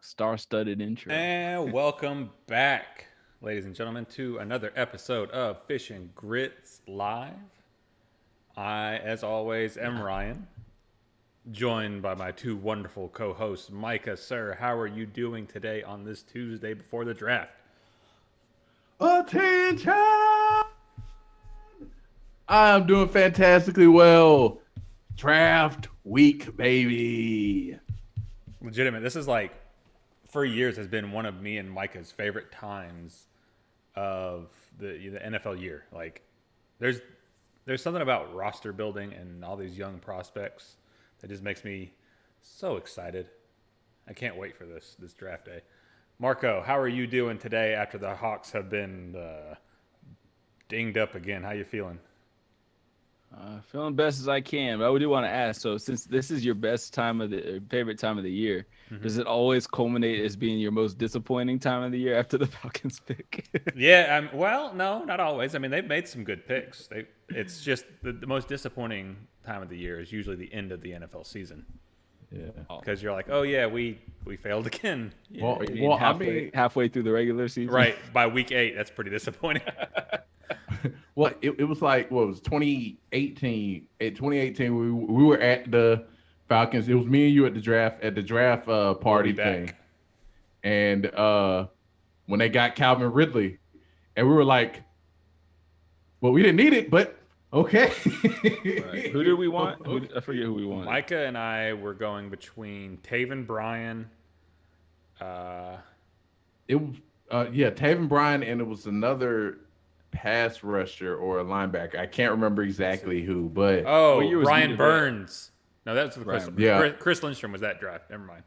Star-studded intro. And welcome back, ladies and gentlemen, to another episode of Fish and Grits Live. I, as always, am Ryan, joined by my two wonderful co-hosts, Micah. Sir, how are you doing today on this Tuesday before the draft? Attention! I'm doing fantastically well. Draft week, baby. Legitimate. This is like, for years, has been one of me and Micah's favorite times of the NFL year. Like, there's something about roster building and all these young prospects that just makes me so excited. I can't wait for this draft day. Marco, how are you doing today after the Hawks have been dinged up again? How you feeling? Feeling best as I can, but I do want to ask. So, since this is your best time of the favorite time of the year, does it always culminate as being your most disappointing time of the year after the Falcons pick? Yeah, well, no, not always. I mean, they've made some good picks. It's just the most disappointing time of the year is usually the end of the NFL season. Yeah. Because you're like, oh yeah, we failed again. Yeah. Well, halfway through the regular season, Right, by week 8, that's pretty disappointing. well, it was like, what was 2018? In 2018, we were at the Falcons. It was me and you at the draft party thing. And when they got Calvin Ridley, and we were like, well, we didn't need it, but okay. Right. Who did we want? I forget who we wanted. Micah and I were going between Taven Bryan. It was Taven Bryan, and it was another pass rusher or a linebacker. I can't remember exactly who, but Ryan Burns. No, that's the Chris. Yeah. Chris Lindstrom was that draft. Never mind.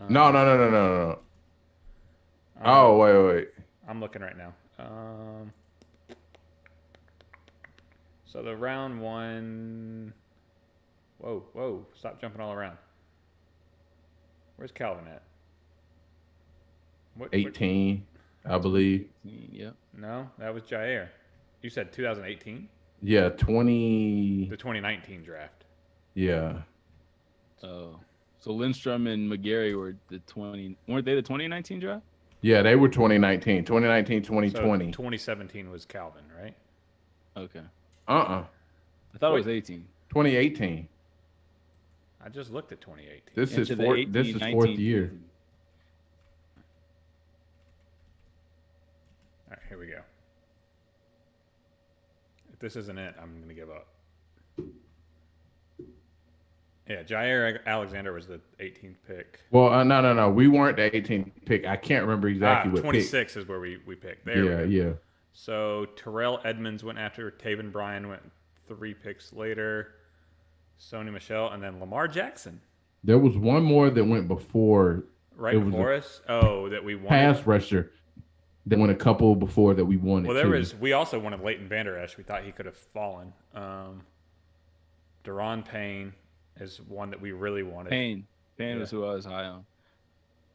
No. Oh, wait. I'm looking right now. So the round one. Whoa! Stop jumping all around. Where's Calvin at? 18, I believe. Yep. No, that was Jair. You said 2018? Yeah, 20. The 2019 draft. Yeah. Oh, so Lindstrom and McGarry were weren't they the 2019 draft? Yeah, they were 2019, 2020. So 2017 was Calvin, right? Okay. I thought it was 18. 2018. I just looked at 2018. This is fourth year. All right, here we go. If this isn't it, I'm going to give up. Yeah, Jair Alexander was the 18th pick. Well, no. We weren't the 18th pick. I can't remember exactly what 26 pick. is where we picked. There we go. Yeah. So Terrell Edmonds went after Taven Bryan, went 3 picks later. Sony Michel, and then Lamar Jackson. There was one more that went before. Right before us? Oh, that we wanted. Pass rusher. That went a couple before that we wanted. Well, we also wanted Leighton Vander Esch. We thought he could have fallen. Deron Payne is one that we really wanted. Payne was who I was high on.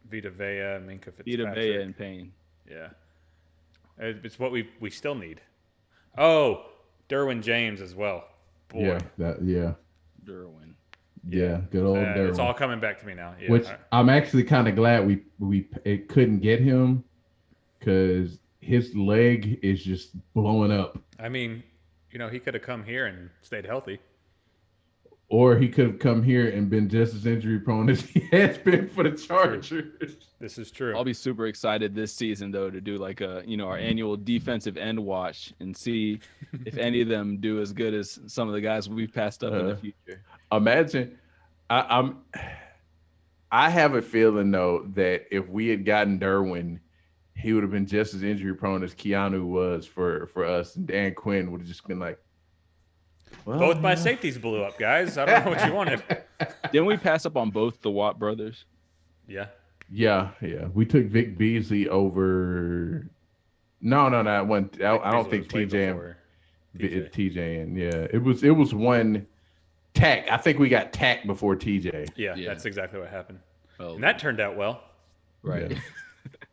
Vita Vea, Minka Fitzpatrick. Vita Vea and Payne. Yeah. It's what we still need. Oh, Derwin James as well. Boy. Yeah. Derwin. Yeah, good old Derwin. It's all coming back to me now. Yeah. Which I'm actually kind of glad we couldn't get him because his leg is just blowing up. I mean, he could have come here and stayed healthy. Or he could have come here and been just as injury prone as he has been for the Chargers. This is true. I'll be super excited this season though to do like our annual defensive end watch and see if any of them do as good as some of the guys we've passed up in the future. Imagine, I have a feeling though that if we had gotten Derwin, he would have been just as injury prone as Keanu was for us, and Dan Quinn would have just been like, well, both my safeties blew up, guys. I don't know what you wanted. Didn't we pass up on both the Watt brothers? Yeah. Yeah. We took Vic Beasley over. No. I don't think TJ and yeah. It was one Tack. I think we got Tack before TJ. Yeah, that's exactly what happened. Oh, and that turned out well. Right.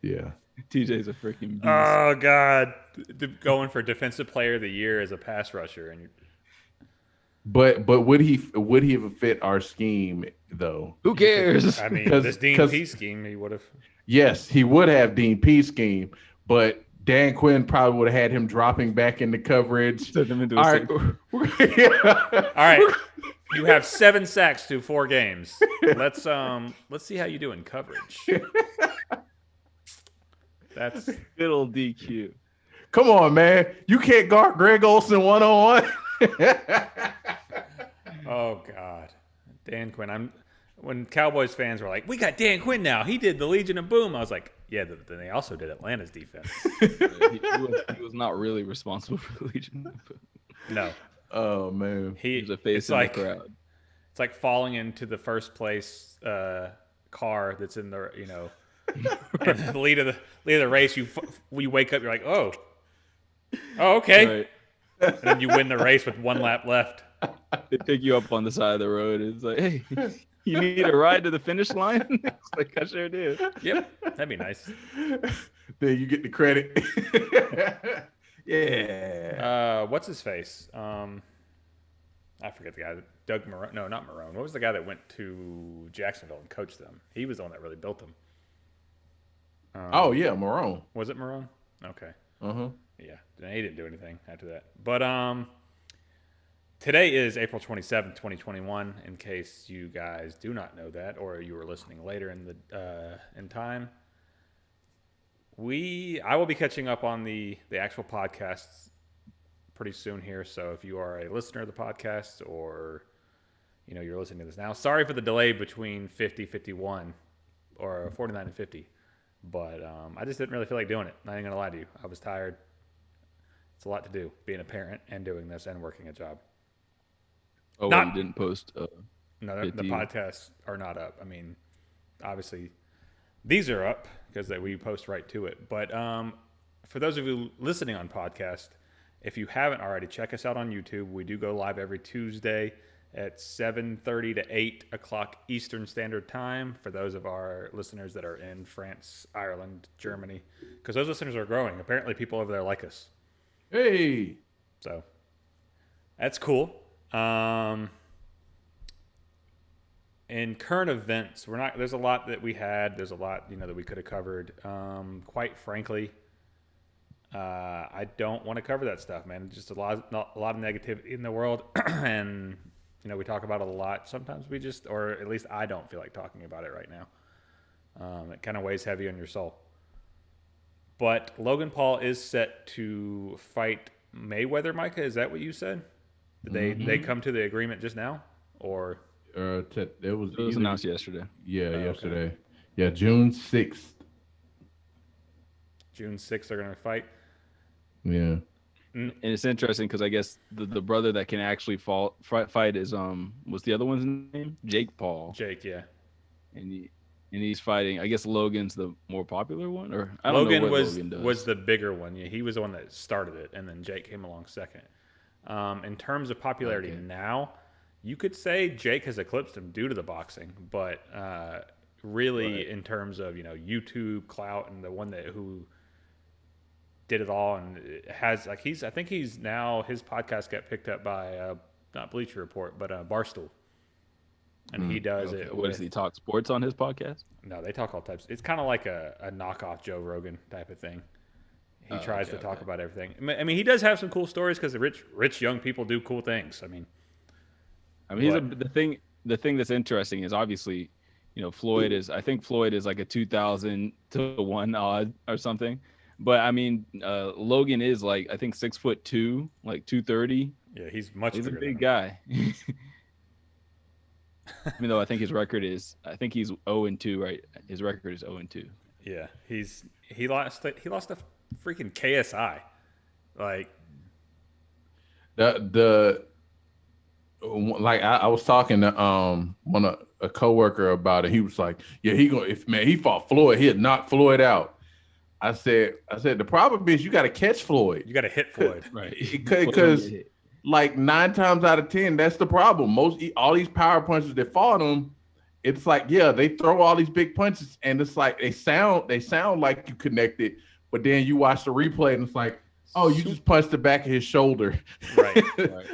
Yeah. TJ's a freaking beast. Oh God, going for defensive player of the year as a pass rusher, and But would he have fit our scheme though? Who cares? I mean, this Dean P scheme, he would have. Yes, he would have Dean P scheme, but Dan Quinn probably would have had him dropping back into coverage. Send him into All a right. All right. You have 7 sacks through 4 games. Let's see how you do in coverage. That's good old DQ. Come on, man. You can't guard Greg Olsen 1-on-1. Oh God, Dan Quinn. When Cowboys fans were like, "We got Dan Quinn now. He did the Legion of Boom." I was like, "Yeah." Then they also did Atlanta's defense. he was not really responsible for the Legion of Boom. No. Oh man. He was a face in the crowd. It's like falling into the first place car that's in the and the lead of the race. You wake up, you're like, oh, okay, right. And then you win the race with 1 lap left. They pick you up on the side of the road. It's like, hey, you need a ride to the finish line? It's like, I sure do. Yep, that'd be nice. Then you get the credit. Yeah. What's his face? I forget the guy. Doug Marone. No, not Marone. What was the guy that went to Jacksonville and coached them? He was the one that really built them. Oh yeah, Marone. Was it Marone? Okay. Uh-huh. Yeah, he didn't do anything after that. But today is April 27th, 2021. In case you guys do not know that, or you were listening later in time, I will be catching up on the actual podcasts pretty soon here. So if you are a listener of the podcast, or you're listening to this now, sorry for the delay between 50-51 or 49 and 50. But I just didn't really feel like doing it. Not even gonna lie to you, I was tired. It's a lot to do, being a parent and doing this and working a job. Oh, you didn't post? No, the podcasts are not up. I mean, obviously, these are up because we post right to it. But for those of you listening on podcast, if you haven't already, check us out on YouTube. We do go live every Tuesday at 7:30 to 8 o'clock Eastern Standard Time for those of our listeners that are in France, Ireland, Germany, because those listeners are growing. Apparently people over there like us. Hey. So that's cool. In current events, there's a lot that we had. There's a lot, that we could have covered. Quite frankly, I don't want to cover that stuff, man. Just a lot of negativity in the world. And we talk about it a lot. Sometimes or at least I don't feel like talking about it right now. It kind of weighs heavy on your soul. But Logan Paul is set to fight Mayweather, Micah. Is that what you said? Did they come to the agreement just now? Or it was announced yesterday. Yeah, yesterday. Okay. Yeah, June 6th. June 6th they're going to fight? Yeah. And it's interesting because I guess the brother that can actually fight is what's the other one's name? Jake Paul. Jake, yeah. And he's fighting. I guess Logan's the more popular one, or I don't know what Logan does. Was the bigger one. Yeah, he was the one that started it, and then Jake came along second. In terms of popularity now, you could say Jake has eclipsed him due to the boxing, but really in terms of YouTube clout and the one who did it all and has I think he's now, his podcast got picked up by not Bleacher Report but Barstool, and he does it. What does he talk sports on his podcast? No, they talk all types. It's kind of like a knockoff Joe Rogan type of thing. He tries to talk about everything. I mean, he does have some cool stories because the rich young people do cool things. I mean, the thing that's interesting is obviously, Floyd is like a 2,000 to 1 odd or something. But I mean, Logan is like, I think 6'2", like 230. Yeah, he's a big guy. Even though I think his record is, he's 0-2, right? His record is 0-2. Yeah, he lost a freaking KSI, like I was talking to a coworker about it. He was like, "Yeah, he fought Floyd, he'd knock Floyd out." I said, the problem is you got to catch Floyd. You got to hit Floyd, right? Because like 9 times out of 10, that's the problem. All these power punches that fought him, it's like, yeah, they throw all these big punches, and it's like they sound like you connected, but then you watch the replay and it's like, Oh, you just punched the back of his shoulder. Right.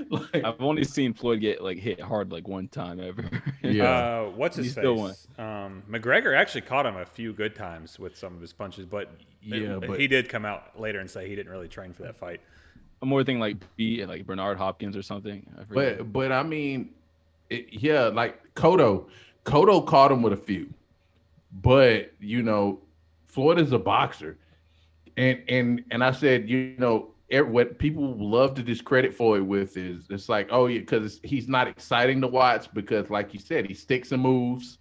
Like, I've only seen Floyd get like hit hard like one time ever. Yeah. What's his He still face? McGregor actually caught him a few good times with some of his punches, but but he did come out later and say he didn't really train for that fight. I'm more thinking like Bernard Hopkins or something. I forget. but I mean, like Cotto caught him with a few, but Floyd is a boxer, and I said, what people love to discredit Floyd with is it's like, oh yeah, because he's not exciting to watch because, like you said, he sticks and moves.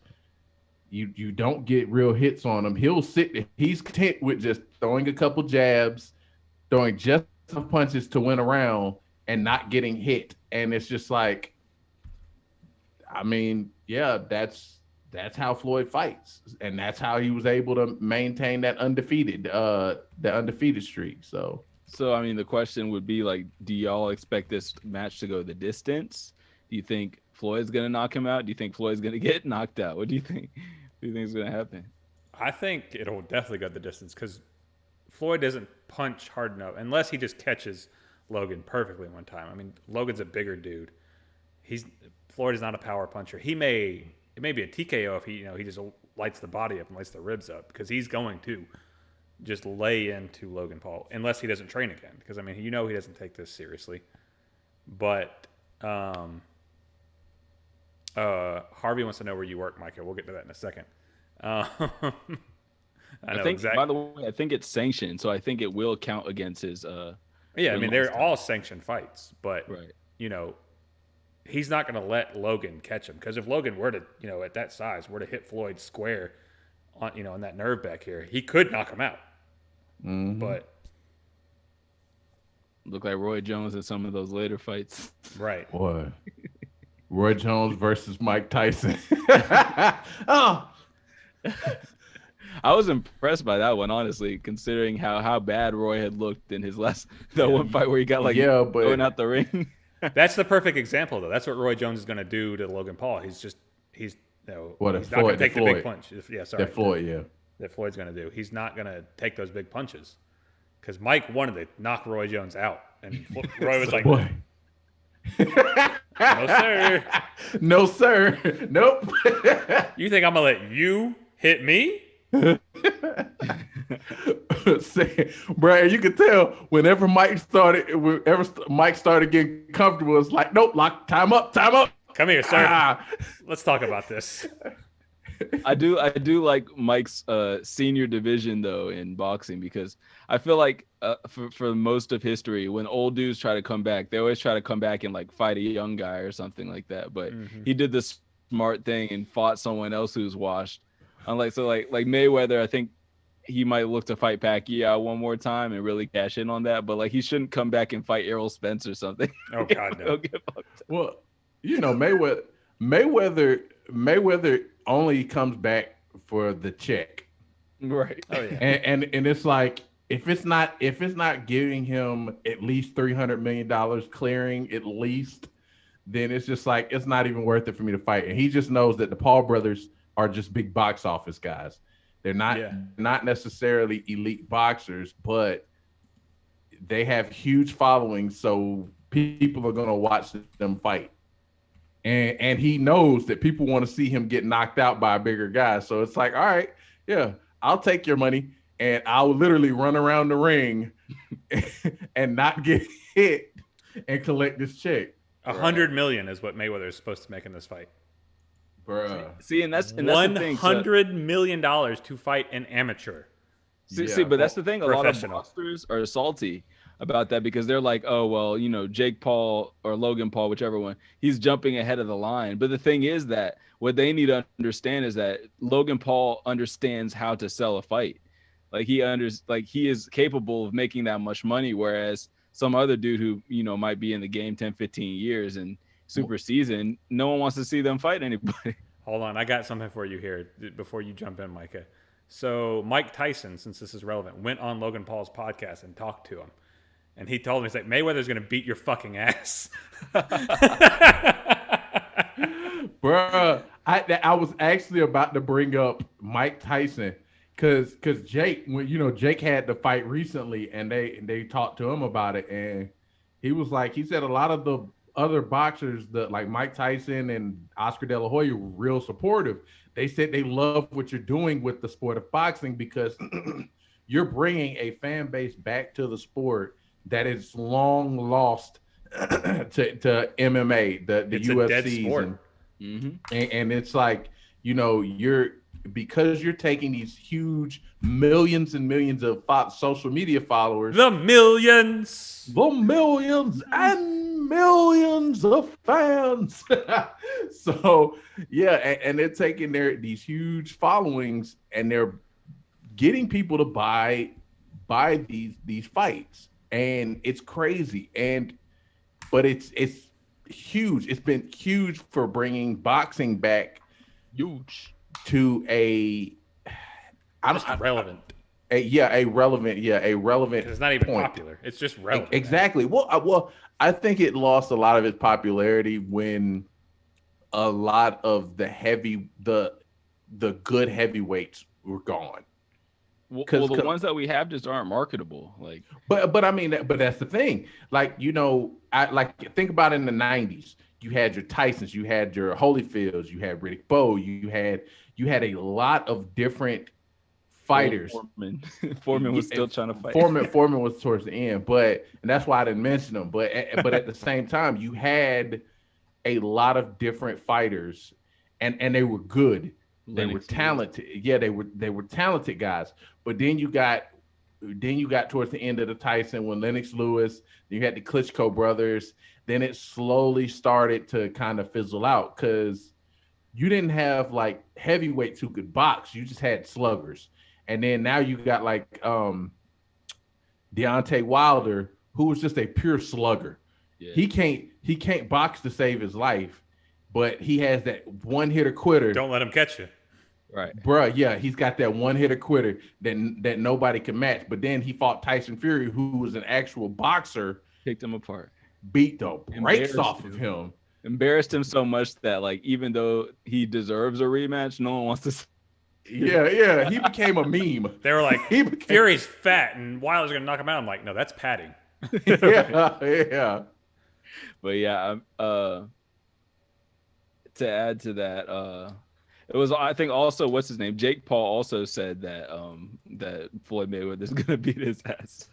You don't get real hits on him. He's content with just throwing a couple jabs, throwing just enough punches to win a round and not getting hit. And it's just like, I mean, yeah, that's how Floyd fights, and that's how he was able to maintain that undefeated streak. So I mean, the question would be like, do y'all expect this match to go the distance? Do you think Floyd's gonna knock him out? Do you think Floyd's gonna get knocked out? What do you think? What do you think is gonna happen? I think it'll definitely go the distance because Floyd doesn't punch hard enough unless he just catches Logan perfectly one time. I mean, Logan's a bigger dude. Floyd is not a power puncher. It may be a TKO if he just lights the body up and lights the ribs up because he's going to just lay into Logan Paul unless he doesn't train again. Because I mean, he doesn't take this seriously. But Harvey wants to know where you work, Micah. We'll get to that in a second. I think, exactly. By the way, I think it's sanctioned, so I think it will count against his. Yeah, I mean they're all sanctioned fights, but right. He's not going to let Logan catch him because if Logan were to, at that size, were to hit Floyd square on that nerve back here, he could knock him out. Mm-hmm. But look like Roy Jones in some of those later fights. Right. Boy. Roy Jones versus Mike Tyson. Oh. I was impressed by that one, honestly, considering how bad Roy had looked in his one fight where he got going out the ring. That's the perfect example, though. That's what Roy Jones is going to do to Logan Paul. He's not going to take the big punch. That Floyd's going to do. He's not going to take those big punches because Mike wanted to knock Roy Jones out, and Roy was like, "No, sir. No, sir. Nope. You think I'm going to let you hit me?" Bro, you could tell whenever Mike started getting comfortable, it's like, nope, time up. Come here, sir. Let's talk about this. I do like Mike's senior division though in boxing because I feel like for most of history, when old dudes try to come back, they always try to come back and like fight a young guy or something like that. But he did the smart thing and fought someone else who's washed. Unlike like Mayweather, I think he might look to fight Pacquiao one more time and really cash in on that. But like he shouldn't come back and fight Errol Spence or something. Oh God, no. Well, Mayweather only comes back for the check, right? Oh yeah. And it's like if it's not giving him at least $300 million clearing at least, then it's just like it's not even worth it for me to fight. And he just knows that the Paul brothers are just big box office guys. They're not necessarily elite boxers, but they have huge followings, so people are going to watch them fight. And he knows that people want to see him get knocked out by a bigger guy. So it's like, all right, yeah, I'll take your money, and I'll literally run around the ring and not get hit and collect this check. $100 million is what Mayweather is supposed to make in this fight. Bruh. See, and that's the thing. $100 million to fight an amateur. See, but that's the thing. A lot of boxers are salty about that because they're like, oh, well, Jake Paul or Logan Paul, whichever one, he's jumping ahead of the line. But the thing is that what they need to understand is that Logan Paul understands how to sell a fight. Like he is capable of making that much money, whereas some other dude who, might be in the game 10, 15 years and super season, no one wants to see them fight anybody. Hold on, I got something for you here before you jump in, Micah. So Mike Tyson, since this is relevant, went on Logan Paul's podcast and talked to him. And he told him, he's like, Mayweather's going to beat your fucking ass. Bruh, I was actually about to bring up Mike Tyson Cause Jake, when Jake had the fight recently, and they talked to him about it, and he said a lot of the other boxers that like Mike Tyson and Oscar De La Hoya were real supportive. They said they love what you're doing with the sport of boxing because you're bringing a fan base back to the sport that is long lost to MMA, the it's UFC, a dead sport. and it's like because you're taking these huge millions and millions of social media followers, the millions and millions of fans. So yeah, and they're taking these huge followings and they're getting people to buy these fights, and it's crazy. But it's huge. It's been huge for bringing boxing back. Huge. To relevant. A relevant. It's not even point. popular. It's just relevant. Exactly. Well, I think it lost a lot of its popularity when a lot of the good heavyweights were gone. Well, the ones that we have just aren't marketable. Like, but I mean, but that's the thing. Like, think about in the 90s. You had your Tysons, you had your Holyfields, you had Riddick Bowe, you had a lot of different fighters. Foreman was still trying to fight. Foreman was towards the end, and that's why I didn't mention him. But at the same time, you had a lot of different fighters, and they were good. They were talented. Yeah, they were talented guys. But then you got towards the end of the Tyson when Lennox Lewis, you had the Klitschko brothers. Then it slowly started to kind of fizzle out because you didn't have like heavyweights who could box. You just had sluggers. And then now you got like Deontay Wilder, who was just a pure slugger. Yeah. He can't box to save his life, but he has that one hitter quitter. Don't let him catch you. Right. Bruh, yeah, he's got that one hitter quitter that nobody can match. But then he fought Tyson Fury, who was an actual boxer. Picked him apart. Beat the brakes off of him. Embarrassed him so much that like even though he deserves a rematch, no one wants to. Yeah, he became a meme. They were like, Fury's fat and Wilder's gonna knock him out. I'm like, no, that's padding. yeah. But yeah, to add to that, it was, I think, also what's his name? Jake Paul also said that that Floyd Mayweather is gonna beat his ass.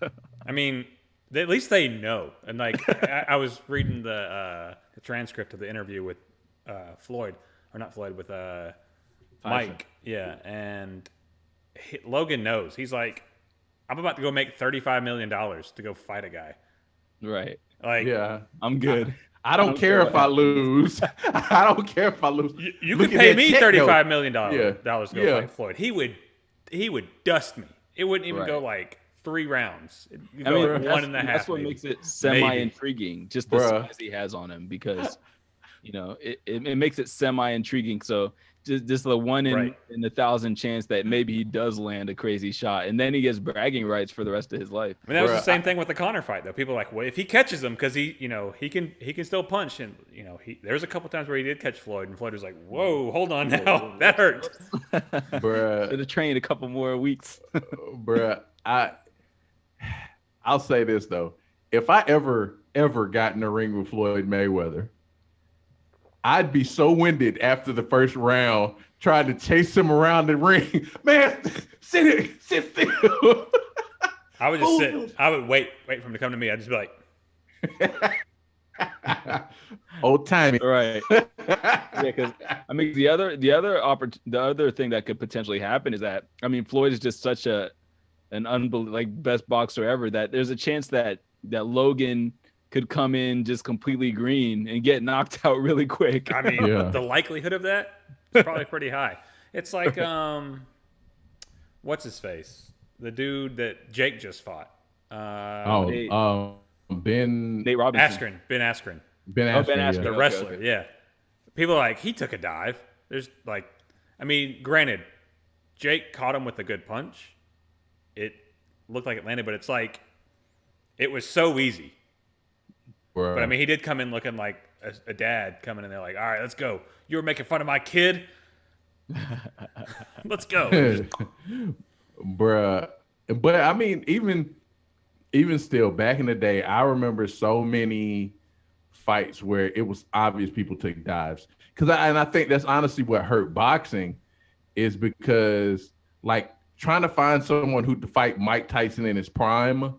I mean, at least they know. And like, I was reading the transcript of the interview with Floyd, or not Floyd, with Mike. Yeah, and Logan knows. He's like, I'm about to go make $35 million to go fight a guy. Right. Like, yeah, I'm good. I don't care if I lose. I don't care if I lose. You could pay me $35 million to go fight Floyd. He would dust me. It wouldn't even go like 3 rounds. I mean, 1.5. That's what makes it semi-intriguing, just the size he has on him, because it makes it semi-intriguing. So just the 1 in 1,000 chance that maybe he does land a crazy shot, and then he gets bragging rights for the rest of his life. I mean, that was the same thing with the Conor fight, though. People are like, well, if he catches him, because he can still punch, and there's a couple times where he did catch Floyd, and Floyd was like, whoa, hold on now, that hurt. Bruh, should have trained a couple more weeks. Bruh, I'll say this though: if I ever got in the ring with Floyd Mayweather, I'd be so winded after the first round trying to chase him around the ring. Man, sit still. I would just sit. I would wait for him to come to me. I'd just be like, old timey. Right. Yeah, because I mean the other thing that could potentially happen is that, I mean, Floyd is just such an unbelievable, best boxer ever, that there's a chance that Logan could come in just completely green and get knocked out really quick. I mean, the likelihood of that is probably pretty high. It's like, what's his face? The dude that Jake just fought. Nate Robinson. Ben Askren. Ben Askren, the wrestler. Okay. Yeah. People are like, he took a dive. There's granted, Jake caught him with a good punch. It looked like it landed, but it's like, it was so easy. Bro. But I mean, he did come in looking like a dad coming in there like, all right, let's go. You were making fun of my kid. Let's go. bruh. But I mean, even still, back in the day, I remember so many fights where it was obvious people took dives. I think that's honestly what hurt boxing is because like trying to find someone who to fight Mike Tyson in his prime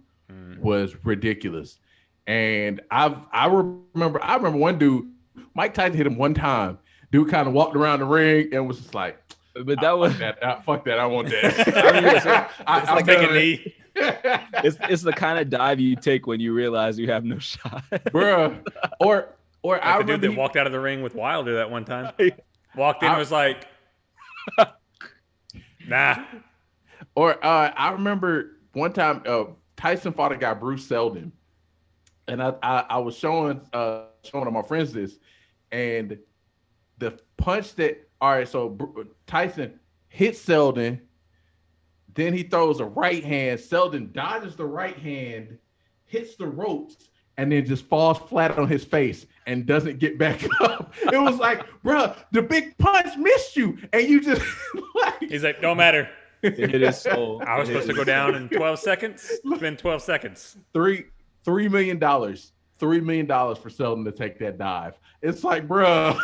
was ridiculous. And I remember one dude, Mike Tyson hit him one time. Dude kind of walked around the ring and was just like, but that was fuck that. I want that. I mean, It's like taking a knee. it's the kind of dive you take when you realize you have no shot, Bruh. Or Like I the dude remember that walked out of the ring with Wilder that one time. Walked in I- and was like, nah. Or I remember one time Tyson fought a guy, Bruce Seldon, and I was showing to my friends this, and the punch that Tyson hits Seldon, then he throws a right hand. Seldon dodges the right hand, hits the ropes, and then just falls flat on his face and doesn't get back up. It was like, bro, the big punch missed you, and you just like. He's like, don't matter. it hit his soul. I was supposed to go down in 12 seconds. It's been 12 seconds. $3 million. $3 million for Seldon to take that dive. It's like, bro,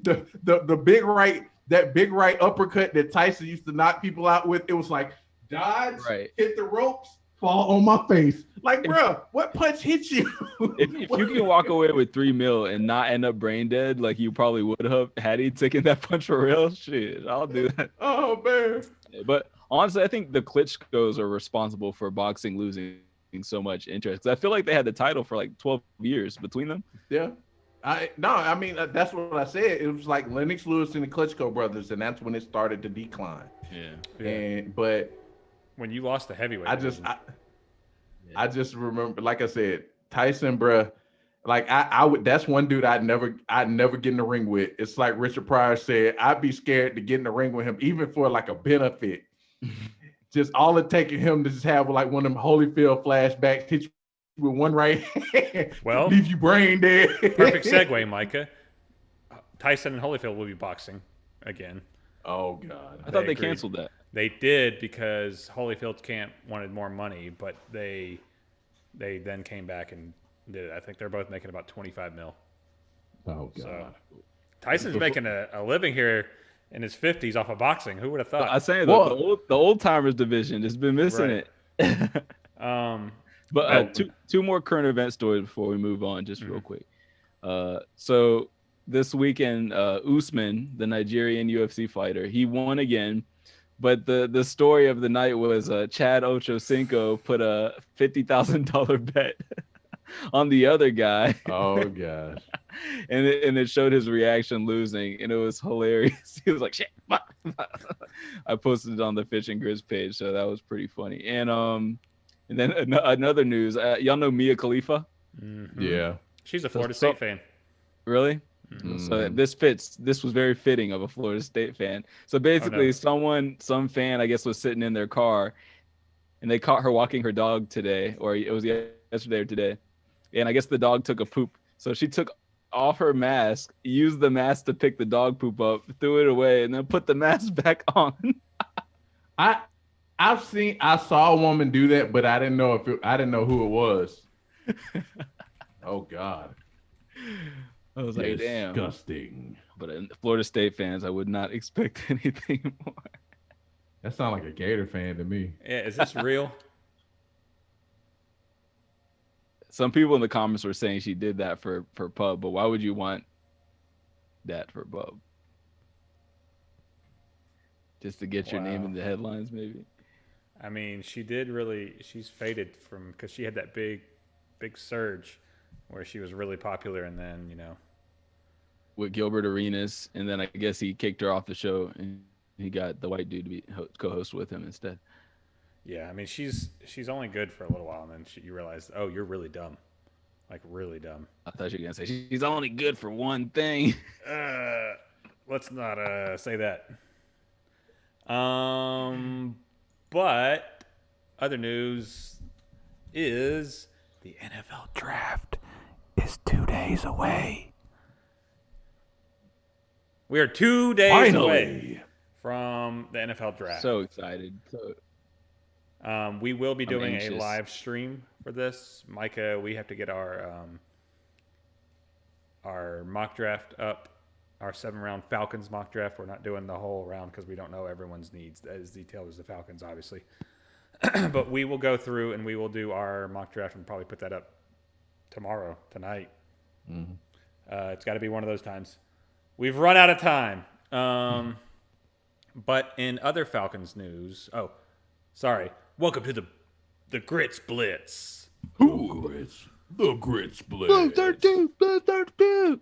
the big right, that big right uppercut that Tyson used to knock people out with. It was like dodge, hit the ropes, fall on my face. Like, bro, what punch hit you? If you can walk away with $3 million and not end up brain dead, like you probably would have had he taken that punch for real, shit, I'll do that. Oh man! But honestly, I think the Klitschko's are responsible for boxing losing so much interest. 'Cause I feel like they had the title for like 12 years between them. Yeah. I mean, that's what I said. It was like Lennox Lewis and the Klitschko brothers, and that's when it started to decline. Yeah. But when you lost the heavyweight, I just remember, like I said, Tyson, bruh. Like I would. That's one dude I'd never get in the ring with. It's like Richard Pryor said, I'd be scared to get in the ring with him, even for like a benefit. Just all it taking him to just have like one of them Holyfield flashbacks, hit you with one right hand, well, leave you brain dead. Perfect segue, Micah. Tyson and Holyfield will be boxing again. Oh God! I thought they canceled that. They did because Holyfield's camp wanted more money, but they then came back and did it. I think they're both making about $25 million. Oh God! So, Tyson's making a living here in his 50s off of boxing. Who would have thought? I say the old timers division has been missing it. But two more current event stories before we move on, just real quick. So this weekend, Usman, the Nigerian UFC fighter, he won again. But the story of the night was Chad Ochocinco put a $50,000 bet on the other guy. Oh gosh! and it showed his reaction losing, and it was hilarious. He was like, "Shit!" I posted it on the Fish and Gritz page, so that was pretty funny. And then another news, y'all know Mia Khalifa? Mm-hmm. Yeah, she's a Florida State fan. Really? Mm-hmm. So this was very fitting of a Florida State fan. So basically, some fan, I guess, was sitting in their car, and they caught her walking her dog today, or it was yesterday or today, and I guess the dog took a poop. So she took off her mask, used the mask to pick the dog poop up, threw it away, and then put the mask back on. I saw a woman do that, but I didn't know who it was. Oh God. I was like, damn. Disgusting. But in Florida State fans, I would not expect anything more. That sounds like a Gator fan to me. Yeah, is this real? Some people in the comments were saying she did that for pub, but why would you want that for pub? Just to get your name in the headlines, maybe? I mean, she's faded because she had that big surge where she was really popular, and then, with Gilbert Arenas, and then I guess he kicked her off the show, and he got the white dude to be co-host with him instead. Yeah, I mean, she's only good for a little while, and then you realize, oh, you're really dumb. Like, really dumb. I thought you were going to say, she's only good for one thing. Let's not say that. But other news is the NFL draft is 2 days away. We are 2 days away from the NFL draft. So excited. We will be doing anxious. a live stream for this. Micah, we have to get our mock draft up, our 7-round Falcons mock draft. We're not doing the whole round because we don't know everyone's needs as detailed as the Falcons, obviously. But we will go through and we will do our mock draft and probably put that up tonight. Mm-hmm. It's got to be one of those times. We've run out of time. But in other Falcons news, welcome to the Gritz Blitz. Who Gritz? The Gritz Blitz. Blue 32.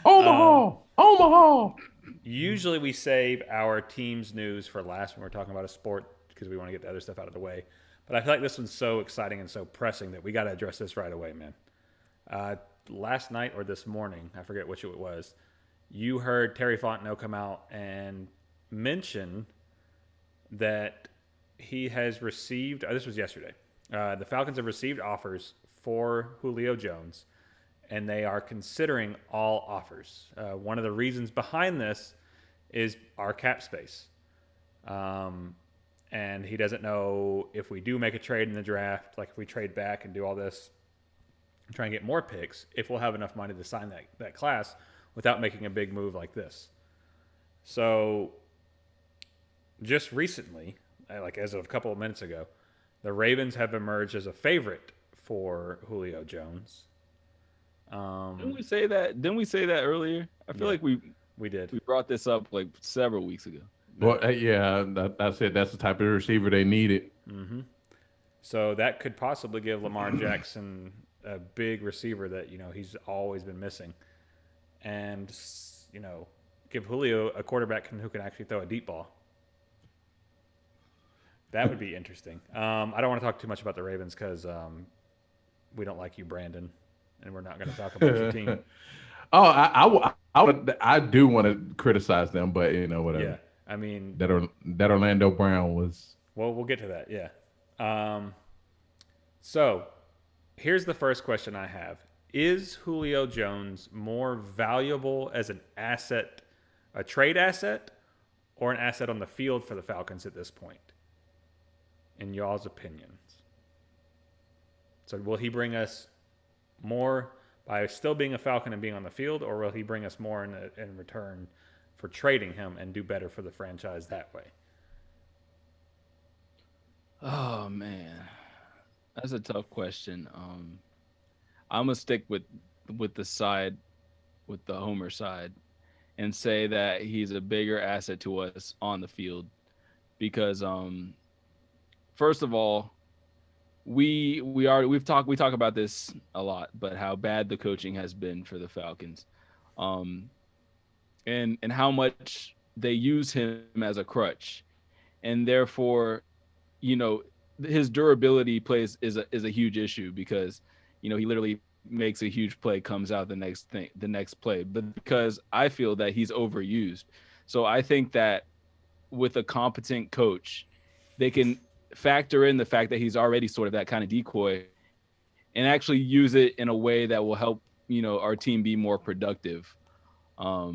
Omaha. Usually we save our team's news for last when we're talking about a sport because we want to get the other stuff out of the way. But I feel like this one's so exciting and so pressing that we got to address this right away, man. Last night or this morning, I forget which it was, you heard Terry Fontenot come out and mention that he has received, this was yesterday, the Falcons have received offers for Julio Jones, and they are considering all offers. One of the reasons behind this is our cap space. And he doesn't know if we do make a trade in the draft, like if we trade back and do all this, and try and get more picks, if we'll have enough money to sign that class without making a big move like this. So just recently, like as of a couple of minutes ago, the Ravens have emerged as a favorite for Julio Jones. Didn't we say that? Didn't we say that earlier? I feel like we did. We brought this up like several weeks ago. Well, yeah, that's it. That's the type of receiver they needed. Mm-hmm. So that could possibly give Lamar Jackson a big receiver that, he's always been missing. And, give Julio a quarterback who can actually throw a deep ball. That would be interesting. I don't want to talk too much about the Ravens because we don't like you, Brandon, and we're not going to talk about your team. I do want to criticize them, but whatever. Yeah, I mean that Orlando Brown was. Well, we'll get to that. Yeah. So here's the first question I have: is Julio Jones more valuable as an asset, a trade asset, or an asset on the field for the Falcons at this point? In y'all's opinions. So will he bring us more by still being a Falcon and being on the field, or will he bring us more in return for trading him and do better for the franchise that way? Oh man, that's a tough question. I'm gonna stick with the Homer side, and say that he's a bigger asset to us on the field, because first of all, we talk about this a lot, but how bad the coaching has been for the Falcons, and how much they use him as a crutch, and therefore, his durability is a huge issue, because he literally makes a huge play, comes out the next play, but because I feel that he's overused. So I think that with a competent coach, they can factor in the fact that he's already sort of that kind of decoy and actually use it in a way that will help, our team be more productive. So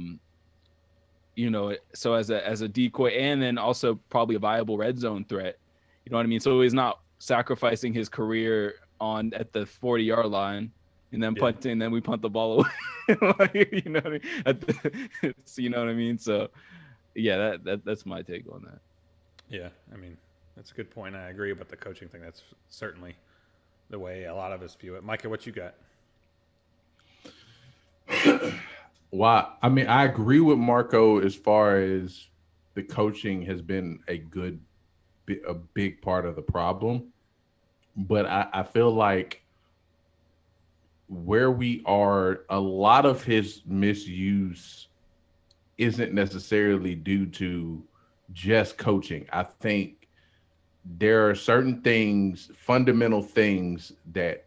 as a decoy, and then also probably a viable red zone threat, you know what I mean? So he's not sacrificing his career at the 40-yard line and then punting, and then we punt the ball away. You know what I mean? You know what I mean? So yeah, that's my take on that. Yeah, I mean, that's a good point. I agree about the coaching thing. That's certainly the way a lot of us view it. Micah, what you got? Well, I mean, I agree with Marco as far as the coaching has been a big part of the problem. But I feel like where we are, a lot of his misuse isn't necessarily due to just coaching. I think there are certain things, fundamental things that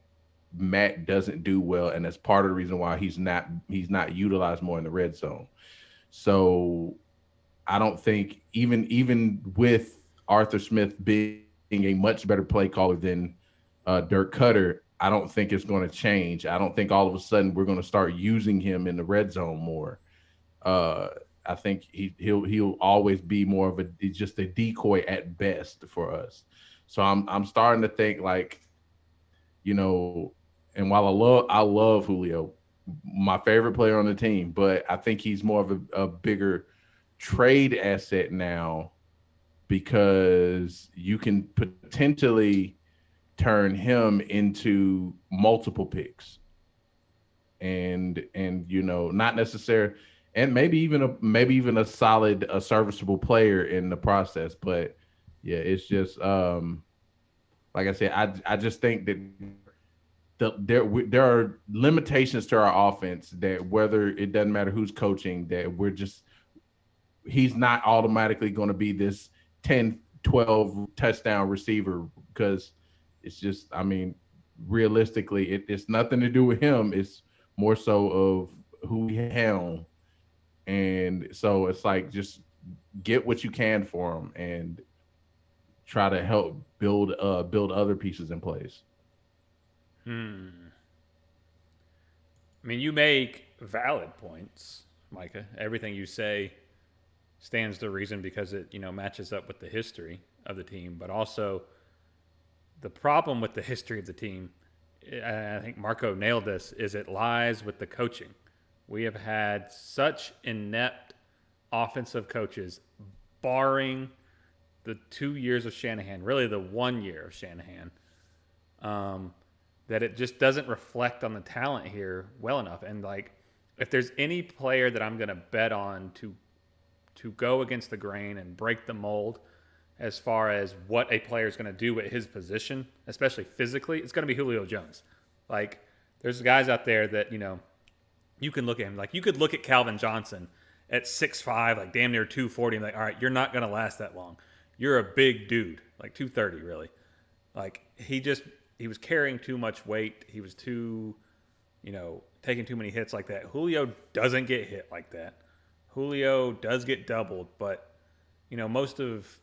Matt doesn't do well, and that's part of the reason why he's not utilized more in the red zone. So I don't think even with Arthur Smith being a much better play caller than Dirk Cutter, I don't think it's going to change. I don't think all of a sudden we're going to start using him in the red zone more. I think he'll always be more of just a decoy at best for us. So I'm starting to think like, and while I love Julio, my favorite player on the team, but I think he's more of a bigger trade asset now because you can potentially turn him into multiple picks and not necessarily, and maybe even a solid, a serviceable player in the process. But yeah, it's just like I said, I just think that there are limitations to our offense that, whether it doesn't matter who's coaching, that he's not automatically going to be this 10, 12 touchdown receiver, because it's just, I mean, realistically, it's nothing to do with him. It's more so of who we have. And so it's like, just get what you can for him and try to help build other pieces in place. I mean, you make valid points, Micah. Everything you say stands to reason because it, matches up with the history of the team. But also, the problem with the history of the team, I think Marco nailed this, is it lies with the coaching. We have had such inept offensive coaches, barring the 2 years of Shanahan, really the 1 year of Shanahan, that it just doesn't reflect on the talent here well enough. And like, if there's any player that I'm going to bet on to go against the grain and break the mold as far as what a player is going to do at his position, especially physically, it's going to be Julio Jones. Like, there's guys out there that, you can look at him. Like, you could look at Calvin Johnson at 6'5", like damn near 240, and like, all right, you're not going to last that long. You're a big dude, like 230 really. Like, he was carrying too much weight. He was too, taking too many hits like that. Julio doesn't get hit like that. Julio does get doubled, but most of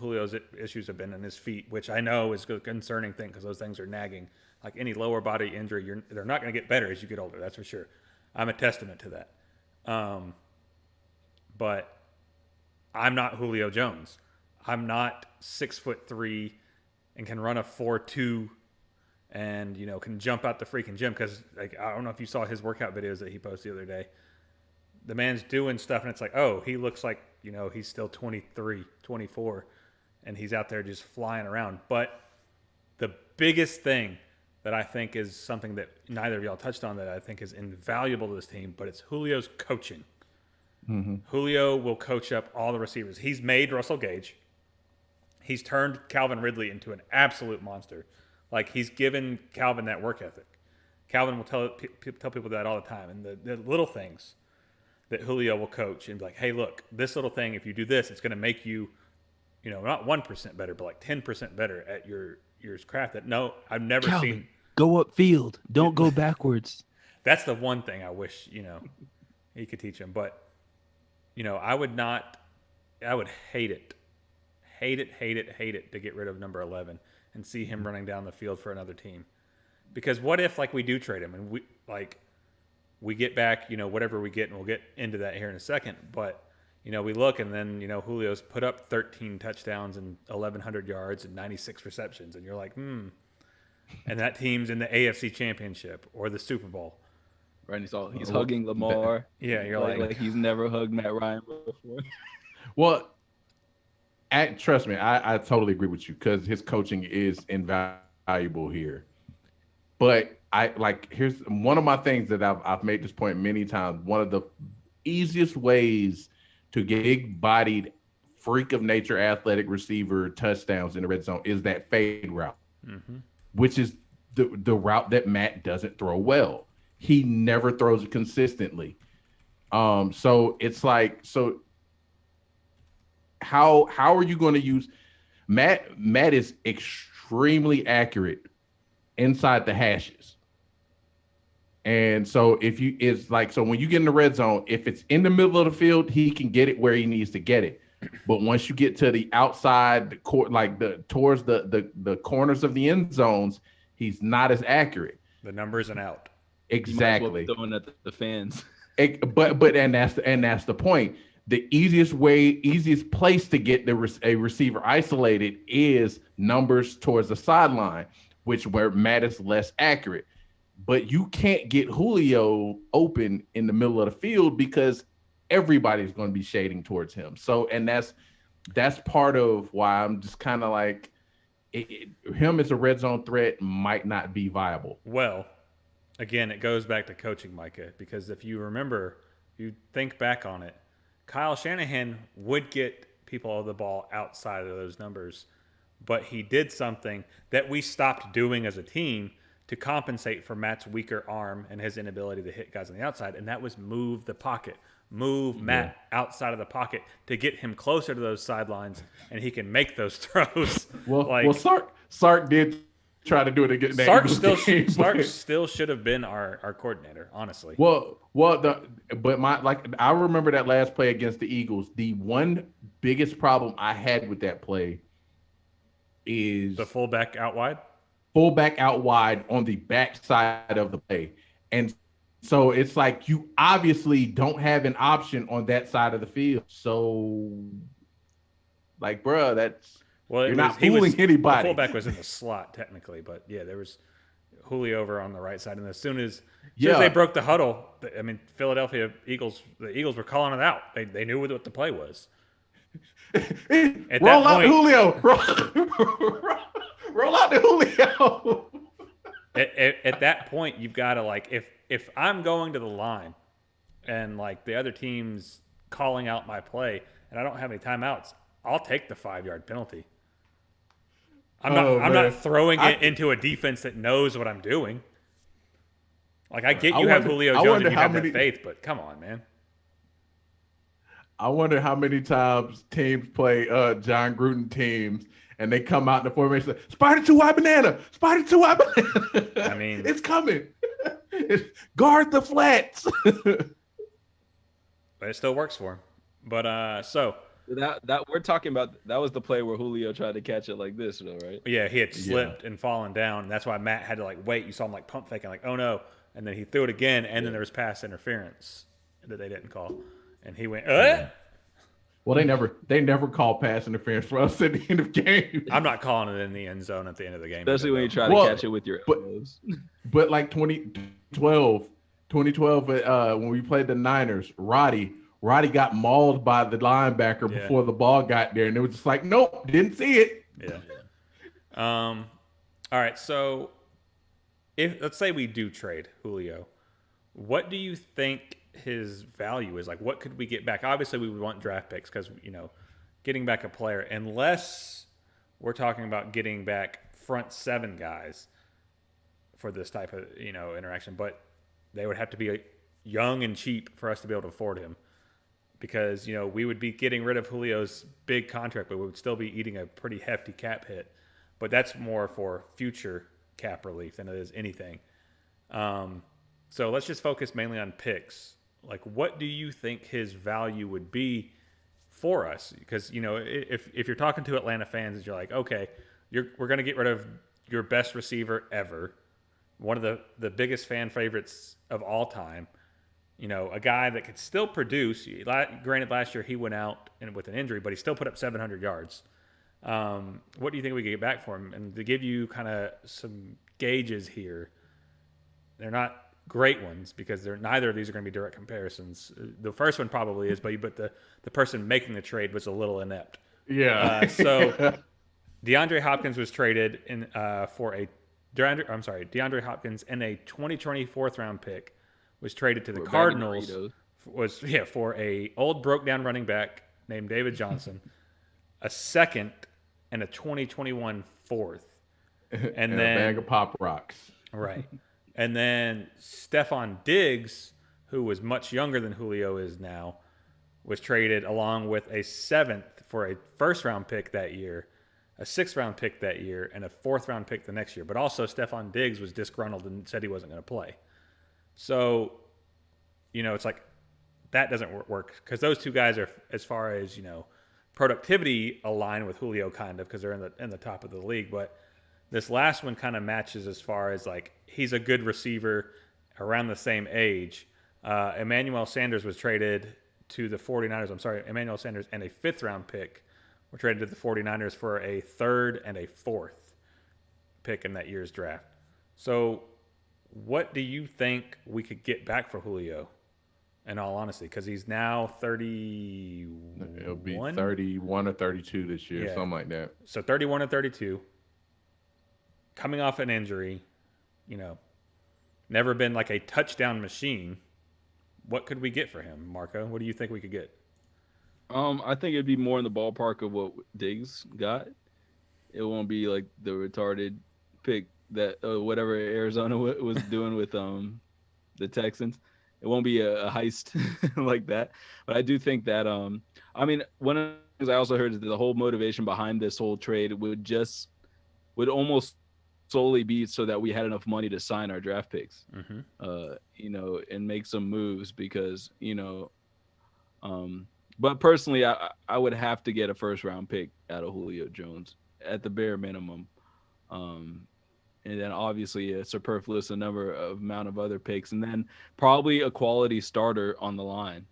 Julio's issues have been in his feet, which I know is a concerning thing because those things are nagging. Like any lower body injury, they're not going to get better as you get older. That's for sure. I'm a testament to that. But I'm not Julio Jones. I'm not 6'3" and can run a 4.2 and can jump out the freaking gym, because like, I don't know if you saw his workout videos that he posted the other day. The man's doing stuff and it's like, oh, he looks like he's still 23, 24, and he's out there just flying around. But the biggest thing that I think is something that neither of y'all touched on that I think is invaluable to this team, but it's Julio's coaching. Mm-hmm. Julio will coach up all the receivers. He's made Russell Gage. He's turned Calvin Ridley into an absolute monster. Like, he's given Calvin that work ethic. Calvin will tell people that all the time. And the little things that Julio will coach and be like, hey, look, this little thing, if you do this, it's going to make you, not 1% better, but like 10% better at your craft. That I've never Calvin, seen. Go upfield. Don't go backwards. That's the one thing I wish, he could teach him. But, I would hate it to get rid of number 11 and see him running down the field for another team. Because what if, like, we do trade him and we get back, whatever we get, and we'll get into that here in a second. But, we look and then, Julio's put up 13 touchdowns and 1,100 yards and 96 receptions. And you're like, And that team's in the AFC Championship or the Super Bowl. Right, he's hugging Lamar. Yeah, you're like he's never hugged Matt Ryan before. Well, trust me, I totally agree with you, because his coaching is invaluable here. But here's one of my things that I've made this point many times. One of the easiest ways to get big-bodied, freak of nature, athletic receiver touchdowns in the red zone is that fade route, which is the route that Matt doesn't throw well. He never throws it consistently. So it's like, how are you going to use Matt is extremely accurate inside the hashes. And so when you get in the red zone, if it's in the middle of the field, he can get it where he needs to get it. But once you get to the outside, towards the corners of the end zones, he's not as accurate. The numbers and out. Exactly. Throwing at the fans. But that's the point. the easiest place to get a receiver isolated is numbers towards the sideline, where Matt is less accurate. But you can't get Julio open in the middle of the field because everybody's going to be shading towards him. So, and that's part of why I'm just kind of like, him as a red zone threat might not be viable. Well, again, it goes back to coaching, Micah, because if you remember, you think back on it, Kyle Shanahan would get people the ball outside of those numbers, but he did something that we stopped doing as a team to compensate for Matt's weaker arm and his inability to hit guys on the outside, and that was move the pocket. Move Matt outside of the pocket to get him closer to those sidelines, and he can make those throws. Sark did try to do it again. Sark still should have been our coordinator, honestly. I remember that last play against the Eagles. The one biggest problem I had with that play is the fullback out wide. Fullback out wide on the back side of the play, and so it's like you obviously don't have an option on that side of the field. So, like, bro, you're not fooling anybody. The fullback was in the slot technically, but yeah, there was Julio over on the right side, and as soon as they broke the huddle, I mean, the Eagles were calling it out. They knew what the play was. Roll out Julio. Roll out the Julio. At that point, you've got to, like, if I'm going to the line and, like, the other team's calling out my play and I don't have any timeouts, I'll take the 5-yard penalty. I'm not throwing it into a defense that knows what I'm doing. Like, I get you have Julio Jones and you have that faith, but come on, man. I wonder how many times teams play John Gruden teams and they come out in the formation, Spider 2-wide banana, Spider 2-wide banana. I mean, it's coming. Guard the flats. But it still works for him. But so that we're talking about, that was the play where Julio tried to catch it like this, though, right? Yeah, he had slipped and fallen down, and that's why Matt had to, like, wait. You saw him, like, pump faking, like, oh no, and then he threw it again, and then there was pass interference that they didn't call, and he went, Well, they never call pass interference for us at the end of game. I'm not calling it in the end zone at the end of the game. Especially when you try to catch it with your elbows. But like 2012, when we played the Niners, Roddy got mauled by the linebacker before the ball got there, and it was just like, nope, didn't see it. Yeah. All right, so let's say we do trade Julio, what do you think his value is? Like, what could we get back? Obviously, we would want draft picks because, getting back a player, unless we're talking about getting back front seven guys for this type of, interaction. But they would have to be young and cheap for us to be able to afford him because, we would be getting rid of Julio's big contract, but we would still be eating a pretty hefty cap hit. But that's more for future cap relief than it is anything. So let's just focus mainly on picks. Like, what do you think his value would be for us? Because, if you're talking to Atlanta fans and you're like, okay, we're going to get rid of your best receiver ever, one of the biggest fan favorites of all time, a guy that could still produce. Granted, last year he went out with an injury, but he still put up 700 yards. What do you think we could get back for him? And to give you kind of some gauges here, they're not great ones because neither of these are going to be direct comparisons. The first one probably is, but the person making the trade was a little inept. Yeah. So DeAndre Hopkins was traded DeAndre Hopkins and a 2020 4th-round pick was traded to the Cardinals. For a old broke down running back named David Johnson, a second, and a 2021 4th, and then a bag of Pop Rocks. Right. And then Stephon Diggs, who was much younger than Julio is now, was traded along with a 7th for a 1st-round pick that year, a 6th-round pick that year, and a 4th-round pick the next year. But also Stephon Diggs was disgruntled and said he wasn't going to play. So, it's like that doesn't work because those two guys are, as far as, productivity, aligned with Julio kind of because they're in the top of the league. But this last one kind of matches as far as, like, he's a good receiver around the same age. Emmanuel Sanders was traded to the 49ers. I'm sorry, Emmanuel Sanders and a 5th-round pick were traded to the 49ers for a 3rd and a 4th pick in that year's draft. So what do you think we could get back for Julio, in all honesty? Because he's now 31. It'll be 31 or 32 this year, something like that. So 31 and 32. Coming off an injury, never been like a touchdown machine. What could we get for him, Marco? What do you think we could get? I think it'd be more in the ballpark of what Diggs got. It won't be like the retarded pick that whatever Arizona was doing with the Texans. It won't be a heist like that. But I do think that one of the things I also heard is that the whole motivation behind this whole trade would almost solely be so that we had enough money to sign our draft picks, and make some moves because, but personally, I would have to get a 1st-round pick out of Julio Jones at the bare minimum. And then obviously a superfluous amount of other picks, and then probably a quality starter on the line,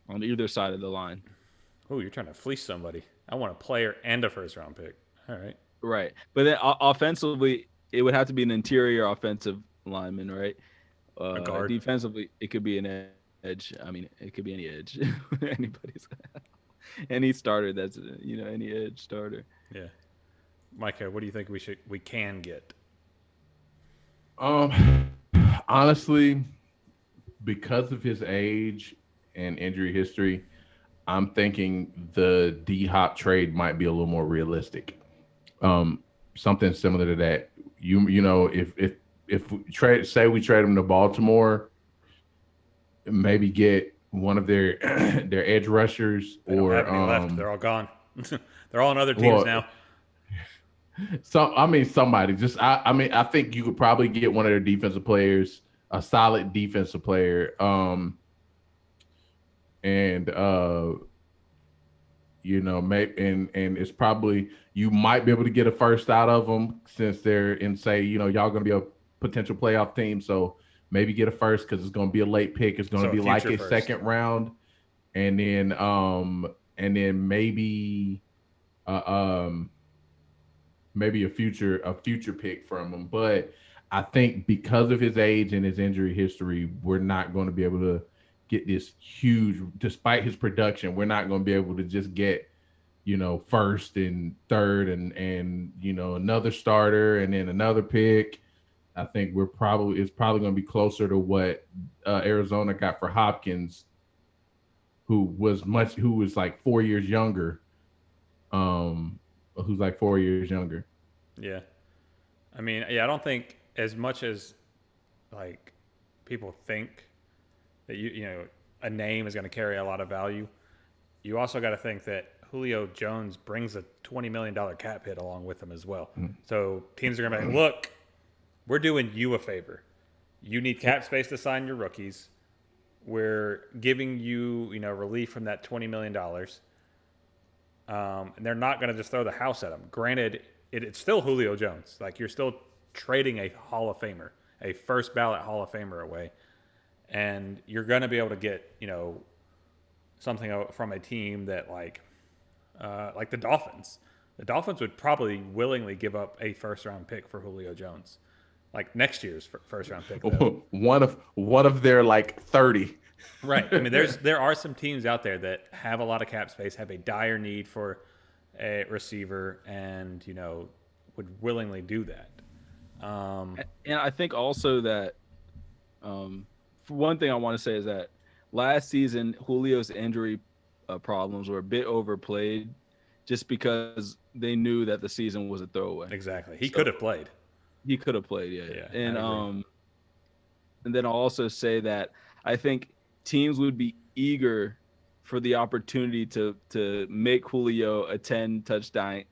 on either side of the line. Oh, you're trying to fleece somebody. I want a player and a 1st-round pick. All right. Right. But then offensively, it would have to be an interior offensive lineman, right? A guard. Defensively, it could be an edge. I mean, it could be any edge. Any starter that's, any edge starter. Yeah. Micah, what do you think we can get? Honestly, because of his age and injury history, I'm thinking the D-Hop trade might be a little more realistic. Something similar to that. If we trade him to Baltimore, maybe get one of their edge rushers, They don't have any left. They're all gone. They're all on other teams now. Somebody. I think you could probably get one of their defensive players, a solid defensive player, maybe and it's probably you might be able to get a 1st out of them since they're in y'all going to be a potential playoff team. So maybe get a 1st because it's going to be a late pick. It's going to be like a 2nd round, and then maybe a future pick from him. But I think because of his age and his injury history, we're not going to be able to get this huge, despite his production, we're not going to be able to just get, 1st and 3rd and another starter and then another pick. I think it's probably going to be closer to what Arizona got for Hopkins, who was like 4 years younger. Who's like 4 years younger. Yeah. I mean, I don't think as much as like people think that a name is going to carry a lot of value. You also got to think that Julio Jones brings a $20 million cap hit along with him as well. Mm-hmm. So teams are going to be like, look, we're doing you a favor. You need cap space to sign your rookies. We're giving you, relief from that $20 million. And they're not going to just throw the house at him. Granted, it's still Julio Jones. Like, you're still trading a Hall of Famer, a 1st ballot Hall of Famer away. And you're going to be able to get, something from a team that like the Dolphins. The Dolphins would probably willingly give up a 1st-round pick for Julio Jones, like next year's 1st-round pick. One of their like 30. Right. I mean, there are some teams out there that have a lot of cap space, have a dire need for a receiver, and would willingly do that. And I think also that, for one thing I want to say is that last season Julio's injury problems were a bit overplayed, just because they knew that the season was a throwaway. Exactly. He could have played. He could have played, yeah. And then I'll also say that I think teams would be eager for the opportunity to make Julio a 10 touchdown.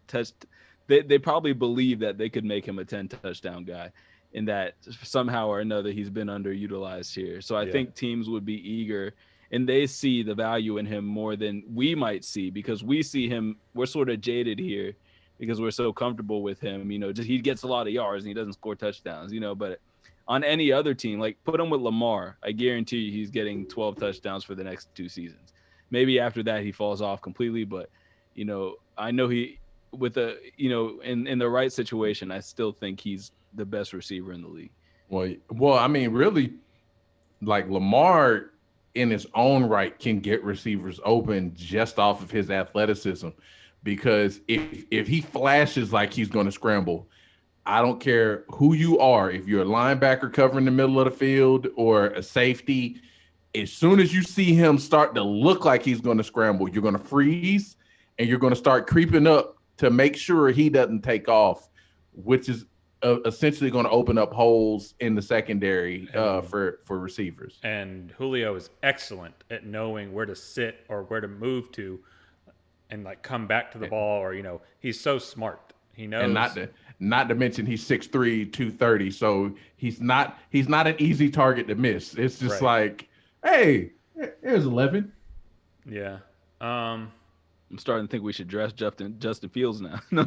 They probably believe that they could make him a 10 touchdown guy, and that somehow or another he's been underutilized here. So I think teams would be eager, and they see the value in him more than we might see, because we see him, we're sort of jaded here because we're so comfortable with him. Just he gets a lot of yards and he doesn't score touchdowns, but on any other team, like put him with Lamar, I guarantee you he's getting 12 touchdowns for the next 2 seasons. Maybe after that he falls off completely, but I know he with in the right situation, I still think he's the best receiver in the league. Well, I mean, really, like Lamar in his own right can get receivers open just off of his athleticism, because if he flashes like he's going to scramble, I don't care who you are, if you're a linebacker covering the middle of the field or a safety, as soon as you see him start to look like he's going to scramble, you're going to freeze and you're going to start creeping up to make sure he doesn't take off, which is essentially going to open up holes in the secondary for receivers. And Julio is excellent at knowing where to sit or where to move to and like come back to the ball, or he's so smart. He knows. And not to mention he's 6'3", 230, so he's not an easy target to miss. It's just like, hey, there's 11. Yeah. I'm starting to think we should dress Justin Fields now. No,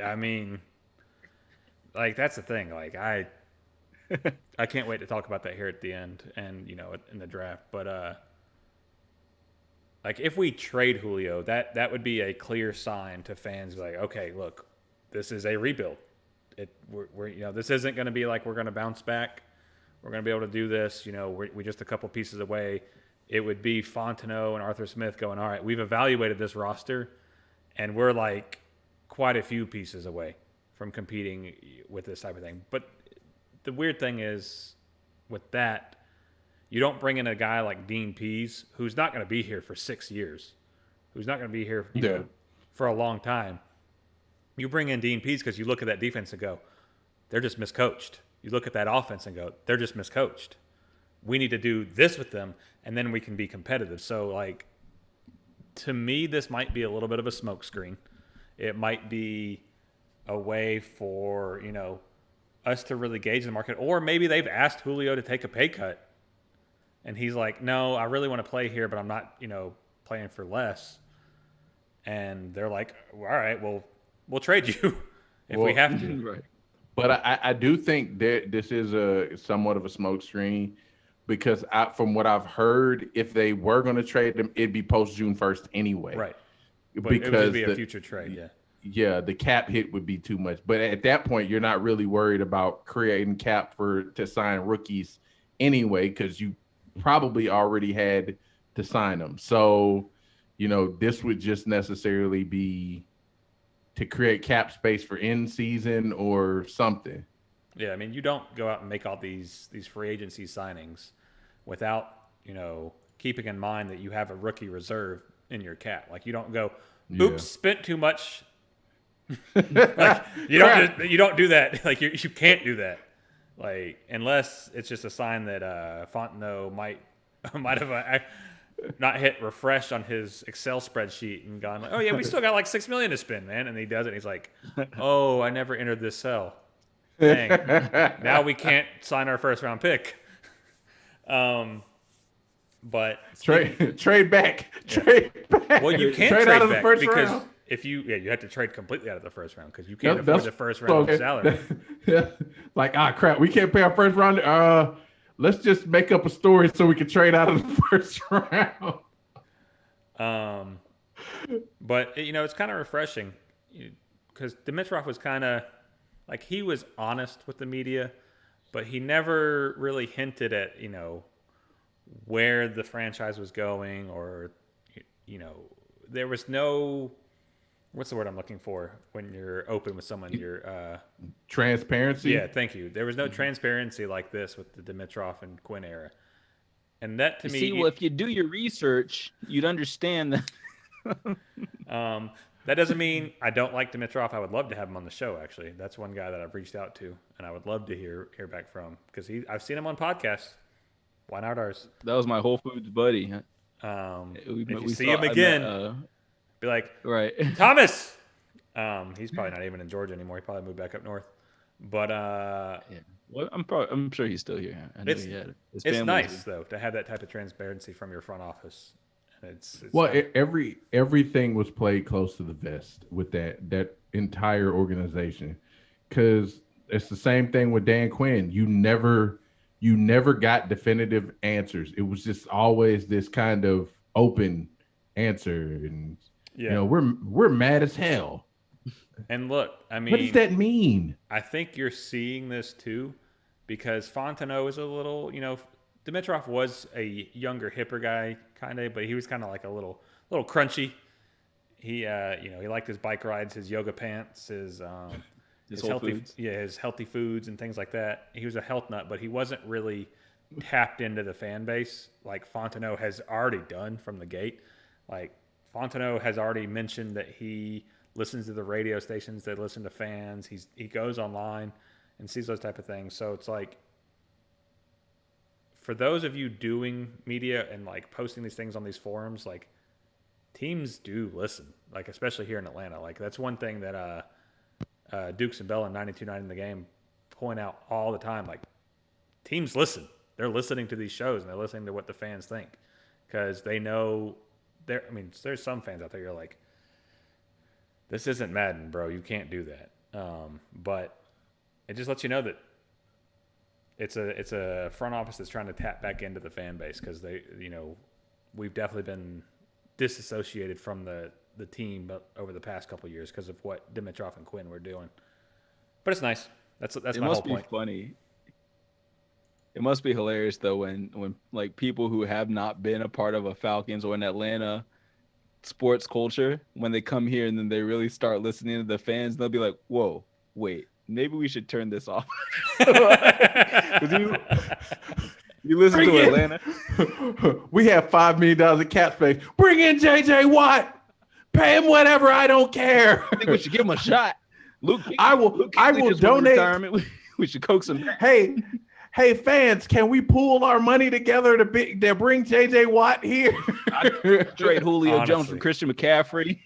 I mean, like, that's the thing. Like, I can't wait to talk about that here at the end and, in the draft. But, like, if we trade Julio, that would be a clear sign to fans, like, okay, look, this is a rebuild. We're this isn't going to be like we're going to bounce back. We're going to be able to do this. We're just a couple pieces away. It would be Fontenot and Arthur Smith going, all right, we've evaluated this roster, and we're like quite a few pieces away from competing with this type of thing. But the weird thing is with that, you don't bring in a guy like Dean Pease, who's not going to be here for 6 years, who's not going to be here for a long time. You bring in Dean Pease because you look at that defense and go, they're just miscoached. You look at that offense and go, they're just miscoached. We need to do this with them, and then we can be competitive. So, like, to me, this might be a little bit of a smokescreen. It might be a way for, us to really gauge the market. Or maybe they've asked Julio to take a pay cut, and he's like, no, I really want to play here, but I'm not, playing for less. And they're like, all right, well, we'll trade you if we have to. Right. But I do think that this is a somewhat of a smokescreen, because from what I've heard, if they were going to trade them, it'd be post June 1st anyway. Right. But because it would be a future trade, yeah. Yeah, the cap hit would be too much. But at that point, you're not really worried about creating cap to sign rookies anyway, because you probably already had to sign them. So, this would just necessarily be to create cap space for in season or something. Yeah, I mean, you don't go out and make all these free agency signings without, keeping in mind that you have a rookie reserve in your cap. Like, you don't go, oops, spent too much. Like, you don't do that. Like, you can't do that. Like, unless it's just a sign that Fontenot might have not hit refresh on his Excel spreadsheet and gone, like, oh yeah, we still got like $6 million to spend, man. And he does it. And he's like, oh, I never entered this cell. Dang. Now we can't sign our first round pick. But trade back. Yeah. Trade back. Well, you can't trade out of the first because round. If you have to trade completely out of the first round, because you can't afford the first round of salary. Like, crap, we can't pay our first round. Let's just make up a story so we can trade out of the first round. But it's kind of refreshing because Dimitroff was kind of like, he was honest with the media, but he never really hinted at where the franchise was going, or there was no, what's the word I'm looking for when you're open with someone? You're transparency. Yeah, thank you. There was no transparency like this with the Dimitroff and Quinn era, and that to me. Well, if you do your research, you'd understand that. That doesn't mean I don't like Dimitroff. I would love to have him on the show. Actually, that's one guy that I've reached out to, and I would love to hear back from, because I've seen him on podcasts. Why not ours? That was my Whole Foods buddy. If you see him again, be like, right, Thomas. He's probably not even in Georgia anymore. He probably moved back up north. But yeah. Well, I'm sure he's still here. I know it's nice though to have that type of transparency from your front office. It's everything was played close to the vest with that entire organization, because It's the same thing with Dan Quinn. You never got definitive answers. It was just always this kind of open answer, and we're mad as hell. And look, I mean, What does that mean? I think you're seeing this too, because Fontenot is a little, Dimitrov was a younger, hipper guy, kind of, but he was kind of like a little crunchy. He, he liked his bike rides, his yoga pants, his healthy foods. Yeah, his healthy foods and things like that. He was a health nut, but he wasn't really tapped into the fan base like Fontenot has already done from the gate. Like Fontenot has already mentioned that he listens to the radio stations that listen to fans. He goes online and sees those type of things. So it's like, for those of you doing media and like posting these things on these forums, like teams do listen, like especially here in Atlanta. Like that's one thing that Dukes and Bell and 92.9 in the Game point out all the time. Like teams listen. They're listening to these shows and they're listening to what the fans think, because they know there's some fans out there you're like, this isn't Madden, bro. You can't do that. But it just lets you know that it's a front office that's trying to tap back into the fan base, because we've definitely been disassociated from the team over the past couple of years because of what Dimitrov and Quinn were doing. But it's nice. That's my whole point. It must be funny. It must be hilarious though when like people who have not been a part of a Falcons or an Atlanta sports culture, when they come here and then they really start listening to the fans, they'll be like, "Whoa, wait, maybe we should turn this off." You listen to Atlanta. We have $5 million in cap space. Bring in JJ Watt. Pay him whatever. I don't care. I think we should give him a shot. Luke, I will donate. We should coax him back. Hey, fans, can we pool our money together to bring JJ Watt here? Trade Julio Jones for Christian McCaffrey.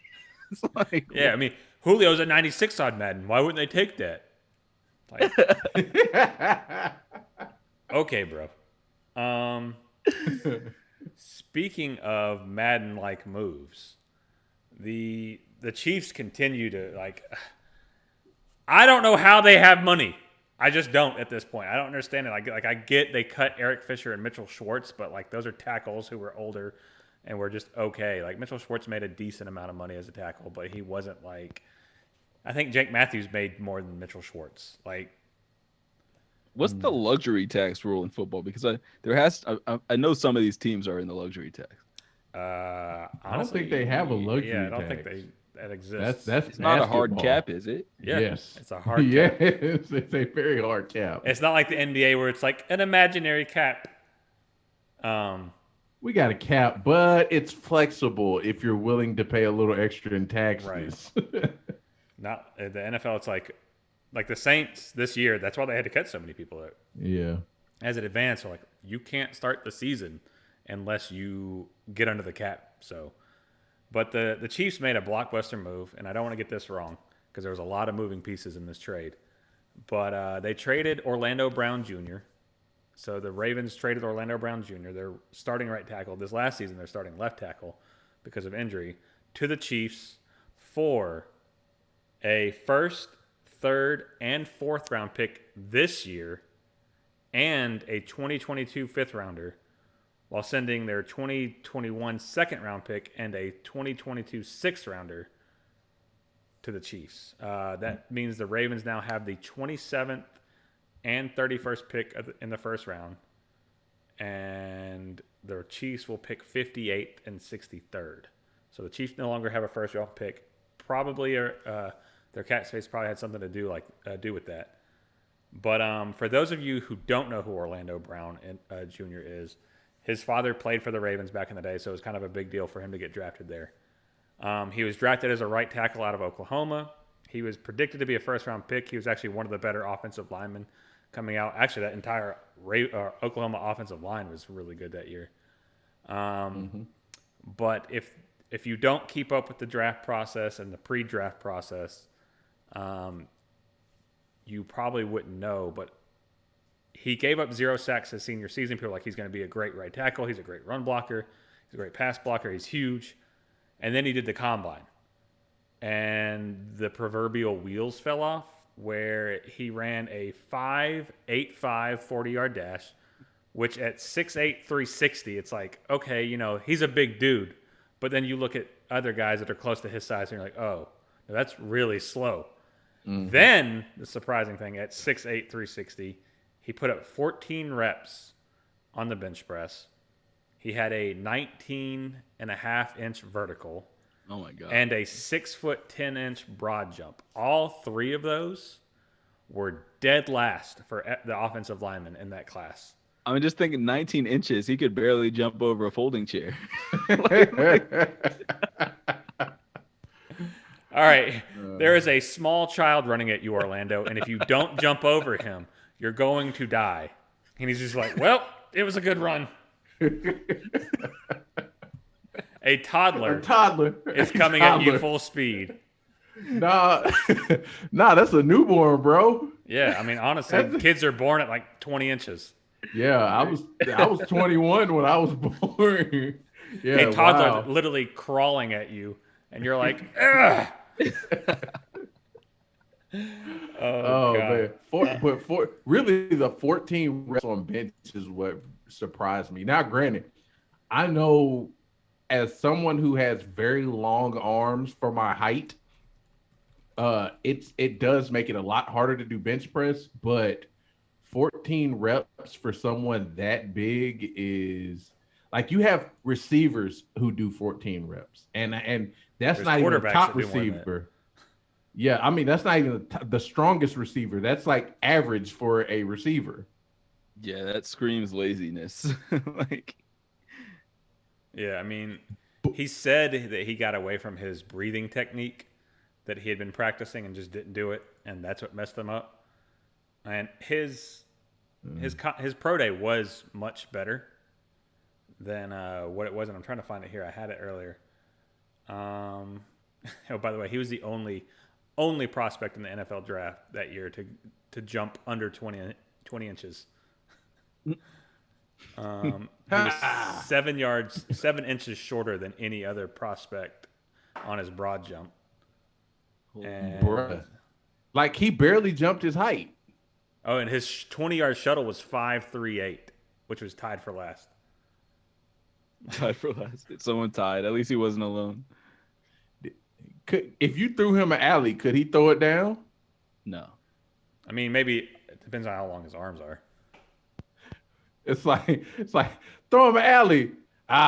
It's like, yeah, I mean, Julio's a 96 on Madden. Why wouldn't they take that? Like, okay, bro. Speaking of Madden-like moves, the Chiefs continue to like. I don't know how they have money. I just don't at this point. I don't understand it. Like I get they cut Eric Fisher and Mitchell Schwartz, but like those are tackles who were older and were just okay. Like Mitchell Schwartz made a decent amount of money as a tackle, but he wasn't like. I think Jake Matthews made more than Mitchell Schwartz. Like, what's the luxury tax rule in football? Because I know some of these teams are in the luxury tax. Honestly, I don't think they have a luxury tax. Yeah, I don't think that exists. That's it's not a hard cap, is it? Yeah, yes, it's a hard cap. Yes, it's a very hard cap. It's not like the NBA where it's like an imaginary cap. We got a cap, but it's flexible if you're willing to pay a little extra in taxes. Right. Not the NFL. It's like the Saints this year. That's why they had to cut so many people out. Yeah. As it advanced, they're like, you can't start the season unless you get under the cap. So, but the Chiefs made a blockbuster move, and I don't want to get this wrong because there was a lot of moving pieces in this trade. But they traded Orlando Brown Jr. So the Ravens traded Orlando Brown Jr., their starting right tackle. This last season, they're starting left tackle because of injury, to the Chiefs for a first, third, and fourth round pick this year and a 2022 fifth rounder, while sending their 2021 second round pick and a 2022 sixth rounder to the Chiefs. That means the Ravens now have the 27th and 31st pick in the first round, and the Chiefs will pick 58th and 63rd. So the Chiefs no longer have a first round pick. Probably their cap space probably had something to do with that. But for those of you who don't know who Orlando Brown Jr. is, his father played for the Ravens back in the day, so it was kind of a big deal for him to get drafted there. He was drafted as a right tackle out of Oklahoma. He was predicted to be a first-round pick. He was actually one of the better offensive linemen coming out. Actually, that entire Oklahoma offensive line was really good that year. But if you don't keep up with the draft process and the pre-draft process, you probably wouldn't know. But he gave up 0 sacks his senior season. People were like, he's going to be a great right tackle. He's a great run blocker. He's a great pass blocker. He's huge. And then he did the combine. And the proverbial wheels fell off. where he ran a 5.85 40-yard dash, which at 6'8", 360, it's like, okay, you know, he's a big dude. But then you look at other guys that are close to his size, and you're like, oh, that's really slow. Mm-hmm. Then, the surprising thing, at 6'8", 360, he put up 14 reps on the bench press. He had a 19.5-inch vertical. Oh, my God. And a 6-foot, 10-inch broad jump. All three of those were dead last for the offensive lineman in that class. I'm just thinking 19 inches. He could barely jump over a folding chair. All right. There is a small child running at you, Orlando, and if you don't jump over him, you're going to die. And he's just like, well, it was a good run. A toddler is coming at you full speed. Nah, that's a newborn, bro. Yeah, I mean, honestly, kids are born at like 20 inches. Yeah, I was 21 when I was born. Yeah, a toddler literally crawling at you, and you're like, ugh. Man. Really, the 14 reps on bench is what surprised me. Now, granted, I know as someone who has very long arms for my height, it does make it a lot harder to do bench press, but 14 reps for someone that big is like, you have receivers who do 14 reps, and that's not even a top receiver. Yeah, I mean, that's not even the strongest receiver. That's like average for a receiver. Yeah, that screams laziness. Yeah, I mean, he said that he got away from his breathing technique that he had been practicing and just didn't do it, and that's what messed him up. And his pro day was much better than what it was, and I'm trying to find it here. I had it earlier. Oh, by the way, he was the only prospect in the NFL draft that year to jump under 20 inches. He was 7 inches shorter than any other prospect on his broad jump. And, bruh. Like, he barely jumped his height. Oh, and his 20-yard shuttle was 5.38, which was tied for last. Someone tied. At least he wasn't alone. If you threw him an alley, could he throw it down? No. I mean, maybe it depends on how long his arms are. It's like throw him an alley.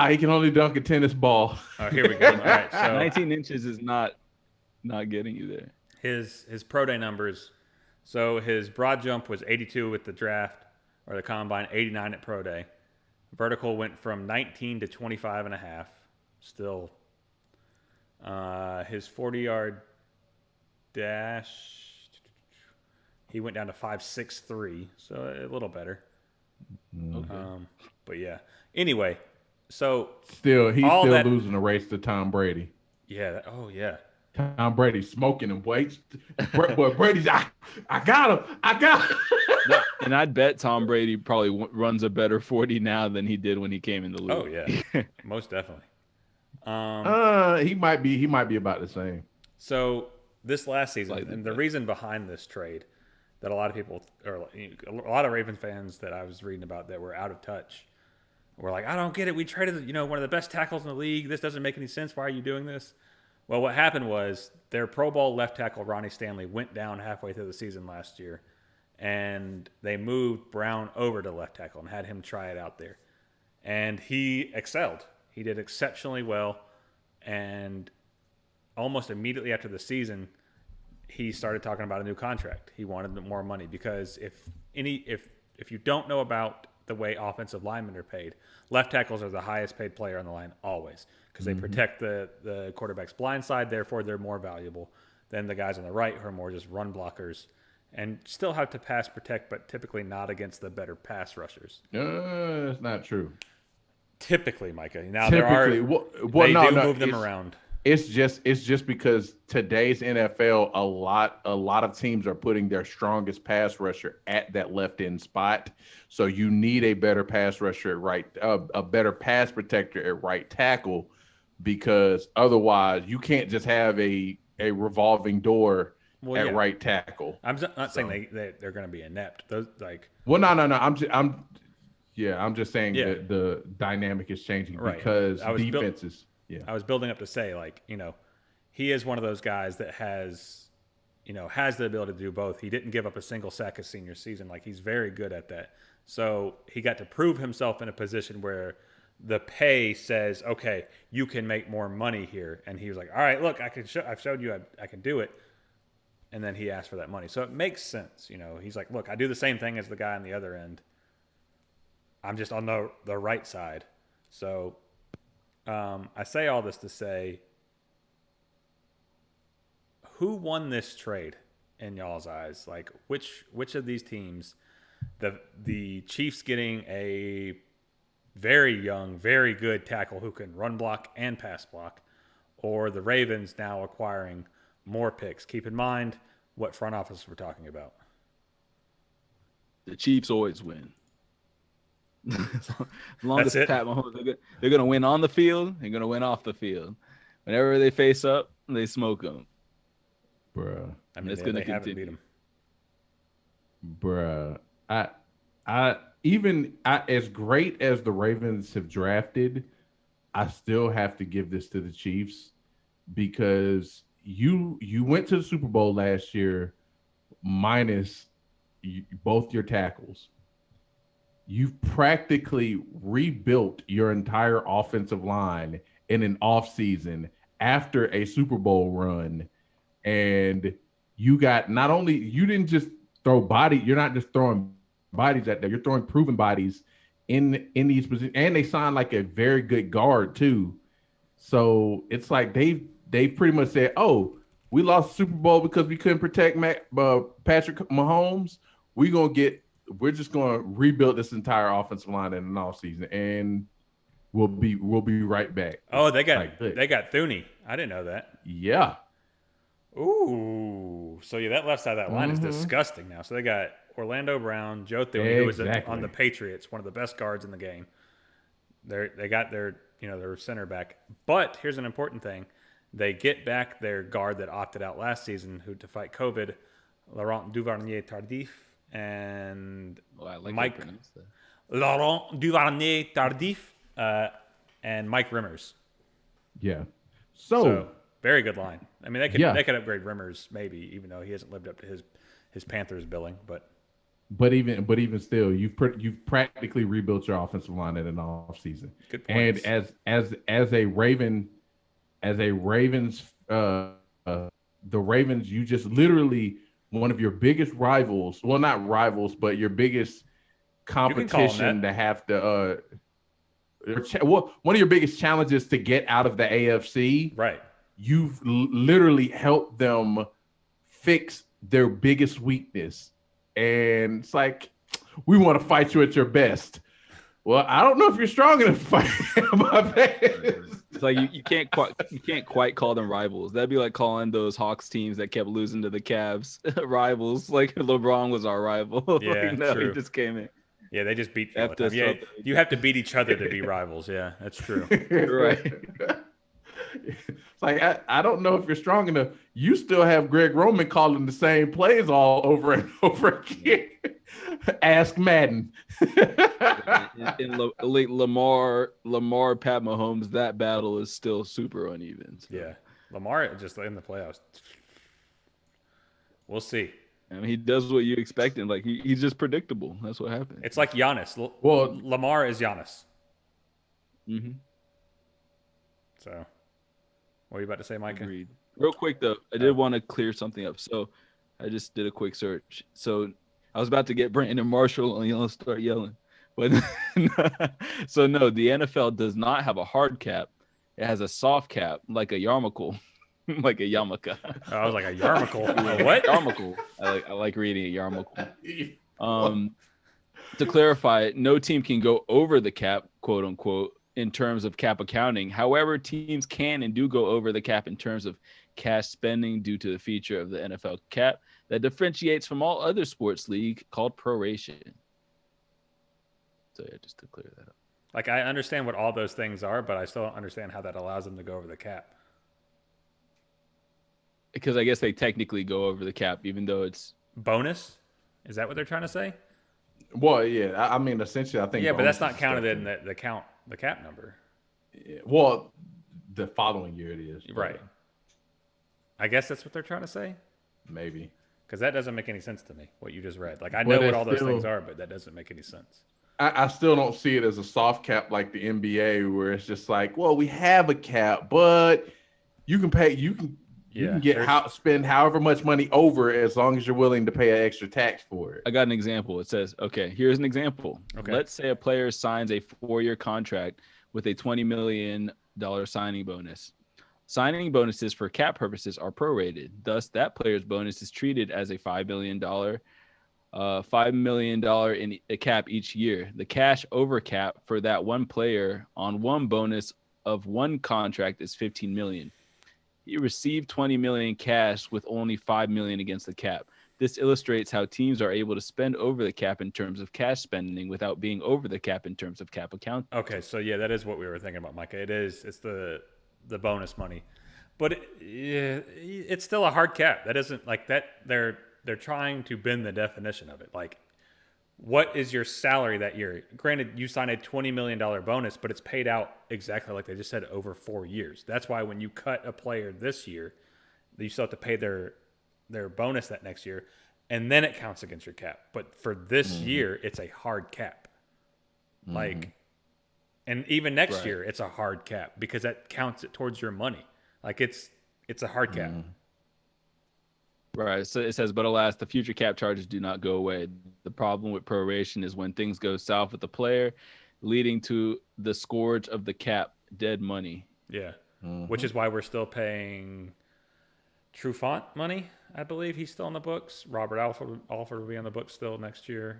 He can only dunk a tennis ball. Oh, here we go. All right, so 19 inches is not getting you there. His pro day numbers. So his broad jump was 82 with the draft or the combine, 89 at pro day. Vertical went from 19 to 25.5. Still. His 40-yard dash, he went down to 5.63, so a little better. Okay. But yeah. Anyway, so he's still losing the race to Tom Brady. Yeah. Yeah. Tom Brady's smoking him. Boy, Brady's. I got him. And I'd bet Tom Brady probably runs a better 40 now than he did when he came in the league. Oh yeah, most definitely. He might be about the same. So this last season, and the reason behind this trade that a lot of people, or a lot of Ravens fans that I was reading about that were out of touch, were like, I don't get it. We traded, one of the best tackles in the league. This doesn't make any sense. Why are you doing this? Well, what happened was their Pro Bowl left tackle, Ronnie Stanley, went down halfway through the season last year, and they moved Brown over to left tackle and had him try it out there. And he excelled. He did exceptionally well, and almost immediately after the season, he started talking about a new contract. He wanted more money because if you don't know about the way offensive linemen are paid, left tackles are the highest paid player on the line always because they protect the quarterback's blind side. Therefore, they're more valuable than the guys on the right who are more just run blockers and still have to pass protect, but typically not against the better pass rushers. That's not true. Typically, Micah. Now they move them around. It's just because today's NFL, a lot of teams are putting their strongest pass rusher at that left end spot. So you need a better pass rusher at right, a better pass protector at right tackle, because otherwise you can't just have a revolving door at right tackle. I'm not saying they're going to be inept. Those Well, no. I'm just saying that the dynamic is changing because defenses. I was building up to say, like, he is one of those guys that has the ability to do both. He didn't give up a single sack his senior season. Like, he's very good at that. So he got to prove himself in a position where the pay says, okay, you can make more money here. And he was like, all right, look, I've showed you I can do it. And then he asked for that money. So it makes sense. He's like, look, I do the same thing as the guy on the other end. I'm just on the right side. So I say all this to say, who won this trade in y'all's eyes? Like, which of these teams, the Chiefs getting a very young, very good tackle who can run block and pass block, or the Ravens now acquiring more picks? Keep in mind what front office we're talking about. The Chiefs always win. As long as Pat Mahomes, they're going to win on the field. They're going to win off the field. Whenever they face up, they smoke them. Bruh. I mean, it's going to continue. Beat them. Bruh. I as great as the Ravens have drafted, I still have to give this to the Chiefs because you went to the Super Bowl last year minus both your tackles. You've practically rebuilt your entire offensive line in an offseason after a Super Bowl run. And you got you didn't just throw you're not just throwing bodies out there, you're throwing proven bodies in these positions. And they signed like a very good guard too. So it's like they pretty much said, oh, we lost the Super Bowl because we couldn't protect Patrick Mahomes. We're just going to rebuild this entire offensive line in an offseason, and we'll be right back. Oh, they got Thuney. I didn't know that. Yeah. Ooh. So yeah, that left side of that line is disgusting now. So they got Orlando Brown, Joe Thuney, who was on the Patriots, one of the best guards in the game. They got their center back. But here's an important thing: they get back their guard that opted out last season, who to fight COVID, Laurent Duvernay-Tardif. And Laurent Duvernay-Tardif and Mike Rimmers. Yeah. So very good line. I mean, they could upgrade Rimmers maybe, even though he hasn't lived up to his Panthers billing. But even still, you've practically rebuilt your offensive line in an offseason. Good points. And as a Ravens, the Ravens, you just literally. One of your biggest rivals, well, not rivals, but your biggest competition to have to, one of your biggest challenges to get out of the AFC. Right. You've literally helped them fix their biggest weakness. And it's like, we want to fight you at your best. Well, I don't know if you're strong enough to fight my best. It's like you can't quite call them rivals. That'd be like calling those Hawks teams that kept losing to the Cavs rivals. Like LeBron was our rival. Yeah, true. He just came in. Yeah, they just beat you. Yeah, you have to beat each other to be rivals. Yeah, that's true. Right. It's like I don't know if you're strong enough. You still have Greg Roman calling the same plays all over and over again. Ask Madden. in Lamar, Pat Mahomes, that battle is still super uneven. So. Yeah, Lamar just in the playoffs. We'll see. I mean, he does what you expect him. Like he's just predictable. That's what happened. It's like Giannis. Well, Lamar is Giannis. Mm-hmm. So, what are you about to say, Micah? Agreed. Real quick though, I did want to clear something up. So, I just did a quick search. So, I was about to get Brandon Marshall and start yelling, but so no, the NFL does not have a hard cap. It has a soft cap, like a yarmulke. Like a yarmulke. Oh, I was like a yarmulke. A what? Yarmulke. I like reading it, yarmulke. To clarify, no team can go over the cap, quote unquote, in terms of cap accounting. However, teams can and do go over the cap in terms of cash spending due to the feature of the NFL cap that differentiates from all other sports league called proration. So yeah, just to clear that up. Like, I understand what all those things are, but I still don't understand how that allows them to go over the cap. Because I guess they technically go over the cap, even though it's bonus. Is that what they're trying to say? Well, yeah. I mean, essentially, I think. Yeah, but that's not counted in the cap number. Yeah, well, the following year it is. Right. I guess that's what they're trying to say. Maybe. Because that doesn't make any sense to me, what you just read. Like, I know what all those things are, but that doesn't make any sense. I still don't see it as a soft cap like the NBA, where it's just like, well, we have a cap, but you can pay, you can spend however much money over as long as you're willing to pay an extra tax for it. I got an example. It says, okay, here's an example. Okay. Let's say a player signs a 4-year contract with a $20 million signing bonus. Signing bonuses for cap purposes are prorated. Thus, that player's bonus is treated as a $5 million in a cap each year. The cash over cap for that one player on one bonus of one contract is $15 million. He received $20 million cash with only $5 million against the cap. This illustrates how teams are able to spend over the cap in terms of cash spending without being over the cap in terms of cap account. Okay, so yeah, that is what we were thinking about, Micah. It's the bonus money, but it's still a hard cap. That isn't like that. They're trying to bend the definition of it. Like, what is your salary that year? Granted, you sign a $20 million bonus, but it's paid out exactly like they just said over 4 years. That's why when you cut a player this year, you still have to pay their bonus that next year, and then it counts against your cap. But for this year, it's a hard cap. Like, and even next year, it's a hard cap because that counts it towards your money. Like, it's a hard cap. Right. So it says, but alas, the future cap charges do not go away. The problem with proration is when things go south with the player, leading to the scourge of the cap, dead money. Yeah. Which is why we're still paying Trufant money. I believe he's still on the books. Robert Alford will be on the books still next year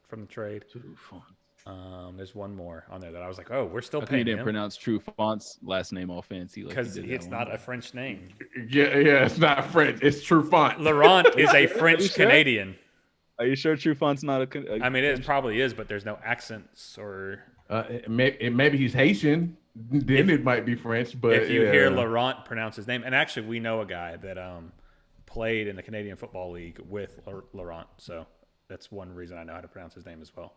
from the trade. Trufant. There's one more on there that I was like, oh, we're still I paying think you didn't him. pronounce Trufont's last name all fancy. Because it's not a French name. Yeah, it's not French. It's Trufant. Laurent is a French Canadian. Are you sure Trufont's not a I mean, it probably is, but there's no accents or... maybe he's Haitian. Then it might be French, but... If you hear Laurent pronounce his name... And actually, we know a guy that played in the Canadian Football League with Laurent. So that's one reason I know how to pronounce his name as well.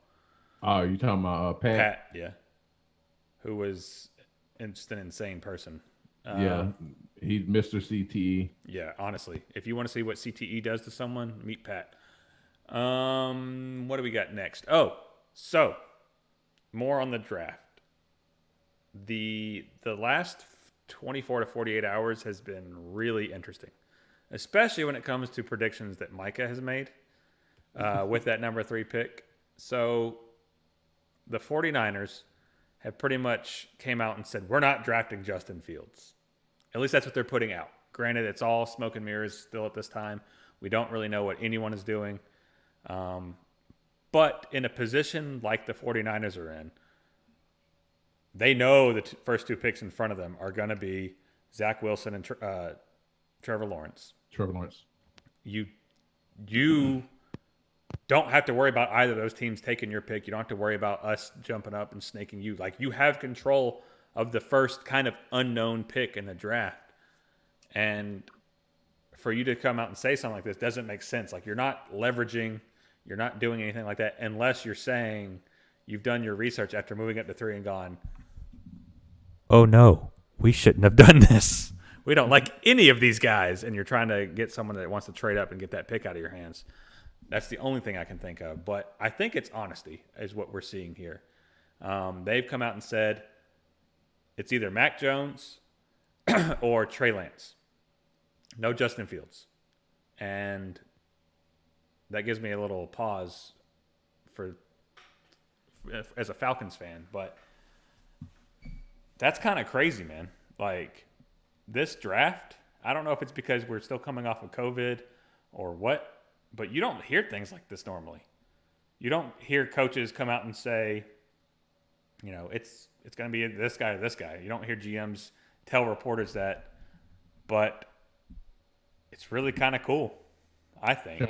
Oh, you talking about Pat? Pat, yeah. Who was just an insane person. Yeah, he's Mr. CTE. Yeah, honestly. If you want to see what CTE does to someone, meet Pat. What do we got next? Oh, so more on the draft. The last 24 to 48 hours has been really interesting, especially when it comes to predictions that Micah has made with that number 3 pick. So the 49ers have pretty much came out and said, we're not drafting Justin Fields. At least that's what they're putting out. Granted, it's all smoke and mirrors still at this time. We don't really know what anyone is doing. But in a position like the 49ers are in, they know the first 2 picks in front of them are going to be Zach Wilson and Trevor Lawrence. You don't have to worry about either of those teams taking your pick. You don't have to worry about us jumping up and snaking you. Like, you have control of the first kind of unknown pick in the draft. And for you to come out and say something like this doesn't make sense. Like, you're not leveraging, you're not doing anything like that unless you're saying you've done your research after moving up to 3 and gone, oh no, we shouldn't have done this. We don't like any of these guys. And you're trying to get someone that wants to trade up and get that pick out of your hands. That's the only thing I can think of. But I think it's honesty is what we're seeing here. They've come out and said it's either Mac Jones or Trey Lance. No Justin Fields. And that gives me a little pause as a Falcons fan. But that's kind of crazy, man. Like, this draft, I don't know if it's because we're still coming off of COVID or what, but you don't hear things like this normally. You don't hear coaches come out and say, you know, it's going to be this guy or this guy. You don't hear GMs tell reporters that, but it's really kind of cool, I think.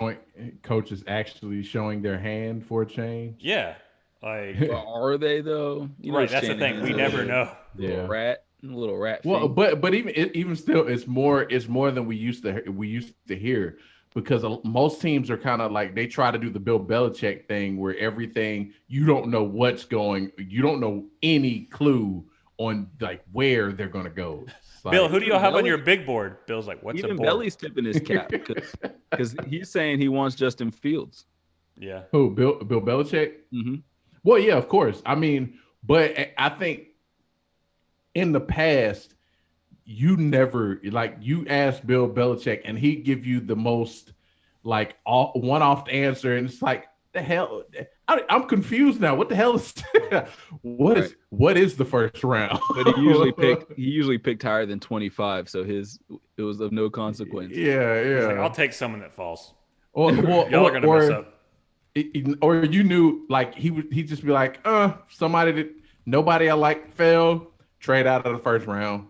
Coaches actually showing their hand for a change. Yeah. Like, are they, though? Right, that's the thing. We never know. Yeah. Rat. little rat Well, thing. but even still, it's more than we used to hear because most teams are kind of like they try to do the Bill Belichick thing where everything you don't know you don't know any clue on like where they're gonna go. It's Bill, like, who do y'all have on Belly, your big board? Bill's like, what's a even board? Belly's tipping his cap because he's saying he wants Justin Fields. Yeah. who Bill Belichick? Mm-hmm. Well, yeah, of course. I mean, but I think in the past you never like you ask Bill Belichick and he'd give you the most like one-off answer, and it's like the hell. I'm confused now. What the hell is what is the first round? But he usually picked higher than 25, so it was of no consequence. Yeah, He's like, yeah. I'll take someone that falls. Or Y'all are gonna mess up. or you knew like he'd just be like, somebody that nobody I like fell, trade out of the first round.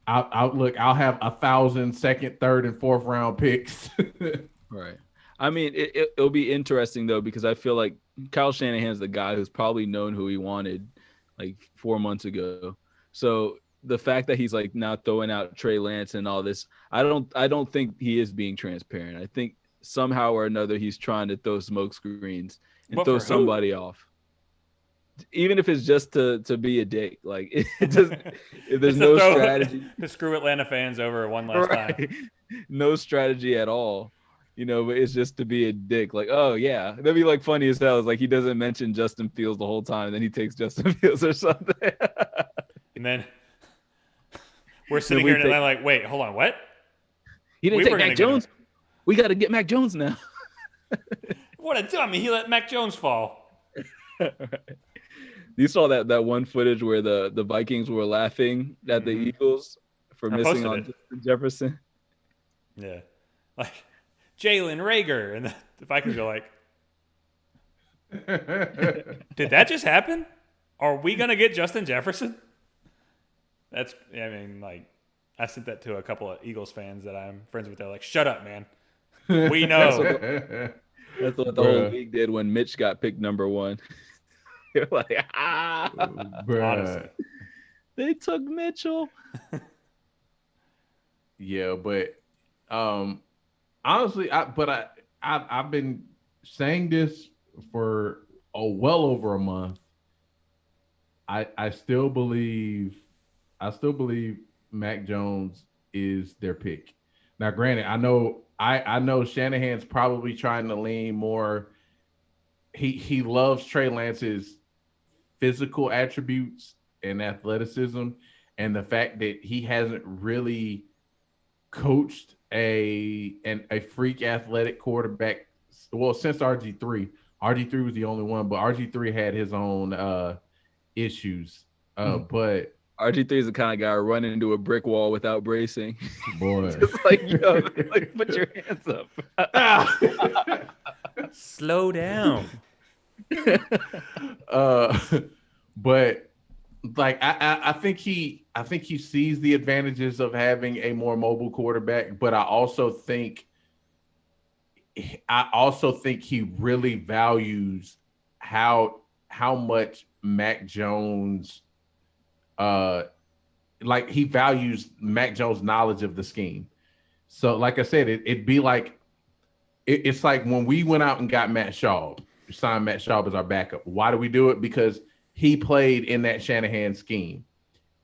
I'll have 1,000 second, third, and fourth round picks. Right. I mean, it'll be interesting though because I feel like Kyle Shanahan's the guy who's probably known who he wanted like 4 months ago. So the fact that he's like now throwing out Trey Lance and all this, I don't think he is being transparent. I think somehow or another he's trying to throw smoke screens and But throw for who? somebody off. Even if it's just to be a dick, like it just there's no strategy to screw Atlanta fans over one last time. no strategy at all, but it's just to be a dick. Like, oh yeah, that'd be like funny as hell. It's like he doesn't mention Justin Fields the whole time, then he takes Justin Fields or something. And then we're sitting here in Atlanta like, wait, hold on, what? He didn't take Mac Jones. We got to get Mac Jones now. What a dummy! He let Mac Jones fall. You saw that one footage where the Vikings were laughing at the Eagles for missing on Justin Jefferson. Yeah, like Jalen Reagor, and the Vikings go like, "Did that just happen? Are we gonna get Justin Jefferson?" I mean, like, I sent that to a couple of Eagles fans that I'm friends with. They're like, "Shut up, man. We know." That's what the whole league did when Mitch got picked number 1. You're like, honestly, they took Mitchell. Yeah, but honestly, I've been saying this for well over a month. I still believe Mac Jones is their pick. Now, granted, I know Shanahan's probably trying to lean more. He loves Trey Lance's physical attributes and athleticism, and the fact that he hasn't really coached a freak athletic quarterback. Well, since RG3 was the only one, but RG3 had his own issues. But RG3 is the kind of guy running into a brick wall without bracing. Boy, just like, like put your hands up. Slow down. But like I think he sees the advantages of having a more mobile quarterback, but I also think he really values how much Mac Jones like he values Mac Jones' knowledge of the scheme. So like I said, it'd be like it's like when we went out and got Matt Schaub, signed Matt Schaub as our backup. Why do we do it? Because he played in that Shanahan scheme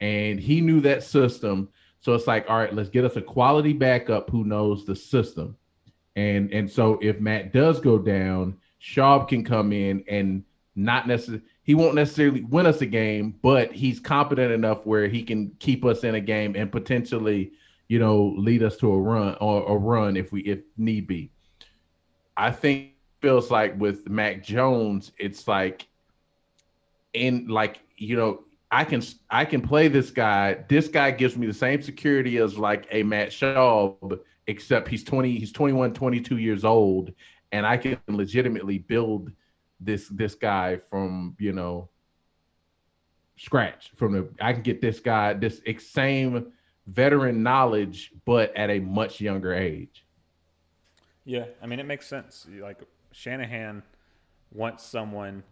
and he knew that system. So it's like, all right, let's get us a quality backup who knows the system. And so if Matt does go down, Schaub can come in and he won't necessarily win us a game, but he's competent enough where he can keep us in a game and potentially, lead us to a run if need be. I think it feels like with Mac Jones, it's like I can play this guy. This guy gives me the same security as like a Matt Schaub, except he's 21, 22 years old, and I can legitimately build this guy from scratch. I can get this guy this same veteran knowledge, but at a much younger age. Yeah, I mean, it makes sense. Like Shanahan wants someone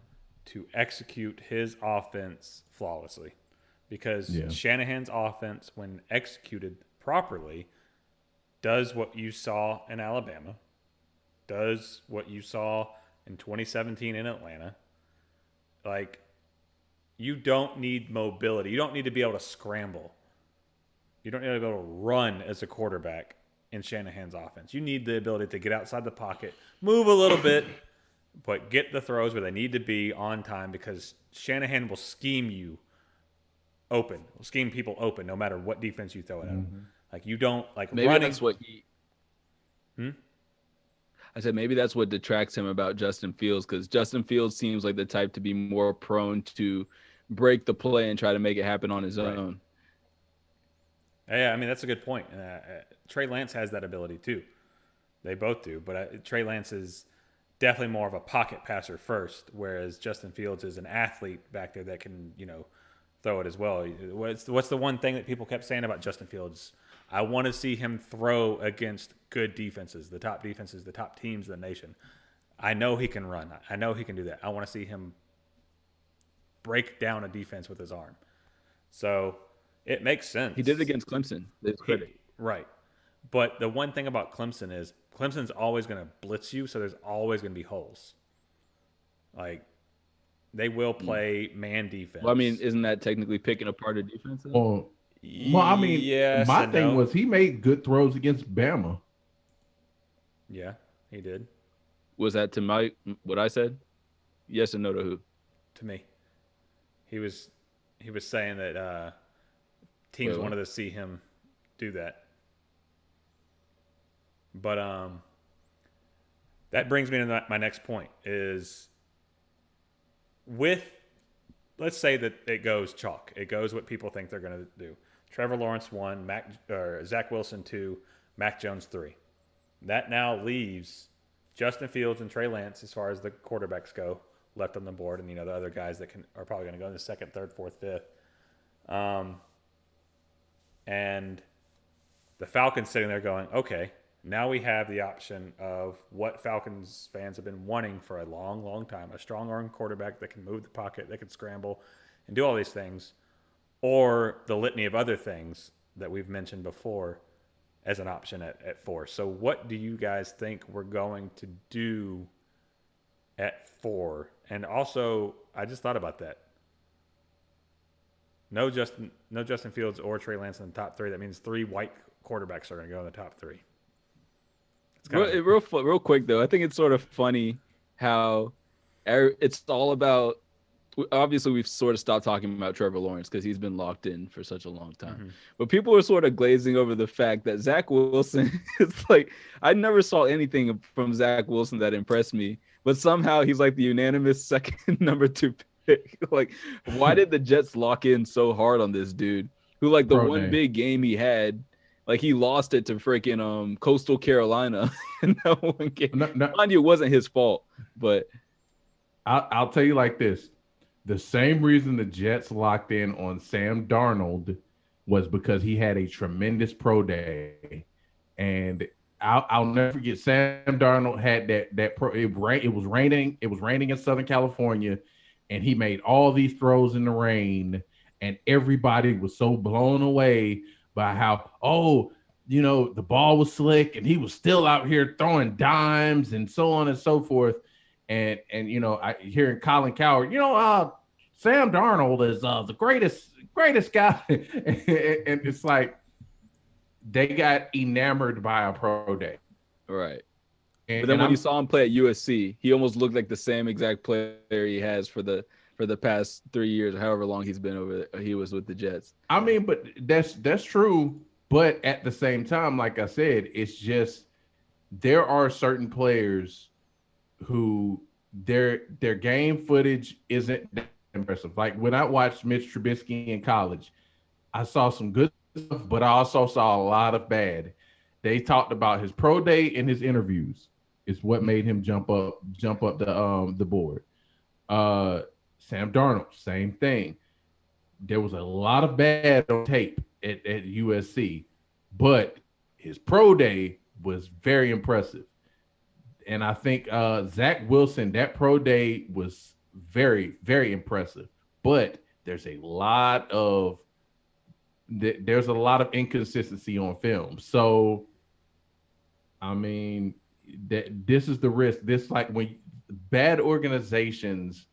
to execute his offense flawlessly. because Shanahan's offense, when executed properly, does what you saw in Alabama, does what you saw in 2017 in Atlanta. Like, you don't need mobility. You don't need to be able to scramble. You don't need to be able to run as a quarterback in Shanahan's offense. You need the ability to get outside the pocket, move a little bit, but get the throws where they need to be on time, because Shanahan will scheme you open, will scheme people open no matter what defense you throw at them. Like, you don't like maybe running. That's what he. I said maybe that's what detracts him about Justin Fields, because Justin Fields seems like the type to be more prone to break the play and try to make it happen on his own. Yeah, I mean, that's a good point. Trey Lance has that ability too. They both do, but Trey Lance is definitely more of a pocket passer first, whereas Justin Fields is an athlete back there that can, throw it as well. What's the one thing that people kept saying about Justin Fields? I want to see him throw against good defenses, the top teams in the nation. I know he can run. I know he can do that. I want to see him break down a defense with his arm. So it makes sense. He did it against Clemson. Right. But the one thing about Clemson is Clemson's always going to blitz you, so there's always going to be holes. Like, they will play man defense. Well, I mean, isn't that technically picking apart a defense? Well, I mean, yes, my thing was he made good throws against Bama. Yeah, he did. Was that to what I said? Yes or no to who? To me. He was saying that teams wanted to see him do that. But that brings me to my next point is let's say that it goes chalk. It goes what people think they're going to do. Trevor Lawrence 1, Zach Wilson 2, Mac Jones 3. That now leaves Justin Fields and Trey Lance, as far as the quarterbacks go, left on the board, and the other guys that are probably going to go in the second, third, fourth, fifth. And the Falcons sitting there going, okay, now we have the option of what Falcons fans have been wanting for a long, long time, a strong arm quarterback that can move the pocket, that can scramble and do all these things, or the litany of other things that we've mentioned before as an option at 4. So what do you guys think we're going to do at 4? And also, I just thought about that. No Justin Fields or Trey Lance in the top 3. That means 3 white quarterbacks are going to go in the top 3. Real quick though, I think it's sort of funny how it's all about. Obviously, we've sort of stopped talking about Trevor Lawrence because he's been locked in for such a long time. But people are sort of glazing over the fact that Zach Wilson is like, I never saw anything from Zach Wilson that impressed me, but somehow he's like the unanimous second number 2 pick. Like, why did the Jets lock in so hard on this dude who, like, the big game he had, like, he lost it to freaking Coastal Carolina in that one game. Mind you, it wasn't his fault, but I'll tell you like this. The same reason the Jets locked in on Sam Darnold was because he had a tremendous pro day. And I'll never forget, Sam Darnold had that pro. It was raining in Southern California, and he made all these throws in the rain, and everybody was so blown away by how, the ball was slick and he was still out here throwing dimes and so on and so forth. And I hearing Colin Cowherd, Sam Darnold is the greatest guy. And it's like they got enamored by a pro day. Right. But then when you saw him play at USC, he almost looked like the same exact player he has for the past 3 years, or however long he's been over there. He was with the Jets. I mean, but that's true. But at the same time, like I said, it's just there are certain players who their game footage isn't that impressive. Like when I watched Mitch Trubisky in college, I saw some good stuff, but I also saw a lot of bad. They talked about his pro day and his interviews is what made him jump up the board. Sam Darnold, same thing. There was a lot of bad on tape at USC, but his pro day was very impressive. And I think Zach Wilson, that pro day was very, very impressive. But there's a lot of inconsistency on film. So, I mean, this is the risk. This like when bad organizations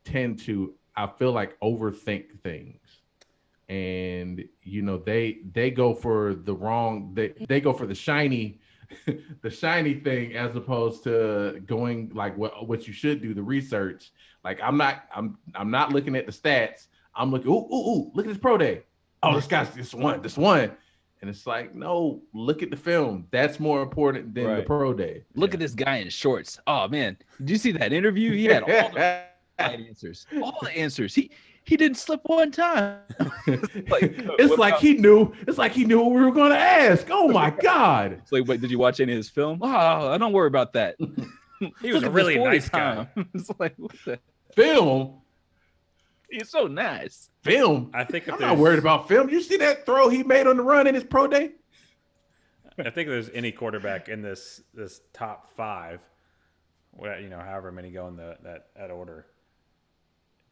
tend to, I feel like, overthink things, and they go for the wrong. They go for the shiny, the shiny thing as opposed to going like what you should do, the research. Like I'm not looking at the stats. I'm looking. Ooh! Look at this pro day. Oh, this one. And it's like, no, look at the film. That's more important than the pro day. Look at this guy in shorts. Oh man, did you see that interview? He had all the answers. All the answers. He didn't slip one time. It's like he knew what we were going to ask. Oh my God. It's like, wait, did you watch any of his film? Oh, don't worry about that. He was a really nice guy. It's like, what the film? He's so nice. Film. I think I'm not worried about film. You see that throw he made on the run in his pro day? I think if there's any quarterback in this top 5, however many go in that order,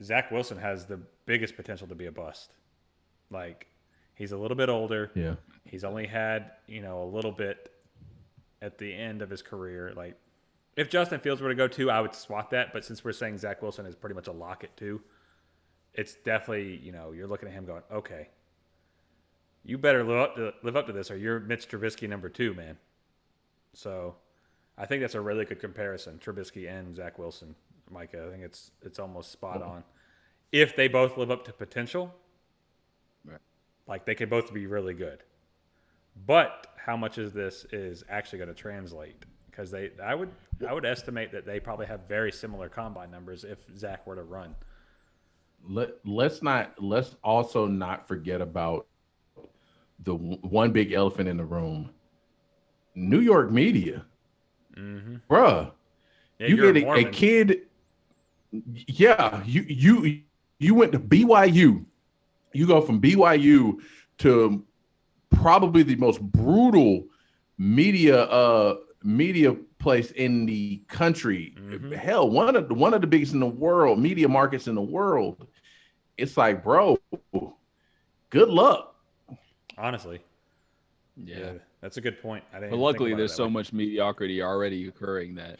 Zach Wilson has the biggest potential to be a bust. Like, he's a little bit older. Yeah. He's only had, a little bit at the end of his career. Like, if Justin Fields were to go 2, I would swat that. But since we're saying Zach Wilson is pretty much a lock at 2, it's definitely, you're looking at him going, okay, you better live up to this, or you're Mitch Trubisky number 2, man. So I think that's a really good comparison, Trubisky and Zach Wilson, Micah. I think it's almost spot on. If they both live up to potential, right, like they could both be really good. But how much of this is actually going to translate? Because I would estimate that they probably have very similar combine numbers if Zach were to run. Let's also not forget about the one big elephant in the room. New York media. Mm-hmm. Bruh. Yeah, you get a kid. Yeah, you went to BYU. You go from BYU to probably the most brutal media place in the country. Mm-hmm. Hell, one of the biggest in the world, media markets in the world. It's like, bro, good luck. Honestly. Yeah. That's a good point. But luckily there's so much mediocrity already occurring that,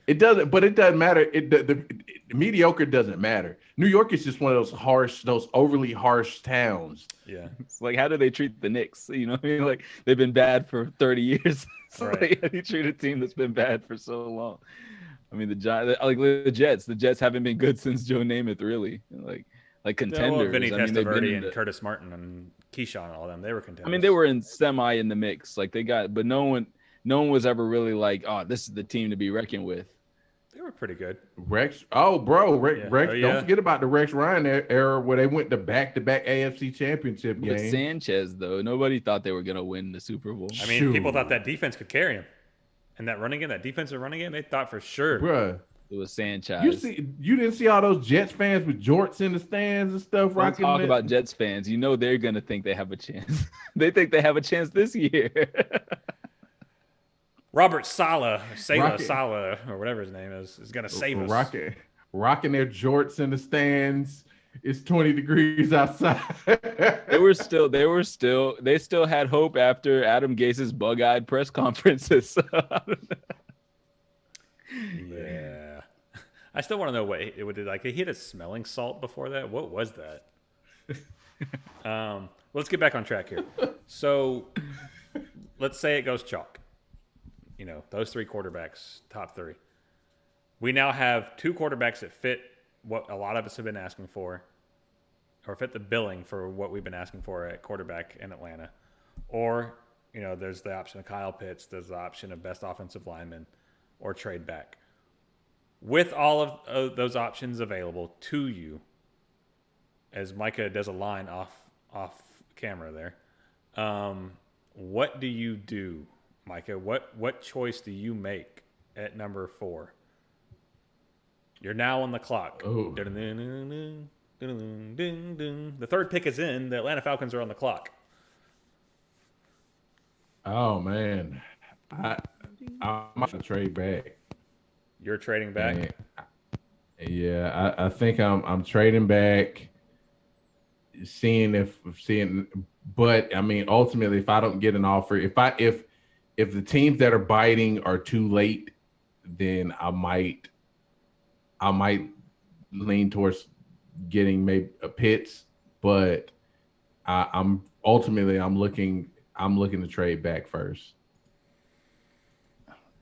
it doesn't matter. The mediocre doesn't matter. New York is just one of those overly harsh towns. Yeah. It's like, how do they treat the Knicks? You know what I mean? Like, they've been bad for 30 years. So right. like, how do you treat a team that's been bad for so long? I mean, the Jets haven't been good since Joe Namath, really. Like contenders. Vinny Testaverde and the, Curtis Martin and Keyshawn and all them, they were contenders. I mean, they were in the mix. Like but no one was ever really like, oh, this is the team to be reckoned with. They were pretty good. Rex, Rex. Don't forget about the Rex Ryan era where they went to back-to-back AFC Championship games. But Sanchez, though, nobody thought they were gonna win the Super Bowl. I mean, people thought that defense could carry him, and that defensive running game, they thought for sure. Bruh. It was Sanchez. You didn't see all those Jets fans with jorts in the stands and stuff. Don't talk about Jets fans. You know they're gonna think they have a chance. They think they have a chance this year. Robert Saleh, or whatever his name is going to save us. Rocking their jorts in the stands. It's 20 degrees outside. They still had hope after Adam Gase's bug-eyed press conferences. Yeah. I still want to know what it would do. Like, he hit a smelling salt before that. What was that? Let's get back on track here. So let's say it goes chalk. Those 3 quarterbacks, top 3. We now have 2 quarterbacks that fit what a lot of us have been asking for, or fit the billing for what we've been asking for at quarterback in Atlanta. Or, there's the option of Kyle Pitts, there's the option of best offensive lineman, or trade back. With all of those options available to you, as Micah does a line off camera there, what do you do? Micah, what choice do you make at number 4? You're now on the clock. Oh. The 3rd pick is in. The Atlanta Falcons are on the clock. Oh, man. I'm going to trade back. You're trading back? Yeah, I think I'm trading back, seeing, but I mean, ultimately, if I don't get an offer, if the teams that are biting are too late, then I might lean towards getting maybe a Pitts, but I'm looking to trade back first.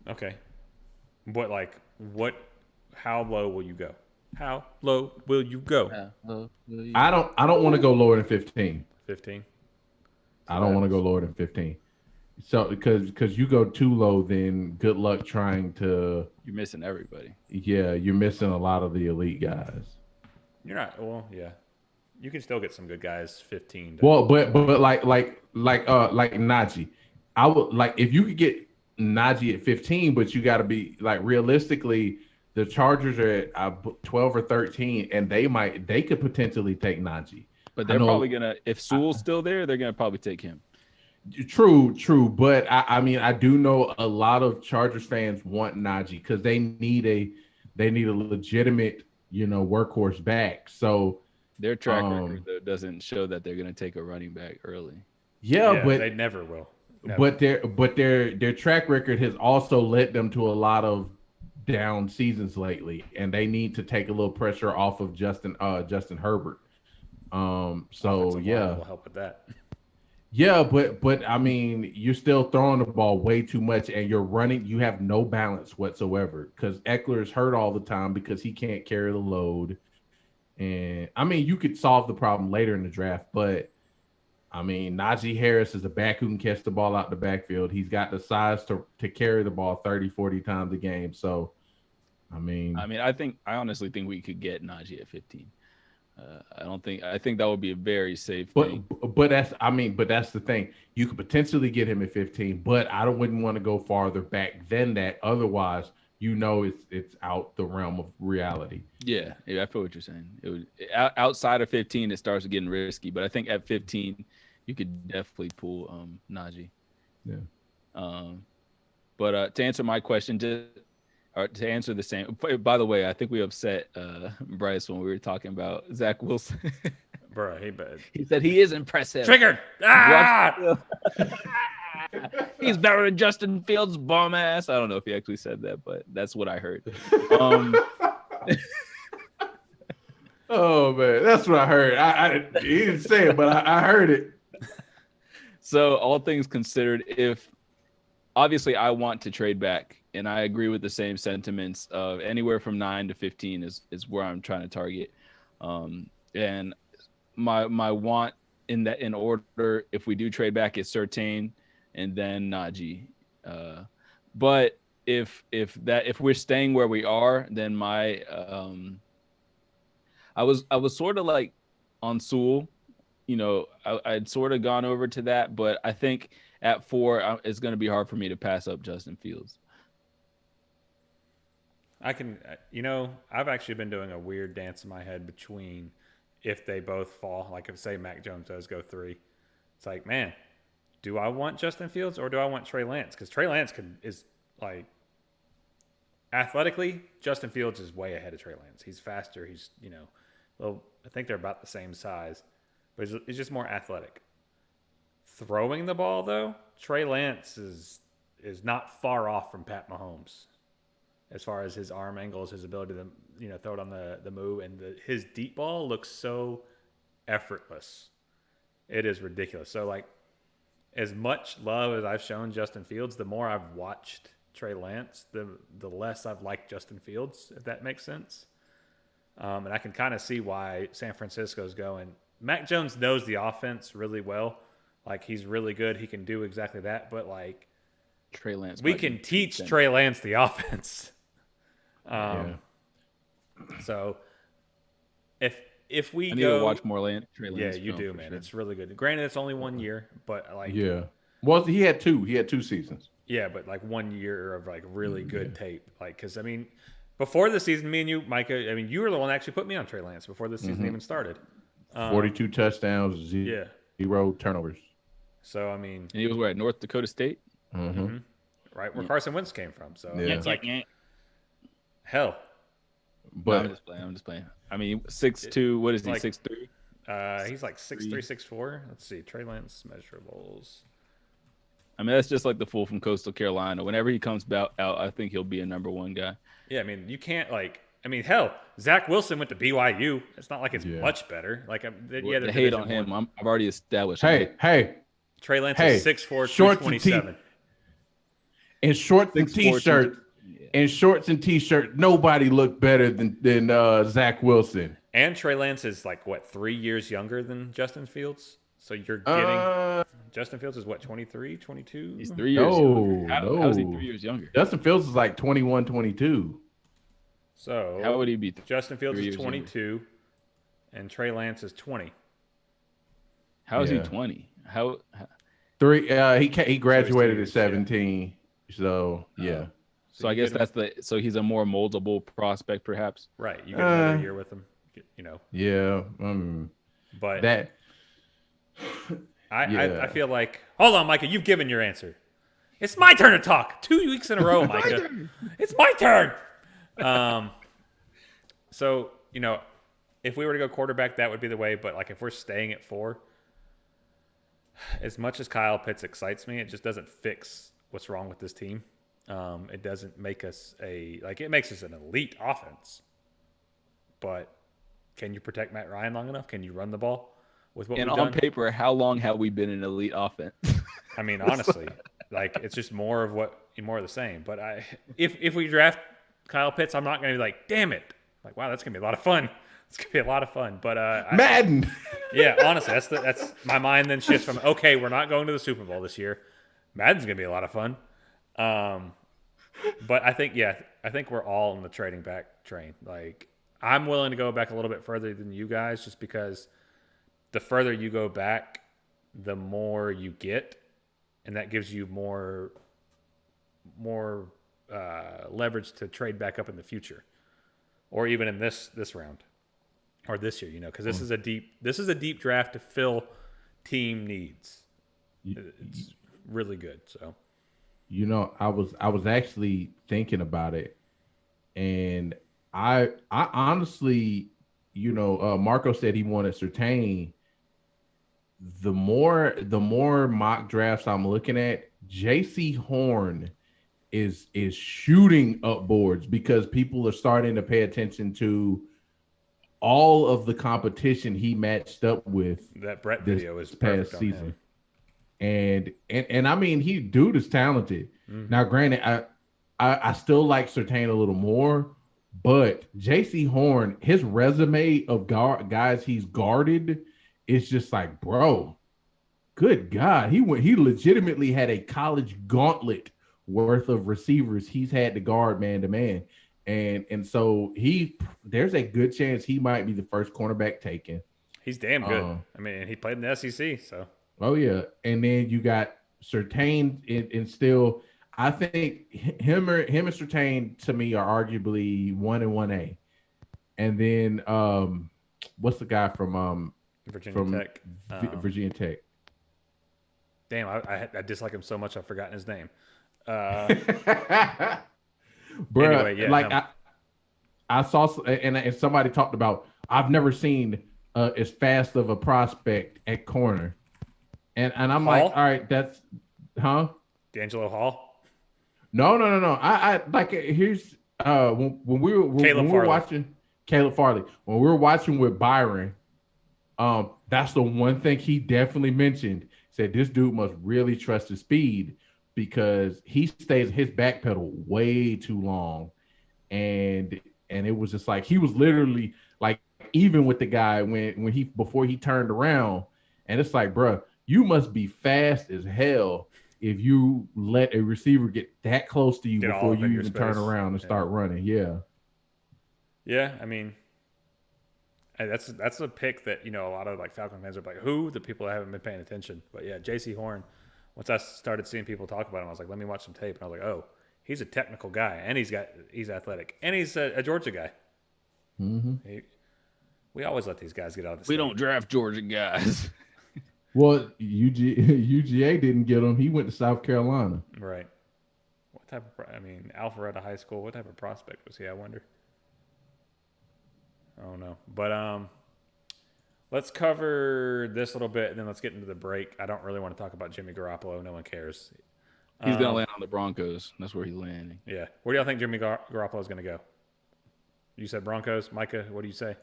Okay. What how low will you go? How low will you go? Well, I don't want to go lower than 15. 15. I don't want to go lower than 15. So because you go too low, then good luck trying to. you're missing everybody. Yeah, you're missing a lot of the elite guys. You're not. Well, yeah. You can still get some good guys 15 to Well, but 20. like Najee, I would like if you could get Najee at 15, but you got to be like realistically, the Chargers are at 12 or 13, and they could potentially take Najee. But I they're know, probably gonna, if Sewell's still there, they're gonna probably take him. true, but I mean I do know a lot of Chargers fans want Najee because they need a legitimate workhorse back. So Their track record though doesn't show that they're gonna take a running back early. yeah, Yeah, but they never will. Never. but their track record has also led them to a lot of down seasons lately, and they need to take a little pressure off of Justin Herbert. So Offensive line will help with that. yeah, but I mean, you're still throwing the ball way too much, and you're running. You have no balance whatsoever because Eckler is hurt all the time because he can't carry the load. And I mean, you could solve the problem later in the draft, but I mean, Najee Harris is a back who can catch the ball out the backfield. He's got the size to carry the ball 30, 40 times a game. So, I honestly think we could get Najee at 15. I think that would be a very safe thing. but that's the thing. You could potentially get him at 15, but wouldn't want to go farther back than that. Otherwise, it's out the realm of reality. Yeah, I feel what you're saying. It would outside of 15, it starts getting risky. But I think at 15, you could definitely pull Najee. Yeah. But to answer my question, or to answer the same. By the way, I think we upset Bryce when we were talking about Zach Wilson. Bro, he bad. He said he is impressive. Triggered. Ah! He's better than Justin Fields, bum ass. I don't know if he actually said that, but that's what I heard. Oh man, that's what I heard. He didn't say it, but I heard it. So all things considered, obviously I want to trade back, and I agree with the same sentiments of anywhere from 9 to 15 is where I'm trying to target. And my want in order, if we do trade back, is Surtain and then Najee. But if we're staying where we are, then my I was sort of like on Sewell. I'd sort of gone over to that, but I think at 4, it's going to be hard for me to pass up Justin Fields. I can, I've actually been doing a weird dance in my head between if they both fall, like if say Mac Jones does go 3, it's like, man, do I want Justin Fields or do I want Trey Lance? Because Trey Lance is like athletically, Justin Fields is way ahead of Trey Lance. He's faster. He's I think they're about the same size, but he's just more athletic. Throwing the ball though, Trey Lance is not far off from Pat Mahomes as far as his arm angles, his ability to throw it on the move, and his deep ball looks so effortless. It is ridiculous. So like, as much love as I've shown Justin Fields, the more I've watched Trey Lance, the less I've liked Justin Fields, if that makes sense. And I can kind of see why San Francisco's going. Mac Jones knows the offense really well. Like, he's really good. He can do exactly that. But, like, Trey Lance, we can teach Trey Lance the offense. Yeah. So, if we I need to watch more Trey Lance. Yeah, you do, man. Sure. It's really good. Granted, it's only 1 year, but, like... Yeah. Well, he had 2. He had 2 seasons. Yeah, but, like, 1 year of, like, really good tape. Like, because, I mean... Before the season, me and you, Micah, I mean, you were the one that actually put me on Trey Lance before the season even started. 42 touchdowns, 0 turnovers. So, I mean... And he was where, at North Dakota State? Right where Carson Wentz came from. So, yeah. it's like... Hell, No, I'm But just playing. I'm just playing. I mean, 6'2". What is he? Like, 6'3". He's like 6'3", 6'4". Let's see. Trey Lance measurables. I mean, that's just like the fool from Coastal Carolina. Whenever he comes out, I think he'll be a #1 guy. Yeah, I mean, you can't like. I mean, hell, Zach Wilson went to BYU. It's not like it's Yeah. much better. Like, The hate on him. I've already established. hey, Trey Lance is 6'4", shorts and 227. And shorts and 6'4", t-shirts. In shorts and t-shirts, nobody looked better than Zach Wilson. And Trey Lance is like what, 3 years younger than Justin Fields. So you're getting Justin Fields is what, 23, 22? He's 3 years younger. How is he 3 years younger? Justin Fields is like 21, 22. So How would he be? Justin Fields 3 is years 22, and Trey Lance is 20. How is he Yeah. 20? How? He graduated at 2 years, 17. So yeah. So I guess so he's a more moldable prospect, perhaps. Right. You get another year with him. You know. Yeah. But That. I feel like, hold on, Micah, you've given your answer. It's my turn to talk. 2 weeks in a row, Micah. It's my turn. So, you know, if we were to go quarterback, that would be the way. But like, if we're staying at 4, as much as Kyle Pitts excites me, it just doesn't fix what's wrong with this team. It doesn't make us it makes us an elite offense. But can you protect Matt Ryan long enough? Can you run the ball with what we've done? On paper, how long have we been an elite offense? I mean, honestly, like, it's just more of the same. But if we draft Kyle Pitts, I'm not going to be like, damn it. Like, wow, that's going to be a lot of fun. It's going to be a lot of fun. But Madden. Yeah, honestly, that's my mind then shifts from, okay, we're not going to the Super Bowl this year. Madden's going to be a lot of fun. But I think we're all on the trading back train. Like, I'm willing to go back a little bit further than you guys, just because the further you go back, the more you get, and that gives you more leverage to trade back up in the future, or even in this round or this year. You know, because this is a deep draft to fill team needs. It's really good. So, You know, I was actually thinking about it, and I honestly, you know, Marco said he wanted Surtain. The more mock drafts I'm looking at, JC Horn is shooting up boards because people are starting to pay attention to all of the competition he matched up with. That Brett video is past perfect season. And I mean, dude is talented. Mm-hmm. Now, granted, I still like Surtain a little more, but JC Horn, his resume of guys he's guarded is just like, bro, good God. He legitimately had a college gauntlet worth of receivers he's had to guard man to man. And so there's a good chance he might be the first cornerback taken. He's damn good. I mean, he played in the SEC, so. Oh yeah, and then you got Surtain, and still, I think him and Surtain to me are arguably 1 and 1A, and then what's the guy from Virginia Tech? Virginia Tech. Damn, I dislike him so much I've forgotten his name. Bruh, anyway, yeah, like I saw, and somebody talked about, I've never seen as fast of a prospect at corner. And I'm Hall? like, all right, that's, huh? D'Angelo Hall? No. I like, here's when we were watching Caleb Farley, when we were watching with Byron, that's the one thing he definitely mentioned. Said this dude must really trust his speed because he stays his back pedal way too long, and it was just like he was literally like even with the guy before he turned around, and it's like, bruh, you must be fast as hell if you let a receiver get that close to you before you even turn around and start running. Yeah. Yeah, I mean, that's a pick that, you know, a lot of like Falcon fans are like, who? The people that haven't been paying attention. But yeah, JC Horn, once I started seeing people talk about him, I was like, let me watch some tape. And I was like, oh, he's a technical guy, and he's athletic, and he's a Georgia guy. Mm-hmm. We always let these guys get out of the We don't draft Georgia guys. Well, UGA didn't get him. He went to South Carolina. Right. What type of? I mean, Alpharetta High School. What type of prospect was he? I wonder. I don't know. But let's cover this a little bit, and then let's get into the break. I don't really want to talk about Jimmy Garoppolo. No one cares. He's gonna land on the Broncos. That's where he's landing. Yeah. Where do y'all think Jimmy Garoppolo is gonna go? You said Broncos, Micah. What do you say?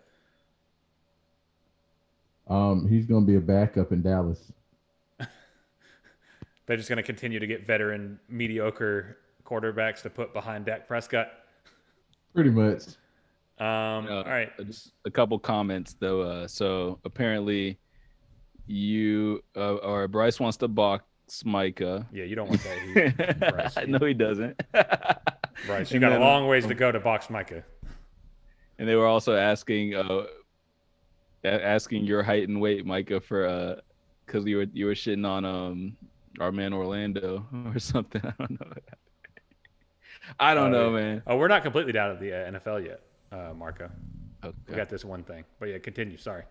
He's gonna be a backup in Dallas. They're just gonna continue to get veteran, mediocre quarterbacks to put behind Dak Prescott. Pretty much. All right. Just a couple comments though. So apparently, you or Bryce wants to box Micah. Yeah, you don't want that. Bryce. No, he doesn't. Bryce, you got a long ways to go to box Micah. And they were also asking your height and weight, Micah, for because you were shitting on our man Orlando or something. I don't know, man. Oh, we're not completely out of the NFL yet, Marco. Okay. We got this one thing, but yeah, continue. Sorry.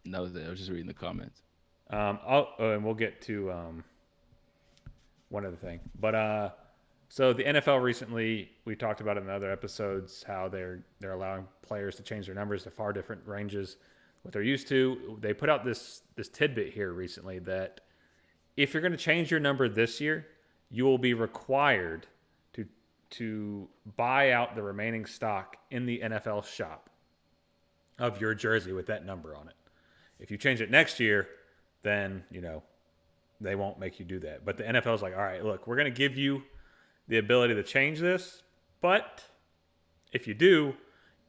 No, I was just reading the comments. And we'll get to one other thing, but so the NFL recently, we talked about in other episodes how they're allowing players to change their numbers to far different ranges what they're used to. They put out this tidbit here recently that if you're going to change your number this year, you will be required to buy out the remaining stock in the NFL shop of your jersey with that number on it. If you change it next year, then, they won't make you do that. But the NFL's like, all right, look, we're going to give you the ability to change this, but if you do,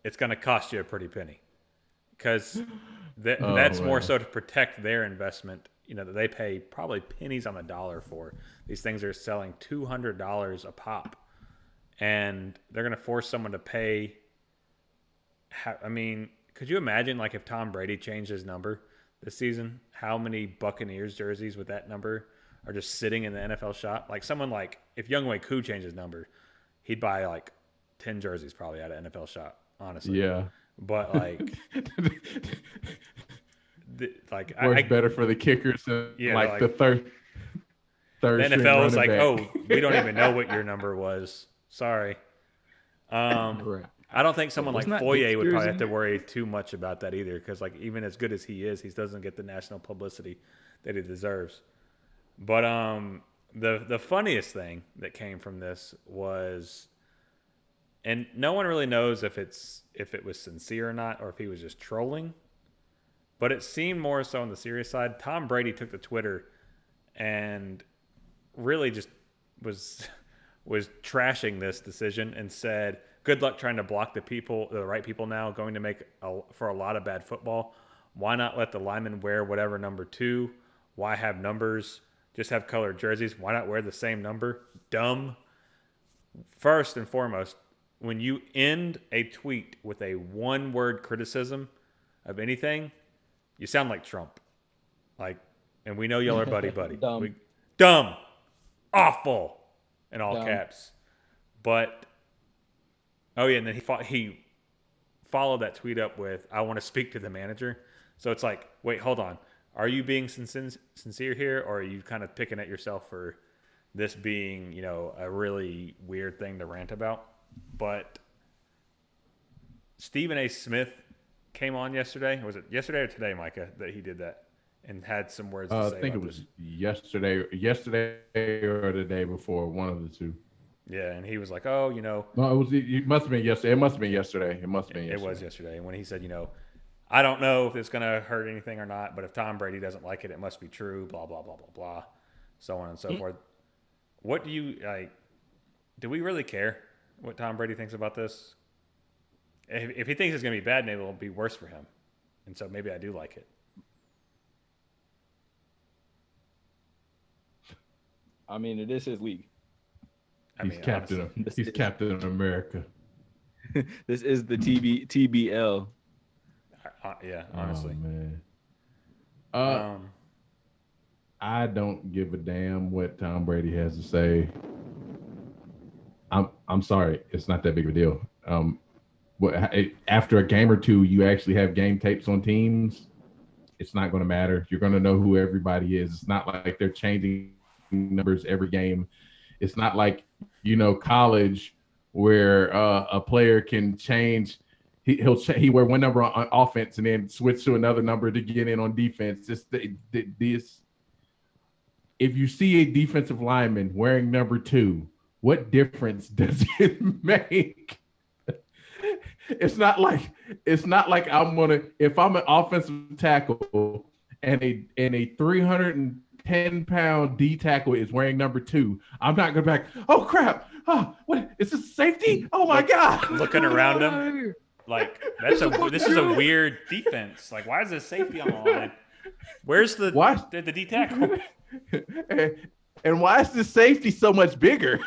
it's going to cost you a pretty penny. Because that's more so to protect their investment, that they pay probably pennies on the dollar for. These things are selling $200 a pop. And they're going to force someone to pay. Could you imagine, like, if Tom Brady changed his number this season, how many Buccaneers jerseys with that number are just sitting in the NFL shop? Like, someone like, if Younghoe Koo changed his number, he'd buy, like, 10 jerseys probably out of NFL shop, honestly. Yeah. But, like, works better for the kickers than, the third the NFL is like, oh, we don't even know what your number was. Sorry. I don't think someone like Foye would probably have to worry too much about that either, because, like, even as good as he is, he doesn't get the national publicity that he deserves. But the funniest thing that came from this was, and no one really knows if it was sincere or not, or if he was just trolling, but it seemed more so on the serious side. Tom Brady took to Twitter and really just was trashing this decision and said, good luck trying to block the right people now, going to make for a lot of bad football. Why not let the linemen wear whatever number 2? Why have numbers? Just have colored jerseys. Why not wear the same number? Dumb. First and foremost, when you end a tweet with a one-word criticism of anything, you sound like Trump. Like, and we know y'all are buddy-buddy. Dumb. Awful. In all caps. But, oh yeah, and then he followed that tweet up with, I want to speak to the manager. So it's like, wait, hold on. Are you being sincere here, or are you kind of picking at yourself for this being, a really weird thing to rant about? But Stephen A. Smith came on yesterday. Was it yesterday or today, Micah, that he did that and had some words to say? I think it was yesterday or the day before, one of the two. Yeah, and he was like, "Oh, No, it must have been yesterday. It must have been yesterday. It was yesterday. And when he said, I don't know if it's going to hurt anything or not, but if Tom Brady doesn't like it, it must be true, blah, blah, blah, blah, blah, so on and so forth. What do you, do we really care what Tom Brady thinks about this? If he thinks it's going to be bad, maybe it'll be worse for him. And so maybe I do like it. It is his league. He's Captain of America. This is the TBL. Yeah, honestly. Oh, man. I don't give a damn what Tom Brady has to say. I'm sorry, it's not that big of a deal. After a game or two, you actually have game tapes on teams. It's not going to matter. You're going to know who everybody is. It's not like they're changing numbers every game. It's not like, college where a player can change he wear one number on offense and then switch to another number to get in on defense. Just this. If you see a defensive lineman wearing number 2, what difference does it make? It's not like I'm gonna, if I'm an offensive tackle and a 310-pound D tackle is wearing number 2, I'm not gonna be like, oh crap, oh, what is this, safety? Oh my god! Looking around him, like this is a weird defense. Like, why is there safety on the line? Where's the D tackle? And why is the safety so much bigger?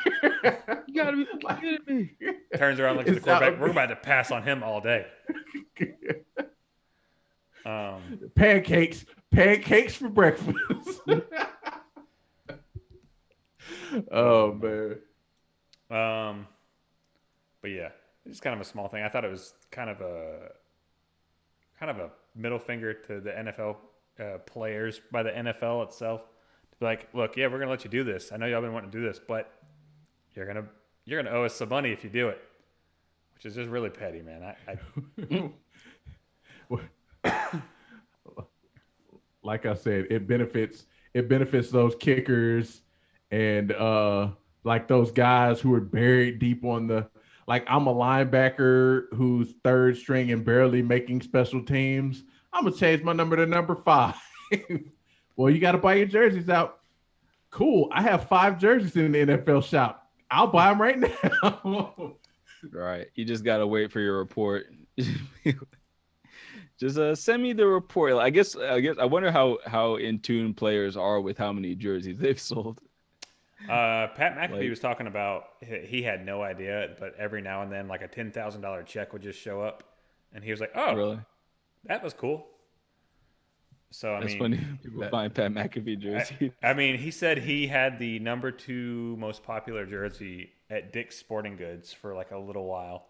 You gotta be kidding me. Turns around, looks at the quarterback. We're about to pass on him all day. Pancakes for breakfast. Oh man. But yeah, it's kind of a small thing. I thought it was kind of a middle finger to the NFL players by the NFL itself. To be like, look, yeah, we're gonna let you do this. I know y'all been wanting to do this, but you're gonna owe us some money if you do it, which is just really petty, man. Like I said, it benefits those kickers and like those guys who are buried deep on the, like, I'm a linebacker who's third string and barely making special teams. I'm gonna change my number to number 5. Well, you got to buy your jerseys out. Cool. I have 5 jerseys in the NFL shop. I'll buy them right now. Right. You just got to wait for your report. Just send me the report. I guess I wonder how in tune players are with how many jerseys they've sold. Pat McAfee was talking about, he had no idea, but every now and then like a $10,000 check would just show up, and he was like, "Oh, really? That was cool." So That's funny. People find Pat McAfee jersey. I mean, he said he had the number 2 most popular jersey at Dick's Sporting Goods for like a little while,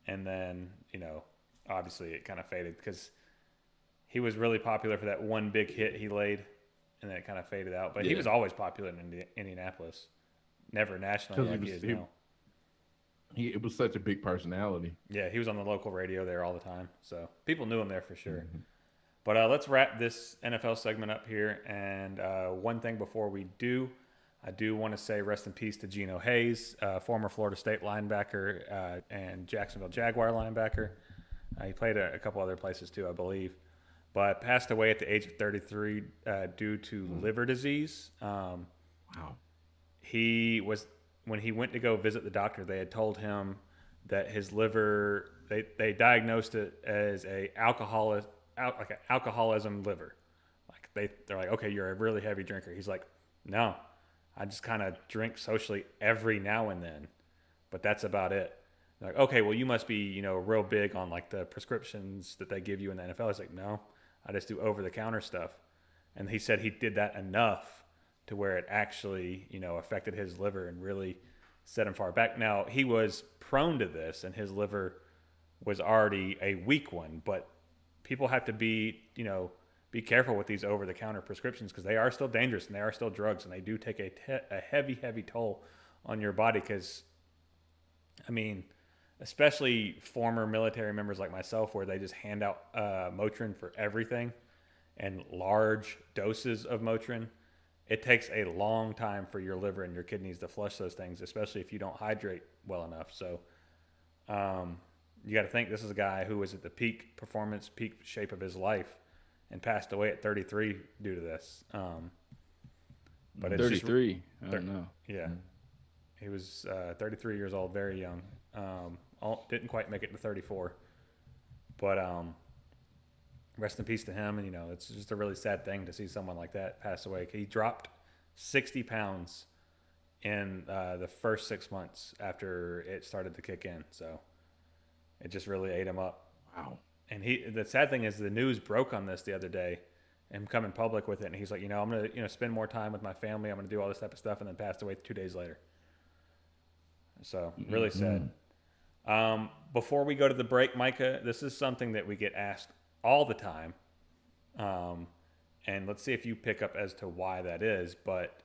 and then obviously it kind of faded because he was really popular for that one big hit he laid, and then it kind of faded out. But he was always popular in Indianapolis, never nationally like he is now. It was such a big personality. Yeah, he was on the local radio there all the time, so people knew him there for sure. Mm-hmm. But let's wrap this NFL segment up here. And one thing before we do, I do want to say rest in peace to Geno Hayes, former Florida State linebacker and Jacksonville Jaguar linebacker. He played a couple other places too, I believe. But passed away at the age of 33 due to liver disease. Wow. When he went to go visit the doctor, they had told him that his liver, they diagnosed it as like an alcoholism liver. Like they're like, okay, you're a really heavy drinker. He's like, no, I just kind of drink socially every now and then, but that's about it. They're like, okay, well, you must be, real big on like the prescriptions that they give you in the NFL. He's like, no, I just do over the counter stuff. And he said he did that enough to where it actually, affected his liver and really set him far back. Now, he was prone to this and his liver was already a weak one, but people have to be careful with these over-the-counter prescriptions because they are still dangerous and they are still drugs, and they do take a heavy, heavy toll on your body because, I mean, especially former military members like myself where they just hand out Motrin for everything and large doses of Motrin. It takes a long time for your liver and your kidneys to flush those things, especially if you don't hydrate well enough. So, you got to think this is a guy who was at the peak performance, peak shape of his life, and passed away at 33 due to this. But it's 33. I don't know. Yeah, he was 33 years old, very young. Didn't quite make it to 34, but rest in peace to him. And it's just a really sad thing to see someone like that pass away. He dropped 60 pounds in the first 6 months after it started to kick in. So. It just really ate him up. Wow. And the sad thing is the news broke on this the other day, and coming public with it. And he's like, I'm going to, spend more time with my family. I'm going to do all this type of stuff, and then passed away 2 days later. So really sad. Before we go to the break, Micah, this is something that we get asked all the time. And let's see if you pick up as to why that is. But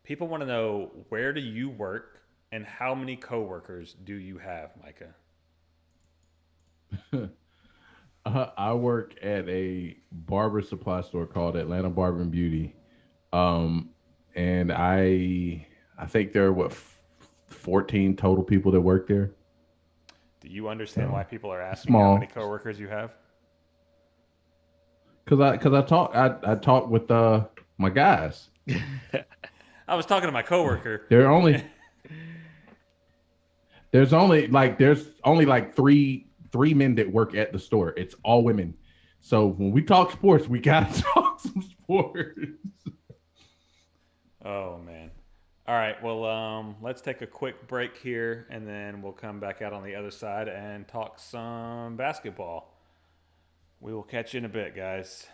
people want to know, where do you work and how many coworkers do you have, Micah? I work at a barber supply store called Atlanta Barber and Beauty, and I think there are 14 total people that work there. Do you understand why people are asking Small. how many coworkers you have? Cause I talk with my guys. I was talking to my coworker. There's only like three men that work at the store. It's all women. So when we talk sports, we gotta talk some sports. Oh man. All right. Well, let's take a quick break here, and then we'll come back out on the other side and talk some basketball. We will catch you in a bit, guys.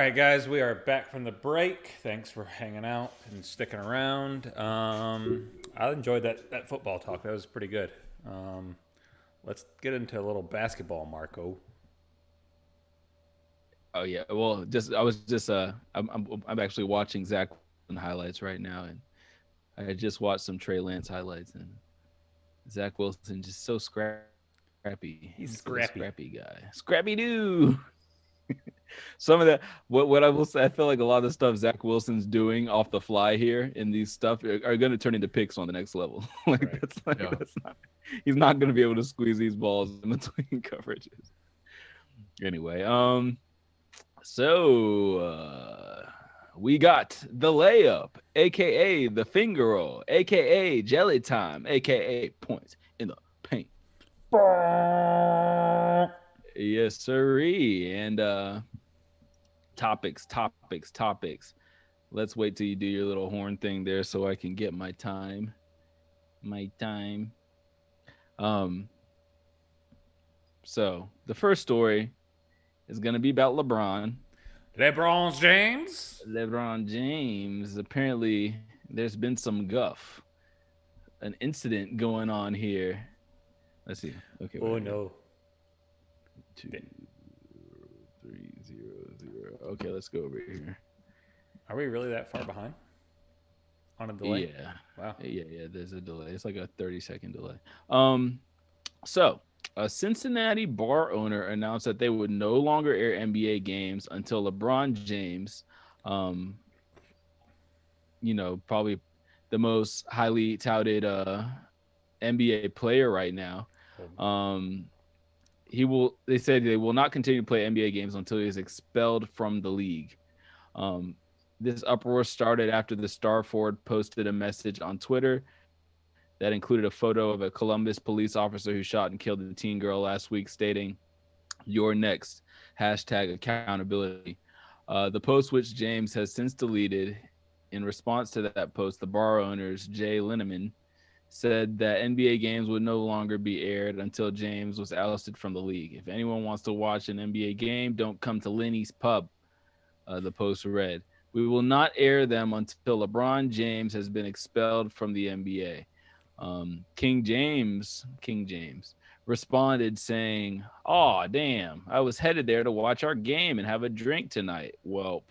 right, guys, we are back from the break. Thanks for hanging out and sticking around. I enjoyed that football talk. That was pretty good. Let's get into a little basketball, Marco. Oh yeah. Well, I'm actually watching Zach Wilson highlights right now, and I just watched some Trey Lance highlights, and Zach Wilson just so scrappy. He's a scrappy guy. Scrappy dude. Some of that, what I will say, I feel like a lot of the stuff Zach Wilson's doing off the fly here in these stuff are going to turn into picks on the next level. That's not. He's not going to be able to squeeze these balls in between coverages. Anyway, so we got the layup, aka the finger roll, aka jelly time, aka points in the paint. Yes, sirree. And topics. Let's wait till you do your little horn thing there so I can get my time. So the first story is going to be about LeBron. LeBron James. Apparently, there's been some guff, an incident going on here. Let's see. Okay. Oh no. 2, 3, 0, 0. Okay, let's go over here. Are we really that far behind on a delay? Yeah. Wow. Yeah. There's a delay. It's like a 30-second delay. So a Cincinnati bar owner announced that they would no longer air NBA games until LeBron James, probably the most highly touted NBA player right now. They said they will not continue to play NBA games until he is expelled from the league. This uproar started after the star forward posted a message on Twitter that included a photo of a Columbus police officer who shot and killed a teen girl last week, stating, "You're next, #accountability." The post, which James has since deleted. In response to that post, the bar owners, Jay Linneman, said that NBA games would no longer be aired until James was ousted from the league. If anyone wants to watch an NBA game, don't come to Lenny's Pub, the post read. We will not air them until LeBron James has been expelled from the NBA. King James responded saying, "Aw, damn, I was headed there to watch our game and have a drink tonight." Well,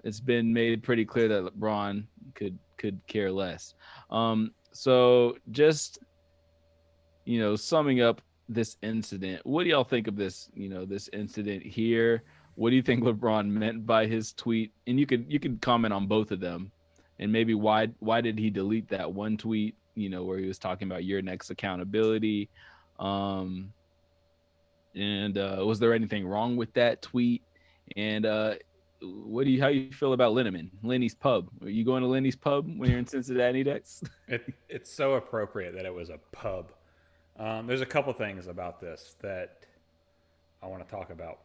it's been made pretty clear that LeBron could care less. So just, summing up this incident, what do y'all think of this, this incident here? What do you think LeBron meant by his tweet? And you could comment on both of them, and maybe why did he delete that one tweet, where he was talking about your next accountability? And was there anything wrong with that tweet? And how you feel about Lenny's Pub? Are you going to Lenny's Pub when you're in Cincinnati next? It's so appropriate that it was a pub. There's a couple things about this that I want to talk about.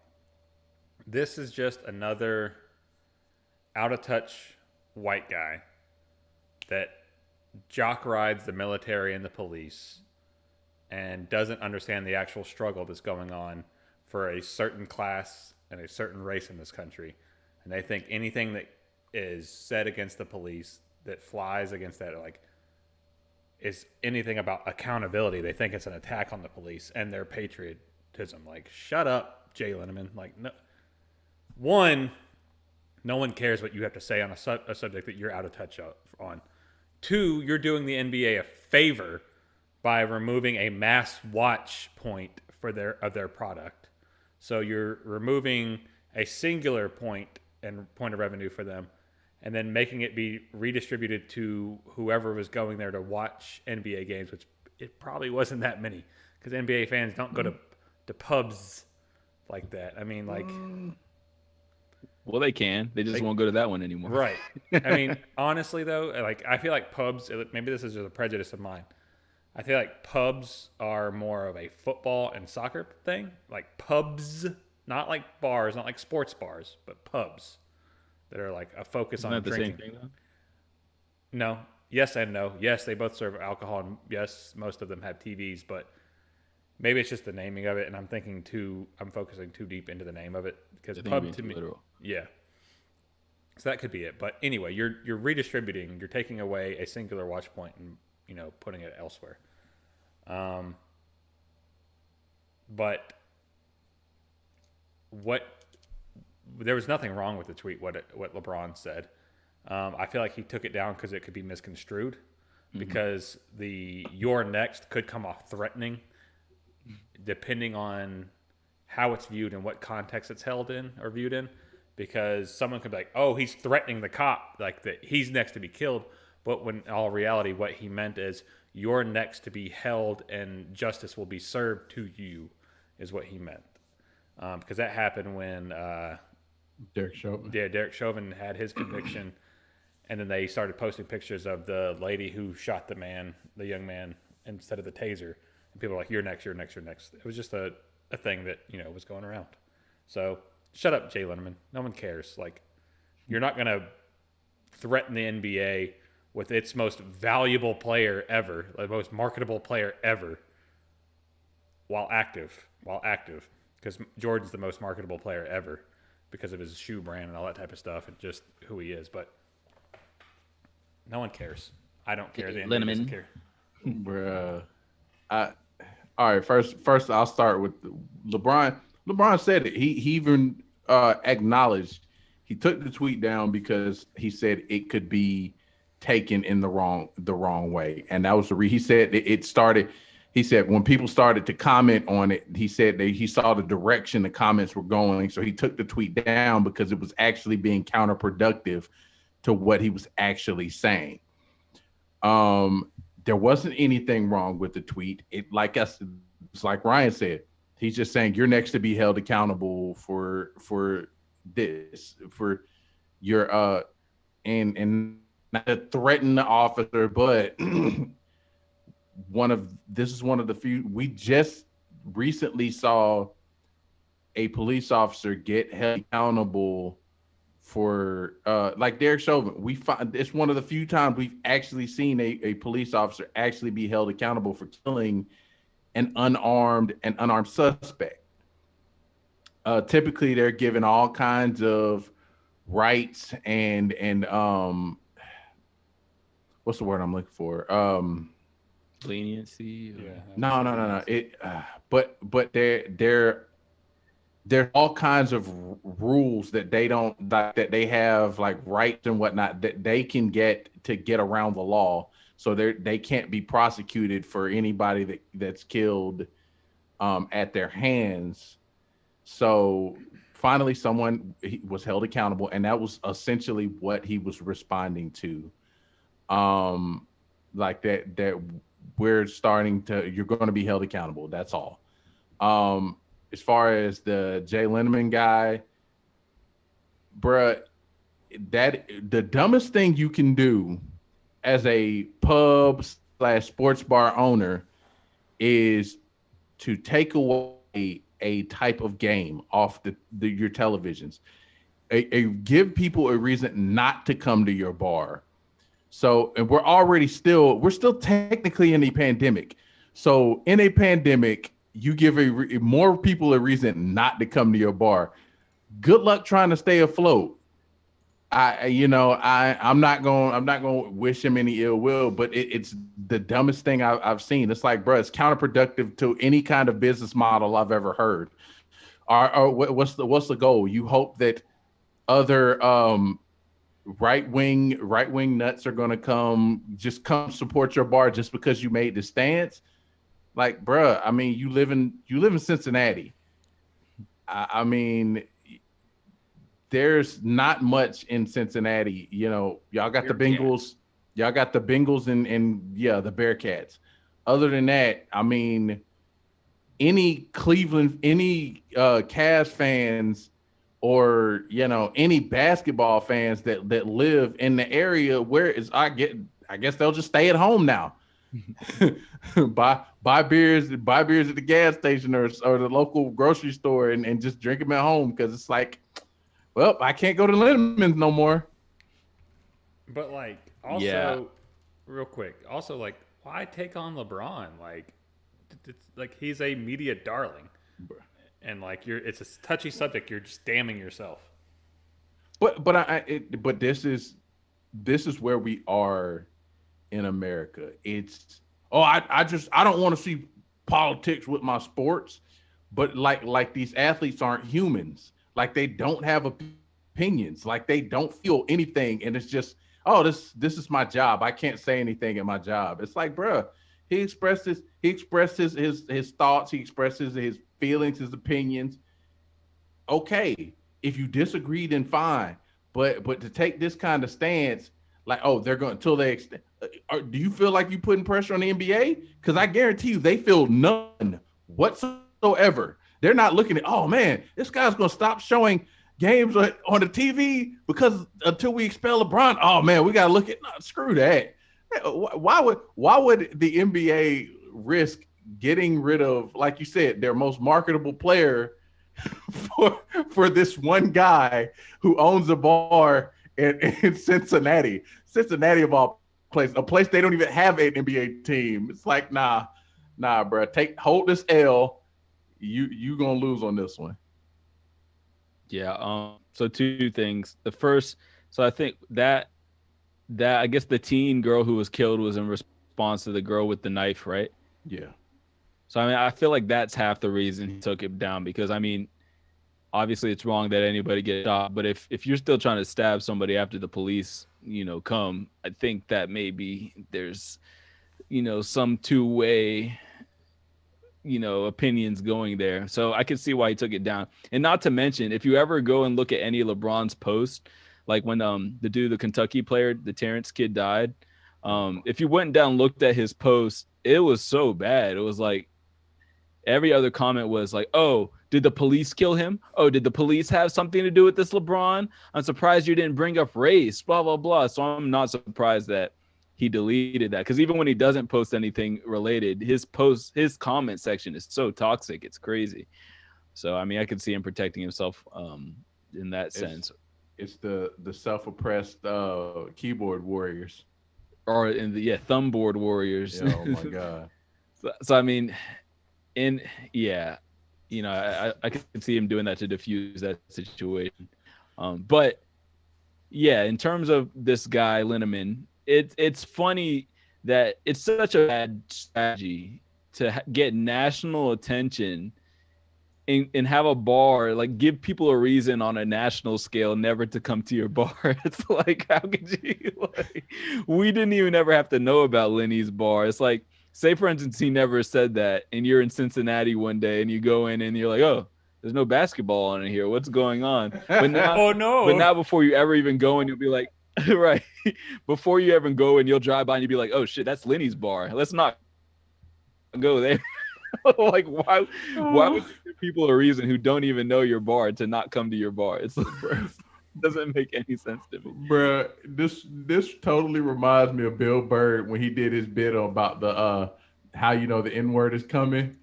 This is just another out of touch white guy that jock rides the military and the police and doesn't understand the actual struggle that's going on for a certain class and a certain race in this country. And they think anything that is said against the police, that flies against that, is anything about accountability. They think it's an attack on the police and their patriotism. Shut up, Jay Linneman. No one cares what you have to say on a subject that you're out of touch on. 2, you're doing the NBA a favor by removing a mass watch point of their product. So you're removing a singular point and point of revenue for them, and then making it be redistributed to whoever was going there to watch NBA games, which it probably wasn't that many, because NBA fans don't go to pubs like that. I mean, well, they can. They just won't go to that one anymore. Right. I mean, honestly, though, I feel like pubs, maybe this is just a prejudice of mine. I feel like pubs are more of a football and soccer thing. Pubs, not like bars, not like sports bars, but pubs that are a focus on drinking. Isn't that the same thing, though? No. Yes and no. Yes, they both serve alcohol, and yes, most of them have TVs, but maybe it's just the naming of it, and I'm focusing too deep into the name of it because pub to me, literal. yeah. So that could be it. But anyway, you're redistributing, you're taking away a singular watch point and putting it elsewhere. But there was nothing wrong with the tweet. What LeBron said, I feel like he took it down because it could be misconstrued. Because the "you're next" could come off threatening, depending on how it's viewed and what context it's held in or viewed in. Because someone could be like, "Oh, he's threatening the cop, like that he's next to be killed," but when in all reality, what he meant is "you're next to be held and justice will be served to you," is what he meant. Because that happened when Derek Chauvin. Yeah, Derek Chauvin had his conviction. And then they started posting pictures of the lady who shot the young man, instead of the taser. And people were like, "You're next, you're next, you're next." It was just a thing that, was going around. So shut up, Jay Letterman. No one cares. Like, you're not going to threaten the NBA with its most valuable player ever, the most marketable player ever, while active. Because Jordan's the most marketable player ever because of his shoe brand and all that type of stuff and just who he is. But no one cares. I don't care. The NBA doesn't care. Bruh. All right. First, I'll start with LeBron. LeBron said it. He even acknowledged he took the tweet down because he said it could be taken in the wrong way, and that was the he said it started. He said when people started to comment on it, he said he saw the direction the comments were going, so he took the tweet down because it was actually being counterproductive to what he was actually saying. There wasn't anything wrong with the tweet. It's like Ryan said, he's just saying you're next to be held accountable for this, for your and not to threaten the officer, but this is one of the few we just recently saw a police officer get held accountable for like Derek Chauvin. It's one of the few times we've actually seen a police officer actually be held accountable for killing an unarmed suspect. Typically they're given all kinds of rights and what's the word I'm looking for? Leniency. Yeah. No. But there's all kinds of rules that that they have, like rights and whatnot, that they can get around the law, so they can't be prosecuted for anybody that's killed at their hands. So finally someone was held accountable, and that was essentially what he was responding to. Like that you're going to be held accountable. That's all. As far as the Jay Linneman guy, bruh, the dumbest thing you can do as a pub/sports bar owner is to take away a type of game off your televisions. Give people a reason not to come to your bar. So, and we're still technically in a pandemic. So in a pandemic, you give more people a reason not to come to your bar. Good luck trying to stay afloat. I'm not going to wish him any ill will, but it's the dumbest thing I've seen. It's like, bro, it's counterproductive to any kind of business model I've ever heard. Or what's the goal? You hope that other right wing nuts are going to come support your bar just because you made the stance. Like, bruh, I mean, you live in Cincinnati. I mean, there's not much in Cincinnati. Y'all got the Bengals. Y'all got the Bengals and the Bearcats. Other than that, I mean, any Cavs fans or any basketball fans that live in the area I guess they'll just stay at home now. buy beers at the gas station or the local grocery store and just drink them at home, because it's like, well, I can't go to Lindeman's no more. But like, also, real quick, also like, why take on LeBron? Like, it's like he's a media darling, and like it's a touchy subject. You're just damning yourself. But this is where we are in America. It's I don't want to see politics with my sports, but like these athletes aren't humans. Like they don't have opinions. Like they don't feel anything, and it's just this is my job. I can't say anything in my job. It's like, bruh, he expresses his thoughts, he expresses his feelings, his opinions. Okay, if you disagree, then fine. But to take this kind of stance, like, they're going until they extend. Do you feel like you putting pressure on the NBA? Because I guarantee you, they feel none whatsoever. They're not looking at, oh man, this guy's going to stop showing games on the TV because until we expel LeBron. Oh man, we got to look at screw that. Why would the NBA risk getting rid of, like you said, their most marketable player for this one guy who owns a bar in Cincinnati of all places, a place they don't even have an NBA team? It's like, nah, bro, hold this L. You gonna lose on this one. Yeah. So two things. The first, so I think that I guess the teen girl who was killed was in response to the girl with the knife, right? Yeah. So I mean, I feel like that's half the reason he took it down, because I mean, obviously it's wrong that anybody gets shot, but if you're still trying to stab somebody after the police, come, I think that maybe there's, some two-way, opinions going there. So I can see why he took it down. And not to mention, if you ever go and look at any of LeBron's posts, like when the Kentucky player, the Terrence kid died, if you went down and looked at his post, it was so bad. It was like every other comment was like, oh, did the police kill him? Oh, did the police have something to do with this, LeBron? I'm surprised you didn't bring up race, blah, blah, blah. So I'm not surprised that he deleted that, because even when he doesn't post anything related, his comment section is so toxic. It's crazy. So, I mean, I could see him protecting himself in that sense. It's the self-oppressed keyboard warriors. Or in the thumbboard warriors. Yeah, oh my God. So I mean, I can see him doing that to diffuse that situation. But yeah, in terms of this guy Linneman, it's funny that it's such a bad strategy to get national attention and have a bar, like give people a reason on a national scale never to come to your bar. It's like, how could you, we didn't even ever have to know about Lenny's bar. It's like, say for instance, he never said that, and you're in Cincinnati one day and you go in and you're like, oh, there's no basketball on in here. What's going on? But now, oh no. But now before you ever even go in, you'll be like, right. Before you ever go in, you'll drive by and you'll be like, oh shit, that's Lenny's bar. Let's not go there. Like, why would you give people a reason who don't even know your bar to not come to your bar? It doesn't make any sense to me. Bruh, this totally reminds me of Bill Burr when he did his bit about the how the N-word is coming.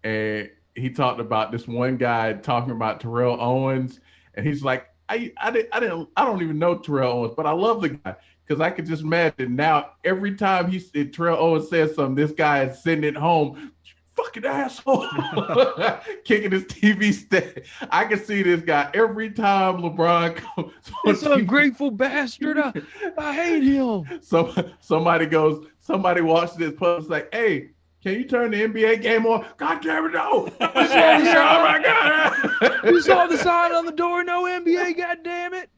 And he talked about this one guy talking about Terrell Owens, and he's like, I don't even know Terrell Owens, but I love the guy. Because I could just imagine now every time Terrell Owens says something, this guy is sitting at home, fucking asshole, kicking his TV stand. I can see this guy every time LeBron comes. This ungrateful bastard. I hate him. Somebody watches this post like, hey, can you turn the NBA game on? God damn it, no. Oh my God. You saw the sign on the door, no NBA, god damn it.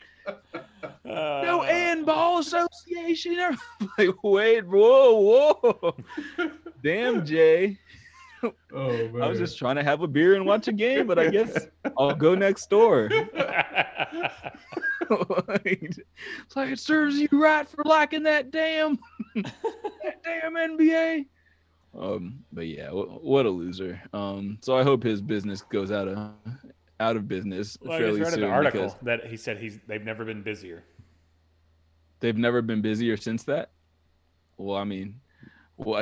No handball association. Like, wait, whoa. Damn, Jay. Oh, man. I was just trying to have a beer and watch a game, but I guess I'll go next door. It's like, it serves you right for liking that damn NBA. But yeah, what a loser. So I hope his business goes out of business fairly soon. I read an article that he said they've never been busier. They've never been busier since that? Well, I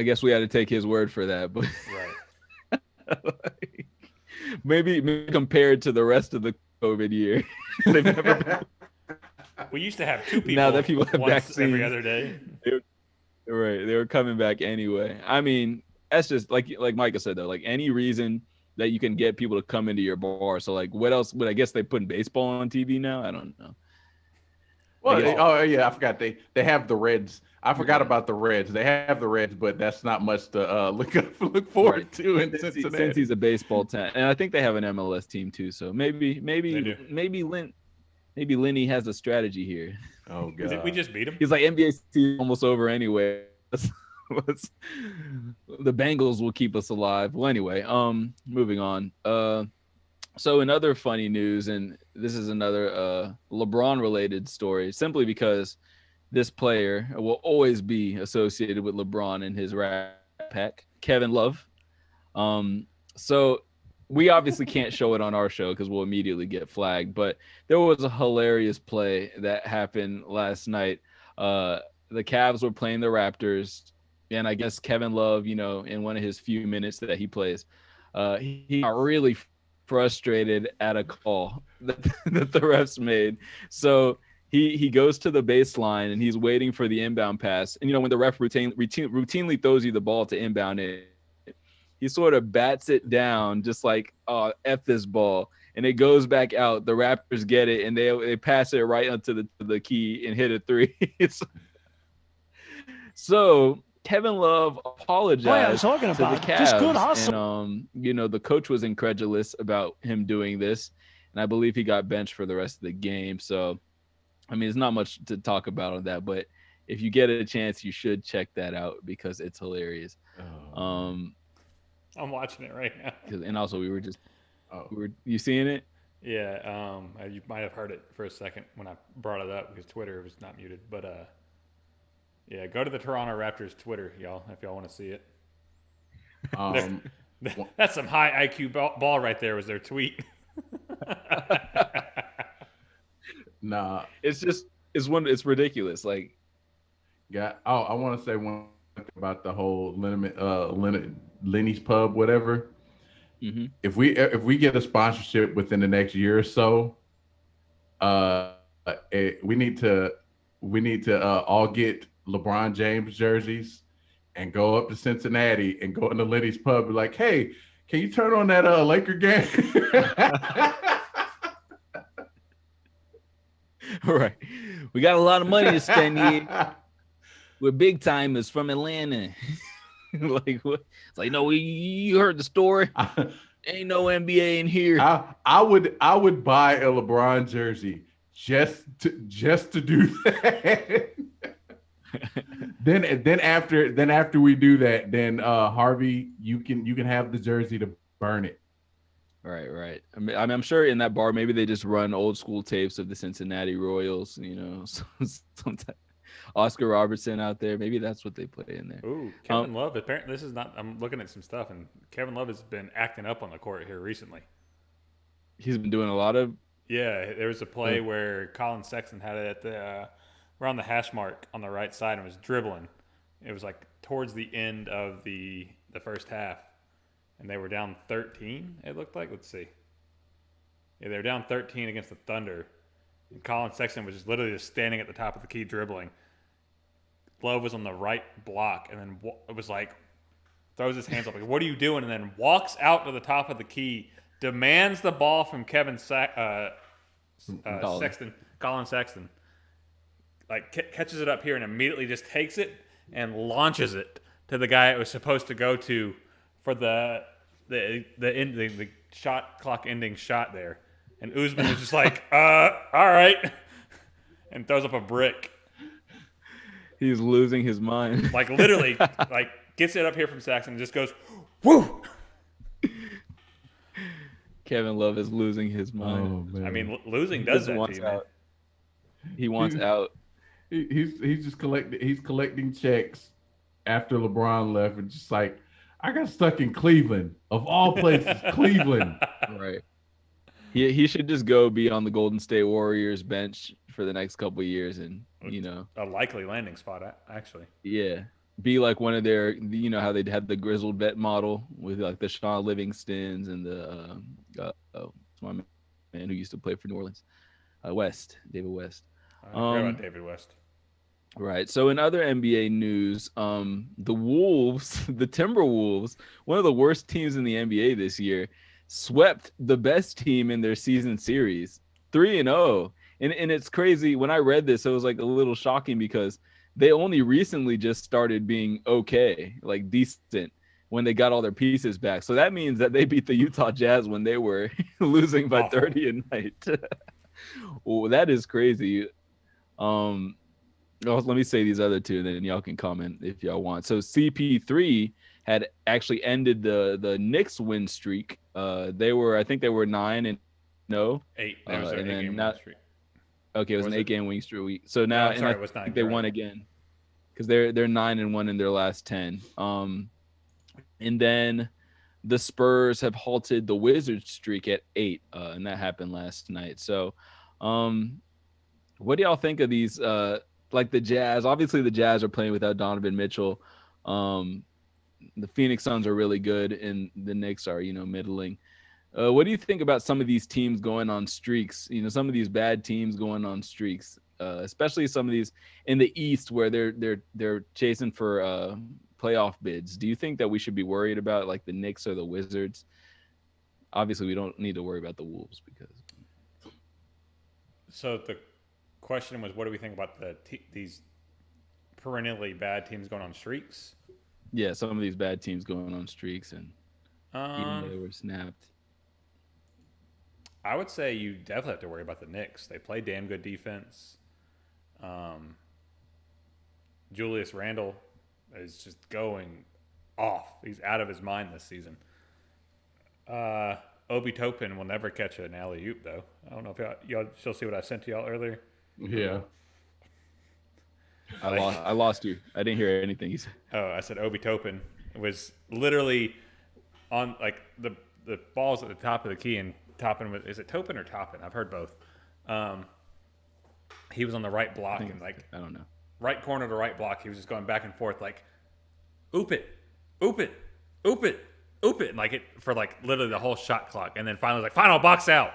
guess we had to take his word for that, but right. maybe compared to the rest of the COVID year, they've never been. We used to have two people. Now that people have vaccines every other day. They were coming back anyway. I mean, that's just like Micah said though. Like any reason that you can get people to come into your bar. So like, what else? Would I guess they putting baseball on TV now? I don't know. Well, I forgot they have the Reds. I forgot about the Reds. They have the Reds, but that's not much to look forward to in Cincinnati. Since he's a baseball team, and I think they have an MLS team too. So maybe Lenny has a strategy here. Oh god, we just beat him. He's like NBA season almost over anyway. The Bengals will keep us alive. Well, anyway, moving on. So in other funny news, and this is another LeBron-related story, simply because this player will always be associated with LeBron and his Rat Pack, Kevin Love. So we obviously can't show it on our show because we'll immediately get flagged, but there was a hilarious play that happened last night. The Cavs were playing the Raptors, and I guess Kevin Love, in one of his few minutes that he plays, he got really frustrated at a call that the refs made. So he goes to the baseline and he's waiting for the inbound pass. And when the ref routinely throws you the ball to inbound it, he sort of bats it down, just like, oh, F this ball. And it goes back out. The Raptors get it and they pass it right onto the key and hit a three. So Kevin Love apologized to the Cavs, just good hustle. And the coach was incredulous about him doing this, and I believe he got benched for the rest of the game. So, I mean, there's not much to talk about on that, but if you get a chance, you should check that out because it's hilarious. I'm watching it right now. And also, you seeing it? Yeah, you might have heard it for a second when I brought it up because Twitter was not muted, but yeah, go to the Toronto Raptors Twitter, y'all, if y'all want to see it. That's some high IQ ball right there was their tweet. Nah. It's ridiculous. Like, yeah. Oh, I want to say one thing about the whole Lenny's Pub, whatever. Mm-hmm. If we get a sponsorship within the next year or so, we need to all get LeBron James jerseys and go up to Cincinnati and go into Lenny's Pub and be like, hey, can you turn on that Laker game? All right. We got a lot of money to spend here. We're big timers from Atlanta. Like what? It's like, no, you heard the story. Ain't no NBA in here. I would buy a LeBron jersey just to do that. Then after we do that, then Harvey, you can have the jersey to burn it. Right. I mean, I'm sure in that bar maybe they just run old school tapes of the Cincinnati Royals. Sometimes Oscar Robertson out there. Maybe that's what they play in there. Ooh, Kevin Love. Apparently, this is not. I'm looking at some stuff, and Kevin Love has been acting up on the court here recently. He's been doing a lot of. Yeah, there was a play where Colin Sexton had it at the around the hash mark on the right side and was dribbling. It was like towards the end of the first half, and they were down 13. It looked like. Let's see. Yeah, they were down 13 against the Thunder, and Colin Sexton was just literally just standing at the top of the key dribbling. Love was on the right block, and then it was like throws his hands up like, "What are you doing?" And then walks out to the top of the key, demands the ball from Colin Sexton, like catches it up here and immediately just takes it and launches it to the guy it was supposed to go to for the shot clock ending shot there. And Usman is just like, all right, and throws up a brick. He's losing his mind. Like literally, like gets it up here from Saxon and just goes, woo. Kevin Love is losing his mind. Oh, man. I mean, losing does that to you, man. He wants out. He's just collecting checks after LeBron left, and just like, I got stuck in Cleveland, of all places, Cleveland. Right. He should just go be on the Golden State Warriors bench for the next couple of years, and a likely landing spot, actually. Yeah, be like one of their, how they had the grizzled vet model with like the Sean Livingstons and the it's my man who used to play for New Orleans, David West. I forgot about David West. Right. So in other NBA news, the Wolves, the Timberwolves, one of the worst teams in the NBA this year, swept the best team in their season series, 3-0. And it's crazy. When I read this, it was like a little shocking because they only recently just started being okay, like decent, when they got all their pieces back. So that means that they beat the Utah Jazz when they were losing by Awful. 30 a night. Well, that is crazy. Um, let me say these other two, then y'all can comment if y'all want. So CP3 had actually ended the Knicks win streak. I think they were 9-0. 8. That was their And then 8-game not streak. okay. It was Was an it? 8-game win streak. So now, No, I'm and sorry, I it was 9. think they won again because they're 9-1 in their last 10. And then the Spurs have halted the Wizards streak at 8, and that happened last night. So, what do y'all think of these? Like the Jazz, obviously the Jazz are playing without Donovan Mitchell. The Phoenix Suns are really good, and the Knicks are, middling. What do you think about some of these teams going on streaks? Some of these bad teams going on streaks, especially some of these in the East where they're chasing for playoff bids. Do you think that we should be worried about like the Knicks or the Wizards? Obviously, we don't need to worry about the Wolves because. So the question was, what do we think about these perennially bad teams going on streaks? Yeah, some of these bad teams going on streaks, and even though they were snapped. I would say you definitely have to worry about the Knicks. They play damn good defense. Julius Randle is just going off. He's out of his mind this season. Obi Toppin will never catch an alley-oop, though. I don't know if y'all still see what I sent to y'all earlier. Yeah. I lost you. I didn't hear anything you said. Oh, I said Obi Toppin was literally on like the ball's at the top of the key, and Toppin was, is it Toppin or Toppin? I've heard both. He was on the right block and like I don't know. Right corner to right block. He was just going back and forth like, oop it, oop it, oop it, oop it, and like it for like literally the whole shot clock, and then finally like final box out.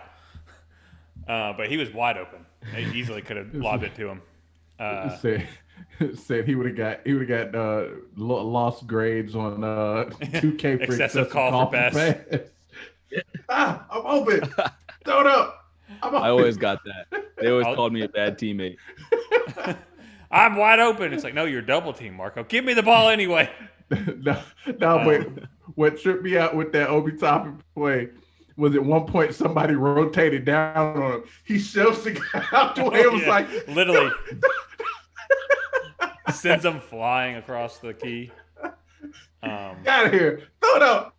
But he was wide open. They easily could have lobbed it to him. Said he would have got lost grades on 2K for excessive call for pass. I'm open. Throw it up. I always got that. They always called me a bad teammate. I'm wide open. It's like, no, you're double team, Marco. Give me the ball anyway. But what tripped me out with that Obi Toppin play was at one point somebody rotated down on him. He shoves the guy out the way. It was like literally sends him flying across the key. Get out of here. Throw it up.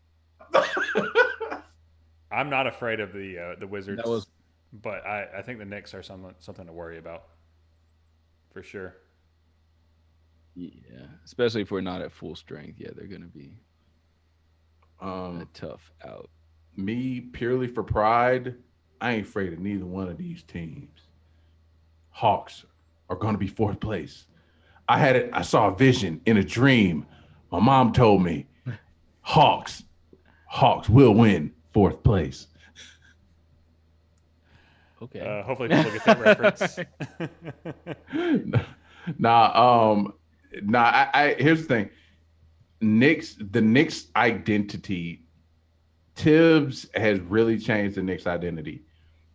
I'm not afraid of the Wizards, was... but I think the Knicks are something to worry about for sure. Yeah, especially if we're not at full strength. Yeah, they're going to be a tough out. Me, purely for pride, I ain't afraid of neither one of these teams. Hawks are going to be fourth place. I saw a vision in a dream. My mom told me Hawks will win fourth place. Okay. Hopefully people get that reference. Here's the thing. The Knicks identity, Tibbs has really changed the Knicks identity.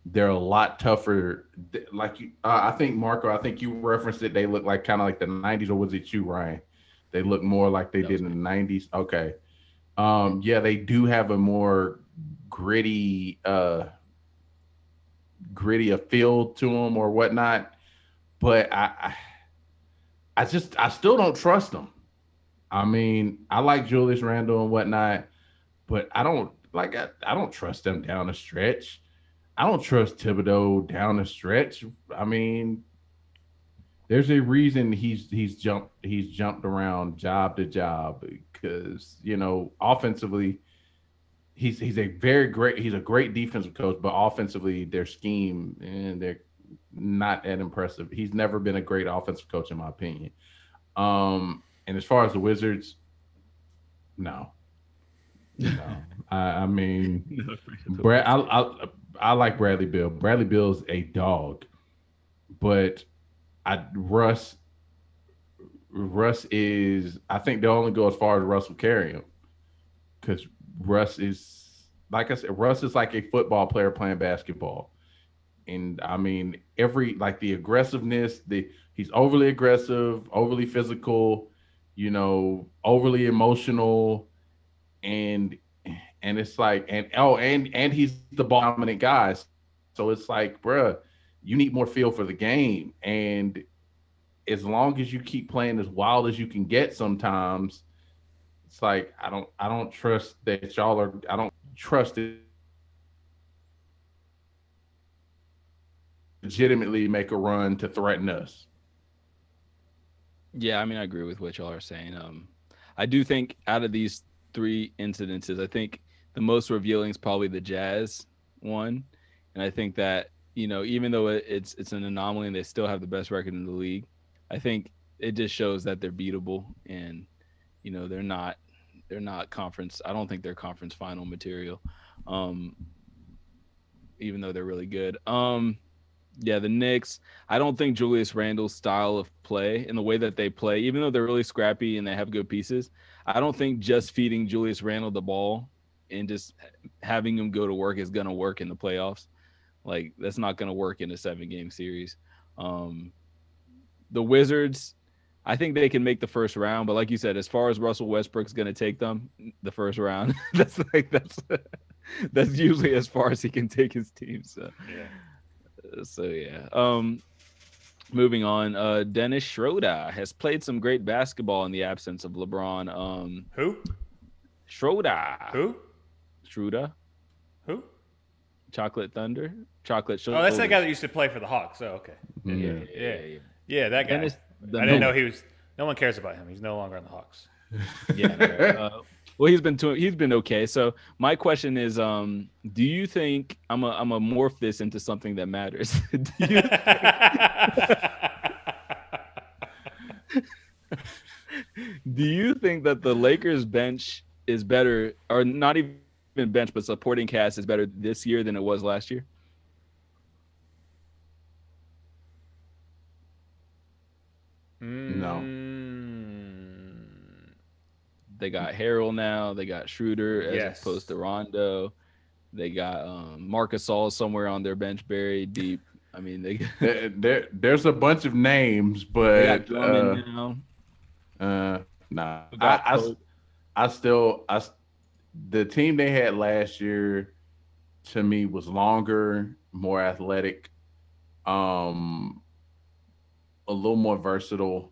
They're a lot tougher. Like I think Marco, I think you referenced it. They look like kind of like the 90s, or was it you, Ryan? They look more like they did in the 90s. Okay. Yeah, they do have a more gritty a feel to them or whatnot. But I still don't trust them. I mean, I like Julius Randle and whatnot, but I don't trust them down the stretch. I don't trust Thibodeau down the stretch. I mean, there's a reason he's jumped around job to job because, offensively he's a great defensive coach, but offensively their scheme and they're not that impressive. He's never been a great offensive coach in my opinion. And as far as the Wizards, no. I mean, I like Bradley Beal. Bradley Beal's a dog, but Russ Russ is. I think they'll only go as far as Russ will carry him, because Russ is, like I said, Russ is like a football player playing basketball. And I mean, the aggressiveness, he's overly aggressive, overly physical, overly emotional, and it's like, and he's the ball dominant guy. So it's like, bruh, you need more feel for the game. And as long as you keep playing as wild as you can get sometimes, it's like, I don't trust that I don't trust it legitimately make a run to threaten us. Yeah, I mean, I agree with what y'all are saying. I do think out of these 3 incidences, I think the most revealing is probably the Jazz one. And I think that, even though it's an anomaly and they still have the best record in the league, I think it just shows that they're beatable, and, they're not conference. I don't think they're conference final material, even though they're really good. Yeah, the Knicks, I don't think Julius Randle's style of play and the way that they play, even though they're really scrappy and they have good pieces, I don't think just feeding Julius Randle the ball and just having him go to work is going to work in the playoffs. Like, that's not going to work in a 7-game series. The Wizards, I think they can make the first round, but like you said, as far as Russell Westbrook's going to take them the first round, that's usually as far as he can take his team. So yeah. Moving on. Dennis Schroeder has played some great basketball in the absence of LeBron. Who? Schroeder. Who? Schroeder. Who? Chocolate Thunder. Chocolate. Oh, that's that guy that used to play for the Hawks. Oh, okay. Yeah, that guy. I didn't know he was. No one cares about him. He's no longer on the Hawks. Yeah. Well, he's been okay. So my question is, do you think I'm a morph this into something that matters? Do you think that the Lakers bench is better, or not even bench, but supporting cast is better this year than it was last year? No. They got Harrell now. They got Schroeder as opposed to Rondo. They got Marc Gasol somewhere on their bench buried deep. I mean, there's a bunch of names, but they got Drummond now. Nah. The team they had last year to me was longer, more athletic, a little more versatile.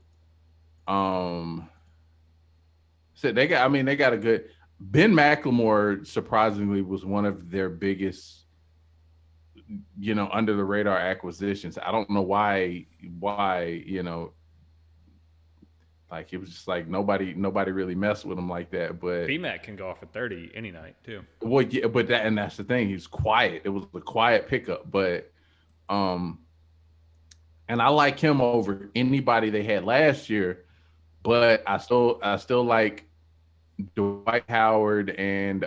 So they got a good Ben McLemore. Surprisingly, was one of their biggest, under the radar acquisitions. I don't know why, like, it was just like nobody really messed with him like that. But B-Mac can go off at 30 any night too. Well, yeah, but that's the thing. He's quiet. It was a quiet pickup, but and I like him over anybody they had last year. But I still like Dwight Howard and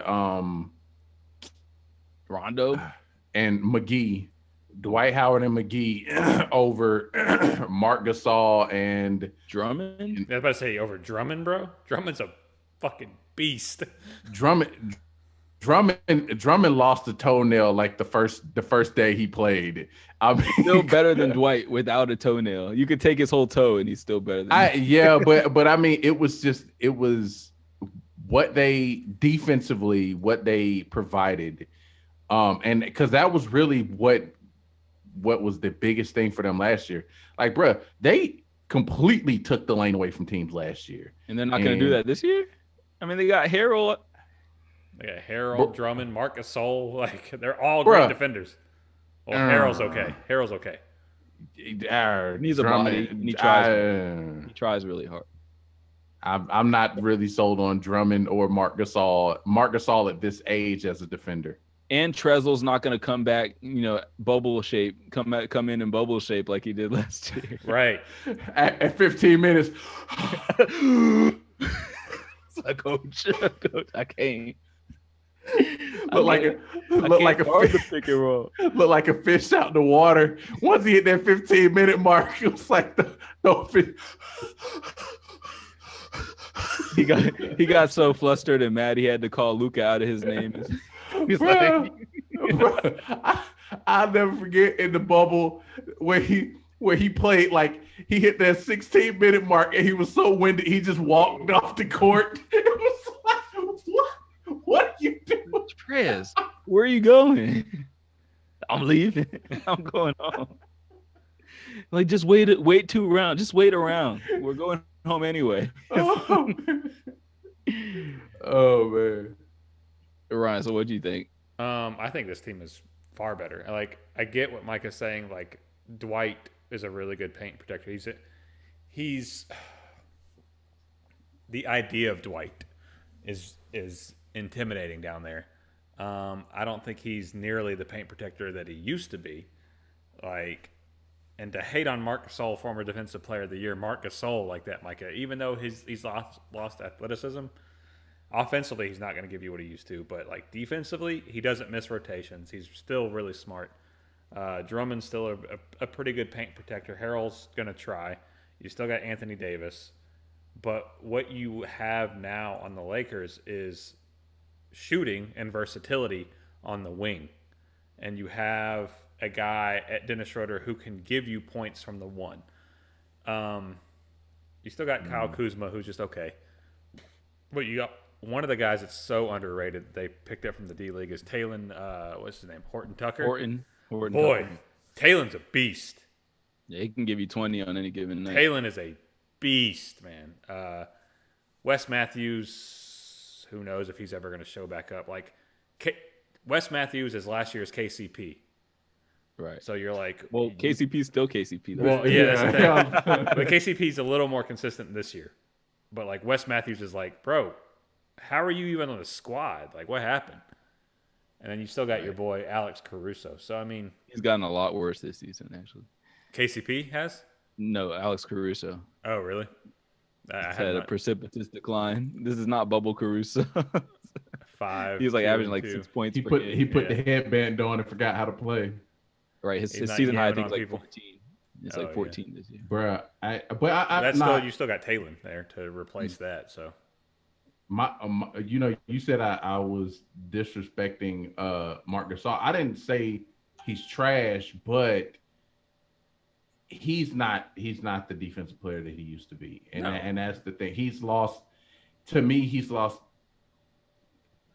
Rondo and McGee. Dwight Howard and McGee over Marc Gasol and Drummond. I was about to say over Drummond, bro. Drummond's a fucking beast. Drummond lost a toenail like the first day he played. I mean, still better than Dwight without a toenail. You could take his whole toe and he's still better than yeah, but I mean, it was what they defensively, what they provided. And because that was really what was the biggest thing for them last year. Like, bro, they completely took the lane away from teams last year. And they're not going to do that this year? I mean, they got Harrell. Drummond, Marc Gasol. Like, they're all great defenders. Well, Harrell's okay. He needs a body. And he tries really hard. I'm not really sold on Drummond or Marc Gasol. Marc Gasol at this age as a defender. And Trezel's not going to come back, bubble shape, come in bubble shape like he did last year. Right. At 15 minutes. It's like, coach, I can't. Look like a fish out in the water. Once he hit that 15-minute mark, it was like he got so flustered and mad he had to call Luka out of his name. He's Bruh, bruh, I'll never forget in the bubble where he played, like he hit that 16-minute mark and he was so winded he just walked off the court. It was like, what are you doing? Trez, where are you going? I'm leaving. I'm going home. Like, just wait 2 rounds. Just wait around. We're going home anyway. Oh man. Ryan, so what do you think? I think this team is far better. Like, I get what Mike is saying. Like, Dwight is a really good paint protector. He's the idea of Dwight is intimidating down there. I don't think he's nearly the paint protector that he used to be. Like, and to hate on Marc Gasol, former Defensive Player of the Year, Marc Gasol like that, Micah, even though he's lost athleticism, offensively he's not going to give you what he used to. But like defensively, he doesn't miss rotations. He's still really smart. Drummond's still a pretty good paint protector. Harrell's going to try. You still got Anthony Davis. But what you have now on the Lakers is shooting and versatility on the wing. And you have a guy at Dennis Schroeder who can give you points from the one. You still got Kyle Kuzma, who's just okay. But you got one of the guys that's so underrated that they picked up from the D League is Talon, what's his name? Horton Tucker? Horton Boy, Tucker. Talon's a beast. Yeah, he can give you 20 on any given night. Talon is a beast, man. Wes Matthews, who knows if he's ever going to show back up. Like, Wes Matthews is last year's KCP. Right. So you're like, well, KCP's still KCP. Though. Well, yeah, that's the thing. But KCP's a little more consistent this year. But like Wes Matthews is like, bro, how are you even on the squad? Like, what happened? And then you still got your boy Alex Caruso. So I mean, he's gotten a lot worse this season, actually. KCP has? No, Alex Caruso. Oh, really? He's had a precipitous decline. This is not Bubble Caruso. 5. He was like averaging like 6 points. He put the headband on and forgot how to play. Right, his season high I think is like 14. It's like 14 this year. Bruh, you still got Talon there to replace that. So, you said I was disrespecting Marc Gasol. I didn't say he's trash, but he's not the defensive player that he used to be, and that's the thing. He's lost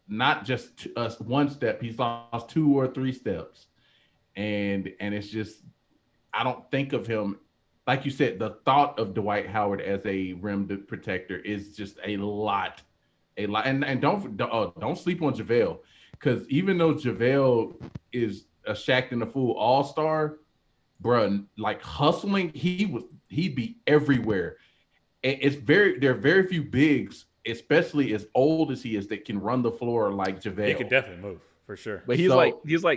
not just us one step. He's lost 2 or 3 steps. And it's just, I don't think of him, like you said, the thought of Dwight Howard as a rim protector is just a lot. And don't sleep on JaVale, because even though JaVale is a Shaqtin' a Fool all-star, bruh, like hustling, he'd be everywhere. There are very few bigs, especially as old as he is, that can run the floor like JaVale. He could definitely move for sure. But he's like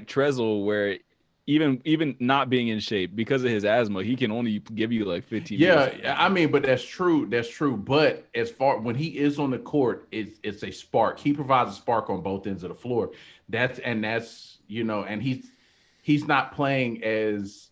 Trezor, where even not being in shape because of his asthma, he can only give you like 15 minutes. Yeah, I mean, but that's true. But as far when he is on the court, it's a spark. He provides a spark on both ends of the floor. That's and he's not playing as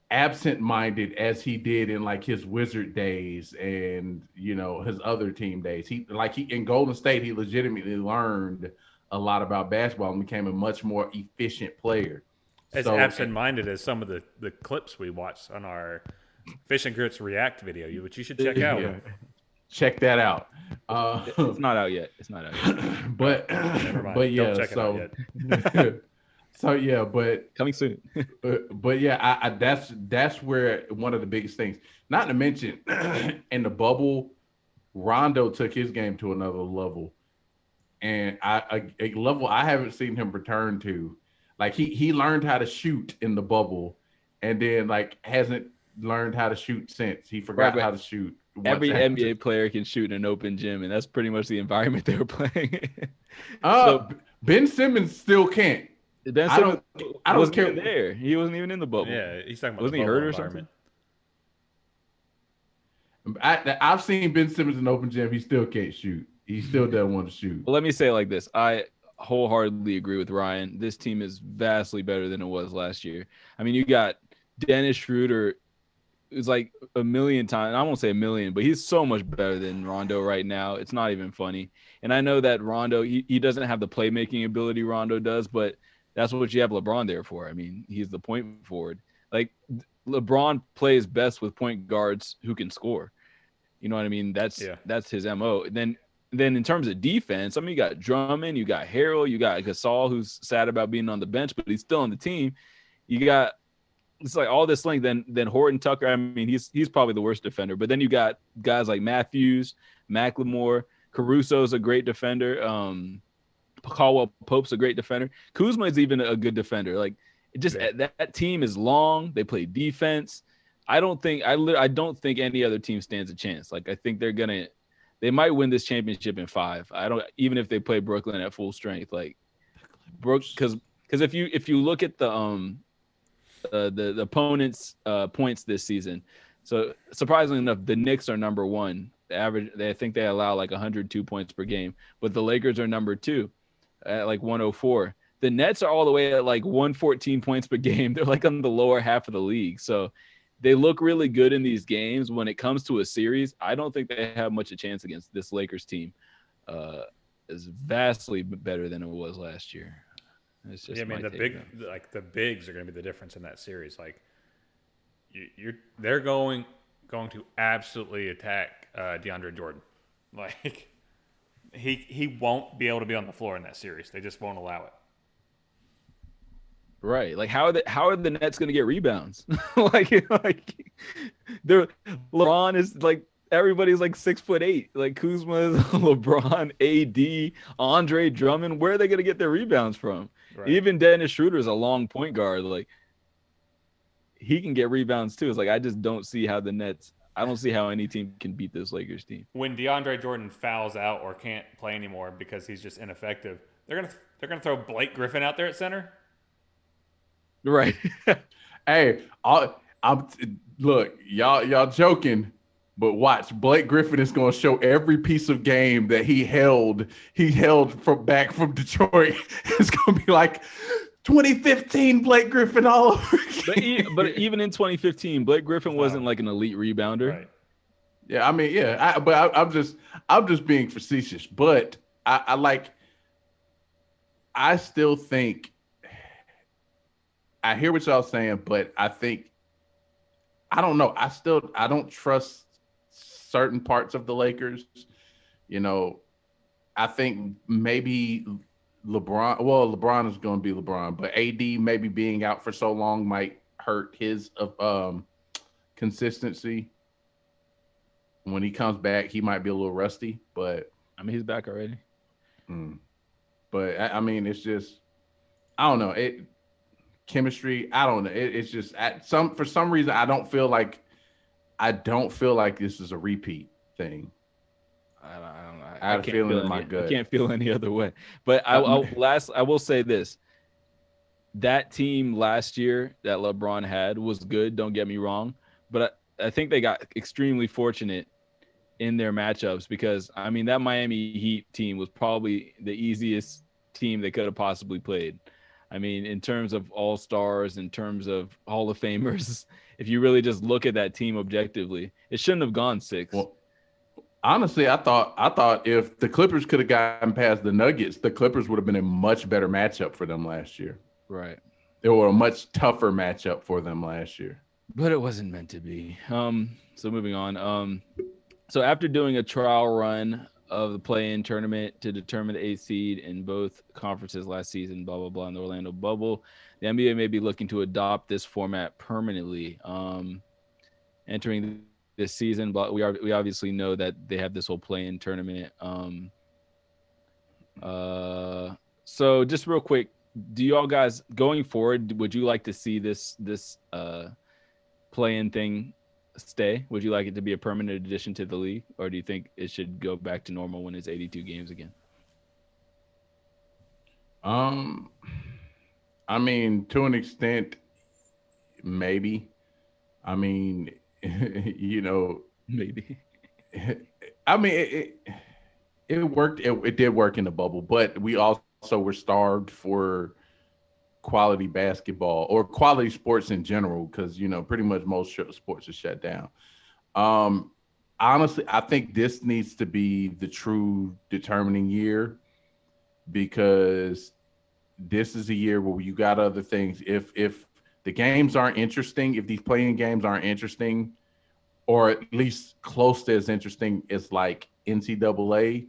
absent-minded as he did in like his Wizard days and his other team days. He in Golden State, he legitimately learned a lot about basketball and became a much more efficient player. As absent-minded as some of the clips we watched on our Fish and Grits React video, which you should check out. Yeah. Check that out. It's not out yet. But yeah, don't check it out yet. So yeah, but coming soon. but yeah, I that's where one of the biggest things. Not to mention, in the bubble, Rondo took his game to another level, and a level I haven't seen him return to. Like he learned how to shoot in the bubble, and then like hasn't learned how to shoot since. He forgot how to shoot. Every NBA player can shoot in an open gym, and that's pretty much the environment they were playing in. Ben Simmons still can't. Ben Simmons I don't care. There, he wasn't even in the bubble. Yeah, he's talking about wasn't he hurt or something? I've seen Ben Simmons in open gym. He still can't shoot. He still doesn't want to shoot. Well, let me say it like this: I wholeheartedly agree with Ryan. This team is vastly better than it was last year. I mean, you got Dennis Schroeder is like a million times. I won't say a million, but he's so much better than Rondo right now. It's not even funny. And I know that Rondo, he doesn't have the playmaking ability Rondo does, but that's what you have LeBron there for. I mean, he's the point forward. Like LeBron plays best with point guards who can score. You know what I mean? That's his MO. Then in terms of defense, I mean, you got Drummond, you got Harrell, you got Gasol, who's sad about being on the bench, but he's still on the team. You got it's like all this length. Then Horton Tucker. I mean, he's probably the worst defender. But then you got guys like Matthews, McLemore, Caruso's a great defender. Caldwell Pope's a great defender. Kuzma is even a good defender. Like that team is long. They play defense. I don't think any other team stands a chance. Like I think they might win this championship in 5. Even if they play Brooklyn at full strength. Like because if you look at the opponent's points this season, so surprisingly enough, the Knicks are number 1. The average, I think they allow like 102 points per game, but the Lakers are number 2 at like 104. The Nets are all the way at like 114 points per game. They're like on the lower half of the league. So they look really good in these games. When it comes to a series, I don't think they have much a chance against this Lakers team. Is vastly better than it was last year. It's just the bigs are going to be the difference in that series. Like they're going to absolutely attack DeAndre Jordan. Like he won't be able to be on the floor in that series. They just won't allow it. Right. Like how are the Nets going to get rebounds? like they're LeBron is like everybody's like 6'8". Like Kuzma is LeBron, AD, Andre Drummond. Where are they going to get their rebounds from? Right. Even Dennis Schroeder is a long point guard. Like he can get rebounds too. It's like I just don't see how the Nets. I don't see how any team can beat this Lakers team. When DeAndre Jordan fouls out or can't play anymore because he's just ineffective, they're gonna throw Blake Griffin out there at center. Right. Hey, look, y'all joking, but watch, Blake Griffin is going to show every piece of game that he held from Detroit. It's going to be like 2015 Blake Griffin all over again. But even in 2015, Blake Griffin wasn't like an elite rebounder. Right. Yeah, I mean, yeah, I'm just being facetious, but I still think I hear what y'all saying, but I think I don't know. I don't trust certain parts of the Lakers. You know, I think maybe LeBron is going to be LeBron, but AD maybe being out for so long might hurt his consistency. When he comes back, he might be a little rusty, but I mean, he's back already. But I mean, it's just, I don't know. Chemistry, I don't know. It's just for some reason I don't feel like this is a repeat thing. I have a feeling in my gut. I can't feel any other way. But I will say this: that team last year that LeBron had was good. Don't get me wrong, but I think they got extremely fortunate in their matchups because I mean that Miami Heat team was probably the easiest team they could have possibly played. I mean, in terms of all-stars, in terms of Hall of Famers, if you really just look at that team objectively, it shouldn't have gone 6. Well, honestly, I thought if the Clippers could have gotten past the Nuggets, the Clippers would have been a much better matchup for them last year. Right. They were a much tougher matchup for them last year. But it wasn't meant to be. So moving on. So after doing a trial run of the play-in tournament to determine the 8th seed in both conferences last season, blah, blah, blah, in the Orlando bubble, the NBA may be looking to adopt this format permanently. Entering this season, but we obviously know that they have this whole play-in tournament. So just real quick, do y'all guys, going forward, would you like to see this play-in thing stay? Would you like it to be a permanent addition to the league, or do you think it should go back to normal when it's 82 games again? I mean, to an extent, maybe. I mean, you know, maybe. I mean, it worked. It did work in the bubble, but we also were starved for quality basketball or quality sports in general, because pretty much most sports are shut down. Honestly, I think this needs to be the true determining year, because this is a year where you got other things. If the games aren't interesting, if these playing games aren't interesting, or at least close to as interesting as like NCAA,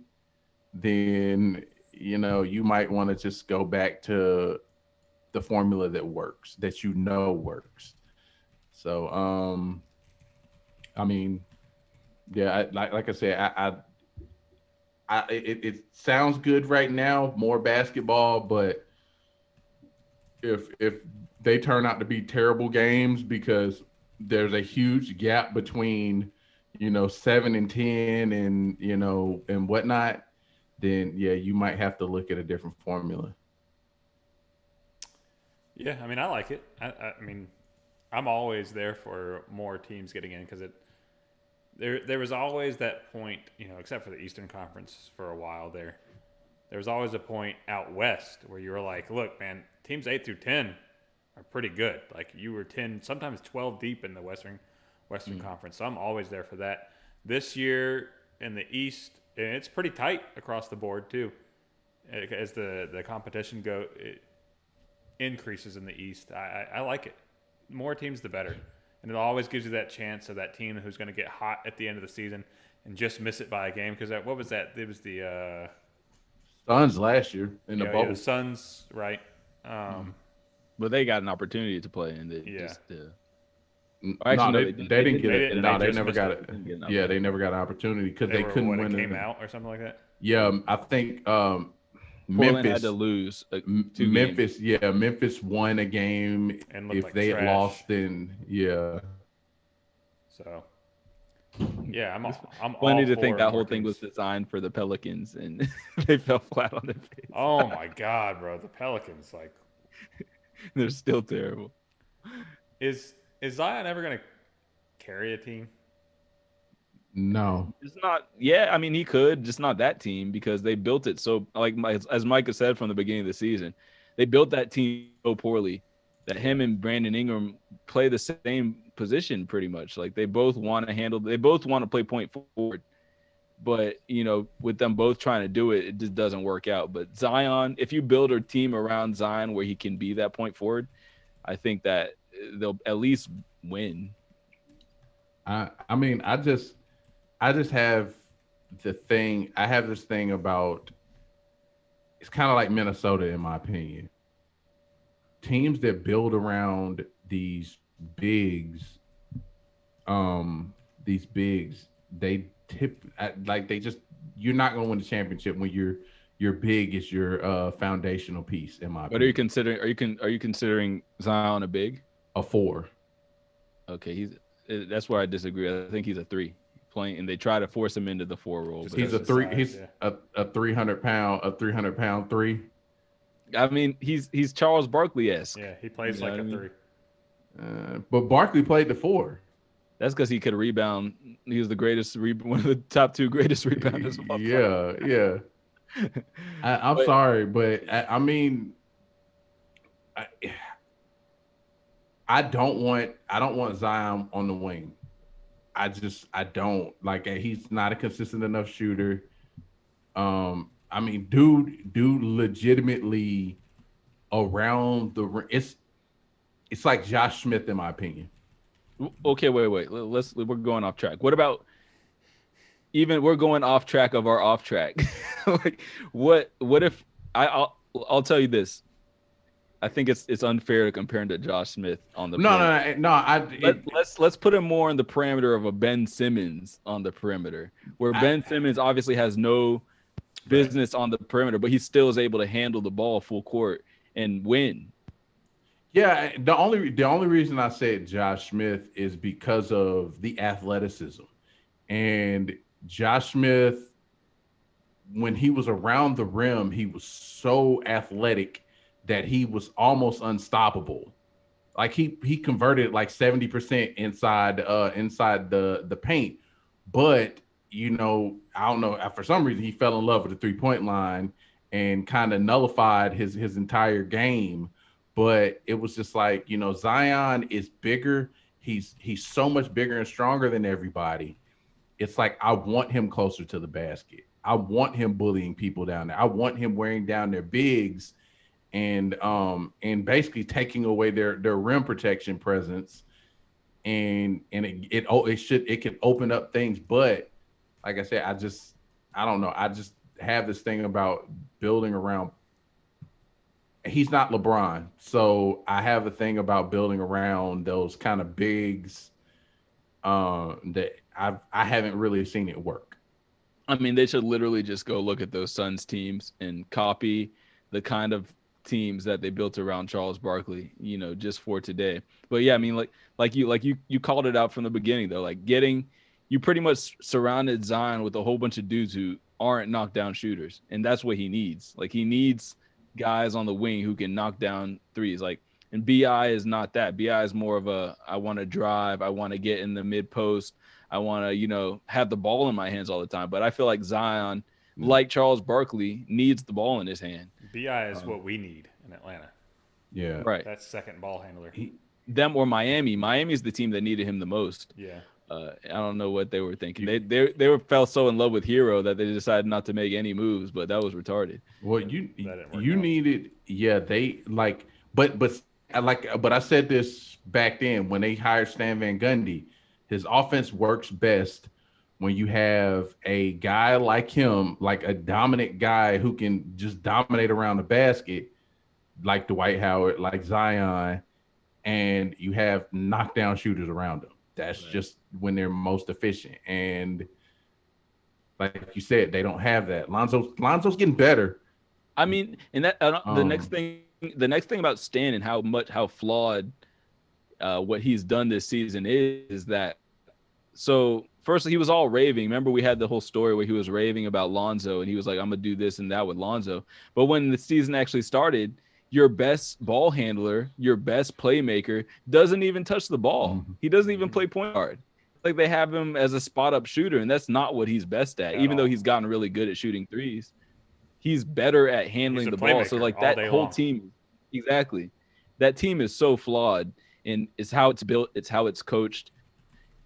then you might want to just go back to the formula that works, that works. So I mean, yeah, like I said, it sounds good right now, more basketball, but if they turn out to be terrible games because there's a huge gap between 7 and 10 and and whatnot, then yeah, you might have to look at a different formula. Yeah, I mean, I like it. I mean, I'm always there for more teams getting in, because there was always that point, except for the Eastern Conference for a while there. There was always a point out west where you were like, look, man, teams 8 through 10 are pretty good. Like, you were 10, sometimes 12 deep in the Western Conference. So I'm always there for that. This year in the East, and it's pretty tight across the board too. As the competition increases in the East, I like it. More teams, the better. And it always gives you that chance of that team who's going to get hot at the end of the season and just miss it by a game. Because what was that? It was the Suns last year in the bubble. Yeah, the Suns, right? But they got an opportunity to play, and they actually, they didn't get it. No, they never got it. Yeah, they never got an opportunity because they couldn't win. It came out or something like that. Yeah, I think Memphis had to lose 2 Memphis. games. Yeah, Memphis won a game. And if like they trash. had lost, then yeah. So yeah, I'm funny all to think for that more whole thing was teams. designed for the Pelicans, and they fell flat on their face. Oh my God, bro, the Pelicans, like, they're still terrible. Is Zion ever gonna carry a team? No, It's not. Yeah, I mean, he could, just not that team, because they built it so, like as Micah said from the beginning of the season, they built that team so poorly that him and Brandon Ingram play the same position pretty much. Like, they both want to play point forward, but with them both trying to do it, it just doesn't work out. But Zion, if you build a team around Zion where he can be that point forward, I think that they'll at least win. I mean, I just have I have this thing about, it's kind of like Minnesota, in my opinion. Teams that build around these bigs, they you're not going to win the championship when your big is your foundational piece, in my opinion. What are you considering? Are you considering Zion a big? A 4. Okay, that's where I disagree. I think he's a 3 playing, and they try to force him into the 4 role. He's a 3. He's a 300-pound 3. I mean, he's Charles Barkley-esque. Yeah, he plays like a 3. But Barkley played the 4. That's because he could rebound. He was the greatest, one of the top 2 greatest rebounders of all time. Yeah. I'm sorry, but I mean, I don't want Zion on the wing. I don't like. He's not a consistent enough shooter. I mean, dude, legitimately around the, it's like Josh Smith, in my opinion. Okay, wait. We're going off track. What about, even we're going off track of our off track? Like, what if I'll tell you this. I think it's unfair to compare him to Josh Smith on the No. Let's put him more in the parameter of a Ben Simmons on the perimeter, where Ben Simmons obviously has no business on the perimeter, but he still is able to handle the ball full court and win. Yeah, the only reason I said Josh Smith is because of the athleticism. And Josh Smith, when he was around the rim, he was so athletic that he was almost unstoppable. Like he converted like 70% inside the paint. But I don't know, for some reason he fell in love with the 3-point line and kind of nullified his entire game. but it was just like, Zion is bigger. He's so much bigger and stronger than everybody. It's like I want him closer to the basket. I want him bullying people down there. I want him wearing down their bigs and basically taking away their rim protection presence. And it can open up things, but like I said, I don't know. I just have this thing about building around. He's not LeBron, so I have a thing about building around those kind of bigs that I haven't really seen it work. I mean, they should literally just go look at those Suns teams and copy the kind of teams that they built around Charles Barkley, just for today. But yeah, I mean, like you called it out from the beginning though, like you pretty much surrounded Zion with a whole bunch of dudes who aren't knockdown shooters, and that's what he needs. Like he needs guys on the wing who can knock down threes. Like, and BI is not that. BI is more of I want to drive, I want to get in the mid post, I want to, have the ball in my hands all the time. But I feel like Zion, like Charles Barkley, needs the ball in his hand. BI is what we need in Atlanta. Yeah. Right. That's second ball handler. Them or Miami. Miami's the team that needed him the most. Yeah. I don't know what they were thinking. They fell so in love with Hero that they decided not to make any moves, but that was retarded. Well, you needed, but I said this back then when they hired Stan Van Gundy. His offense works best when you have a guy like him, like a dominant guy who can just dominate around the basket, like Dwight Howard, like Zion, and you have knockdown shooters around them. That's just when they're most efficient. And like you said, they don't have that. Lonzo's getting better. I mean, and that the next thing about Stan and how flawed what he's done this season is that. So first he was all raving. Remember we had the whole story where he was raving about Lonzo and he was like, I'm gonna do this and that with Lonzo. But when the season actually started, your best ball handler, your best playmaker doesn't even touch the ball. Mm-hmm. He doesn't even play point guard. Like they have him as a spot up shooter, and that's not what he's best at. Even though he's gotten really good at shooting threes, he's better at handling the ball. So like that whole team, exactly, that team is so flawed, and it's how it's built, it's how it's coached,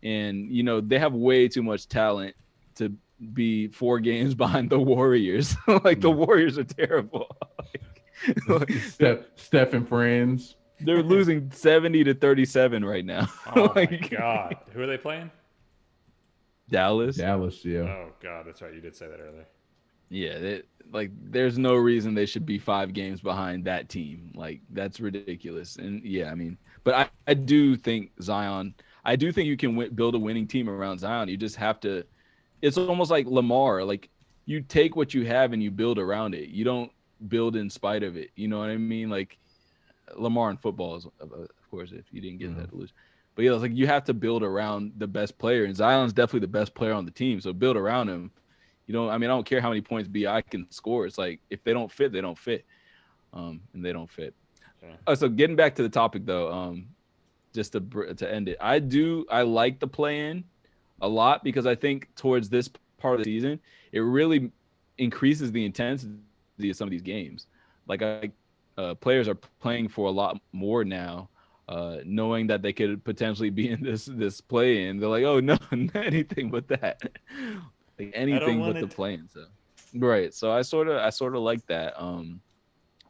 and they have way too much talent to be 4 games behind the Warriors. Like the Warriors are terrible. Steph and friends. They're losing 70-37 right now. Oh my God. Who are they playing? Dallas, yeah. Oh God, that's right. You did say that earlier. Yeah, there's no reason they should be 5 games behind that team. Like that's ridiculous. And yeah, I mean, but I do think Zion. I do think you can build a winning team around Zion. You just have to. It's almost like Lamar. Like you take what you have and you build around it. You don't build in spite of it. You know what I mean? Like Lamar in football is, of course, if you didn't get that to lose. But yeah, it's like you have to build around the best player, and Zion's definitely the best player on the team. So build around him. I don't care how many points BI can score. It's like if they don't fit, they don't fit, and they don't fit. Okay. So getting back to the topic though, just to end it, I like the play-in a lot because I think towards this part of the season, it really increases the intensity of some of these games. Like players are playing for a lot more now, knowing that they could potentially be in this play-in. They're like, oh no, anything but that, like anything but the play-in. So right. So I sort of like that.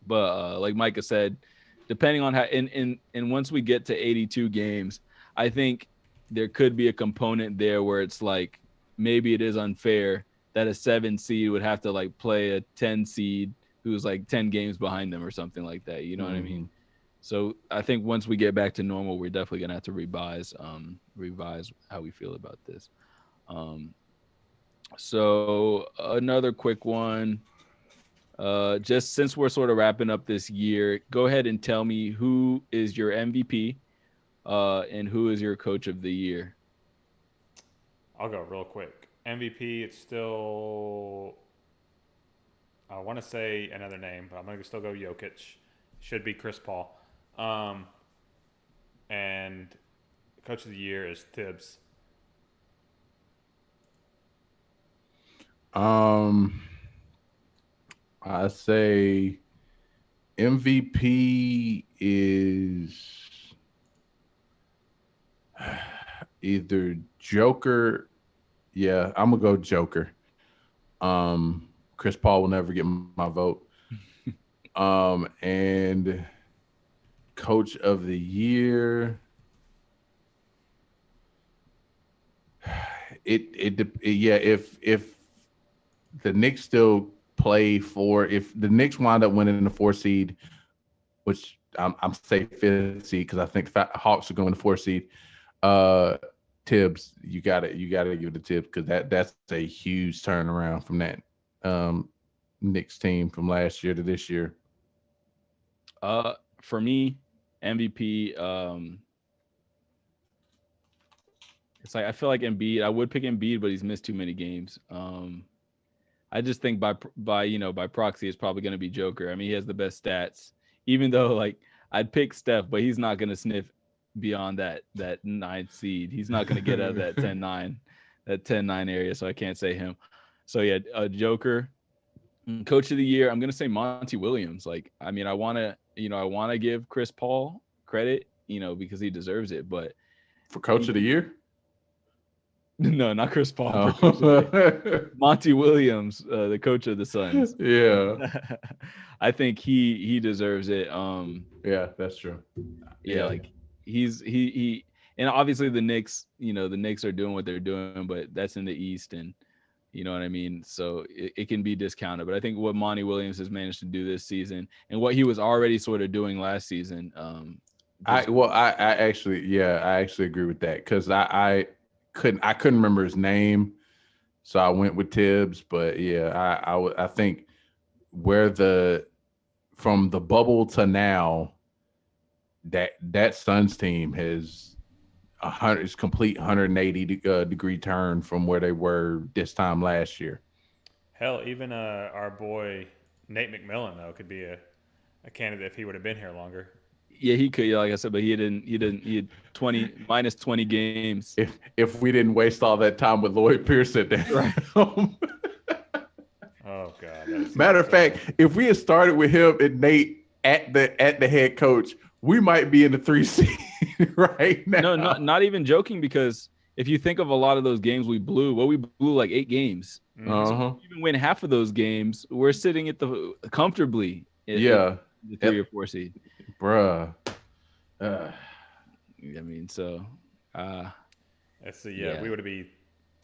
But like Micah said, depending on how and once we get to 82 games, I think there could be a component there where it's like maybe it is unfair that a 7 seed would have to like play a 10 seed who's like 10 games behind them or something like that. You know what I mean? So I think once we get back to normal, we're definitely gonna have to revise how we feel about this. So another quick one. Just since we're sort of wrapping up this year, go ahead and tell me who is your MVP and who is your coach of the year. I'll go real quick. MVP, it's still, I want to say another name, but I'm going to still go Jokic. Should be Chris Paul. And coach of the year is Tibbs. I say MVP is either Joker. Yeah, I'm gonna go Joker. Chris Paul will never get my vote. And Coach of the Year. Yeah, if the Knicks still play for, if the Knicks wind up winning the 4 seed, which I'm say 5th seed because I think the Hawks are going to 4 seed. Tibbs, you gotta give it to Tibbs because that's a huge turnaround from that Knicks team from last year to this year. For me, MVP. It's like I feel like Embiid. I would pick Embiid, but he's missed too many games. I just think by proxy, it's probably going to be Joker. I mean, he has the best stats. Even though like I'd pick Steph, but he's not going to sniff beyond that 9th seed. He's not going to get out of that 10-9, that 10-9 area. So I can't say him. So yeah, Joker. Coach of the Year, I'm going to say Monty Williams. Like, I mean, I want to give Chris Paul credit, because he deserves it. But for Coach of the Year. No, not Chris Paul. Oh. Monty Williams, the coach of the Suns. Yeah. I think he deserves it. Yeah, that's true. Yeah, like he and obviously the Knicks, the Knicks are doing what they're doing, but that's in the East, and you know what I mean? So it can be discounted. But I think what Monty Williams has managed to do this season and what he was already sort of doing last season. I actually agree with that because I couldn't remember his name, so I went with Tibbs. But yeah, I think from the bubble to now, that Suns team has it's complete 180 degree turn from where they were this time last year. Hell, even our boy Nate McMillan though could be a candidate if he would have been here longer. Yeah, he could. Like I said, but he had minus 20 games. If we didn't waste all that time with Lloyd Pierce at that. Right. Oh God. Matter of fact, if we had started with him and Nate at the head coach, we might be in the 3 seed right now. No, not even joking, because if you think of a lot of those games we blew like 8 games. Uh-huh. So if we even win half of those games, we're sitting at comfortably. The 3 or 4 seed. Bruh. I mean, so let's see. Yeah, we would be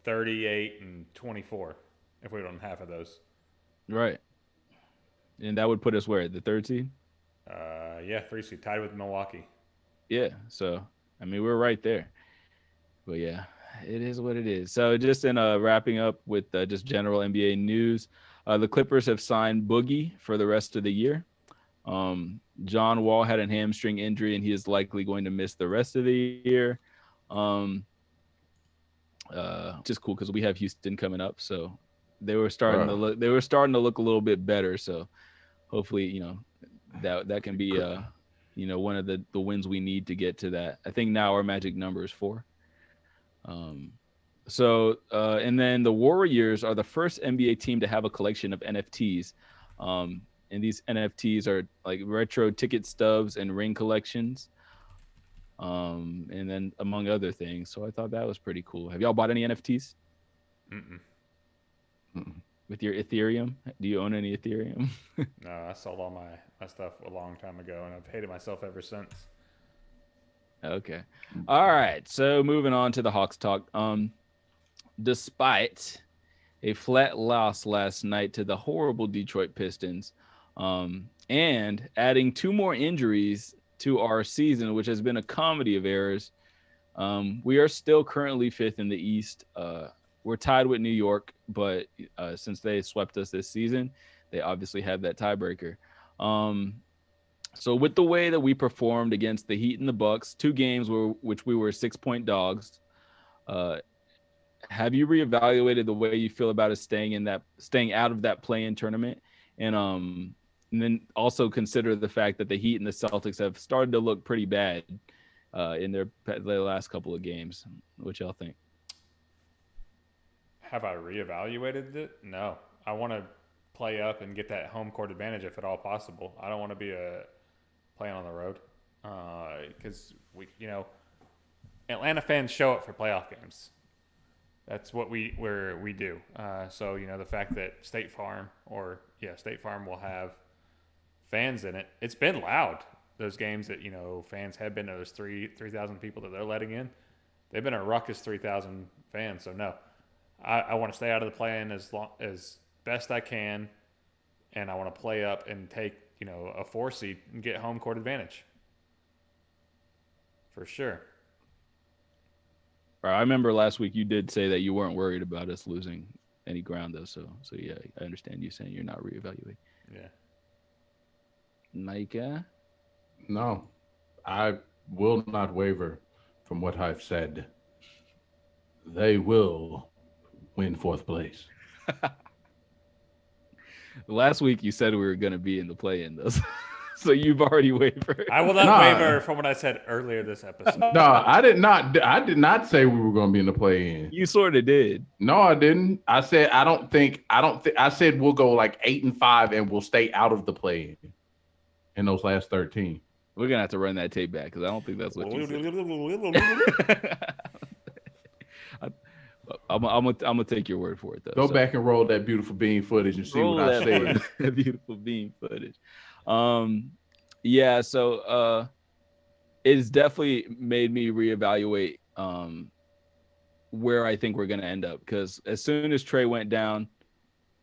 38 and 24 if we won half of those. Right. And that would put us where? The 3rd seed? 3 seed, tied with Milwaukee. Yeah. So I mean, we're right there. But yeah, it is what it is. So just in wrapping up with just general NBA news, the Clippers have signed Boogie for the rest of the year. John Wall had a hamstring injury, and he is likely going to miss the rest of the year. Just cool because we have Houston coming up, so they were starting to look. They were starting to look a little bit better. So hopefully, that can be one of the wins we need to get to that. I think now our magic number is 4. And then the Warriors are the first NBA team to have a collection of NFTs. And these NFTs are like retro ticket stubs and ring collections. And then among other things. So I thought that was pretty cool. Have y'all bought any NFTs? With your Ethereum? Do you own any Ethereum? No, I sold all my stuff a long time ago, and I've hated myself ever since. Okay. All right. So moving on to the Hawks talk. Despite a flat loss last night to the horrible Detroit Pistons, and adding 2 more injuries to our season, which has been a comedy of errors, we are still currently 5th in the East. We're tied with New York, but since they swept us this season, they obviously have that tiebreaker. So with the way that we performed against the Heat and the Bucks, 2 games which we were 6-point dogs, have you reevaluated the way you feel about us staying out of that play-in tournament? And then also consider the fact that the Heat and the Celtics have started to look pretty bad in their last couple of games. What y'all think? Have I reevaluated it? No. I want to play up and get that home court advantage if at all possible. I don't want to be playing on the road because Atlanta fans show up for playoff games. That's what we do. So the fact that State Farm will have fans in it. It's been loud. Those games that fans have been. Those 3,000 people that they're letting in. They've been a ruckus 3,000 fans. So no, I want to stay out of the play-in as best I can, and I want to play up and take a 4 seed and get home court advantage for sure. I remember last week you did say that you weren't worried about us losing any ground though. So yeah, I understand you saying you're not reevaluating. Yeah. Micah? No, I will not waver from what I've said. They will win 4th place. Last week you said we were going to be in the play-in though. So you've already wavered. I will not waver from what I said earlier this episode. No, I did not say we were going to be in the play-in. You sort of did. No, I didn't. I said I don't think. I said we'll go like 8-5 and we'll stay out of the play-in in those last 13. We're gonna have to run that tape back because I don't think that's what you said. I'm gonna take your word for it though. Go back and roll that beautiful bean footage and see what I said. That beautiful bean footage. Yeah. So it's definitely made me reevaluate where I think we're gonna end up because as soon as Trey went down,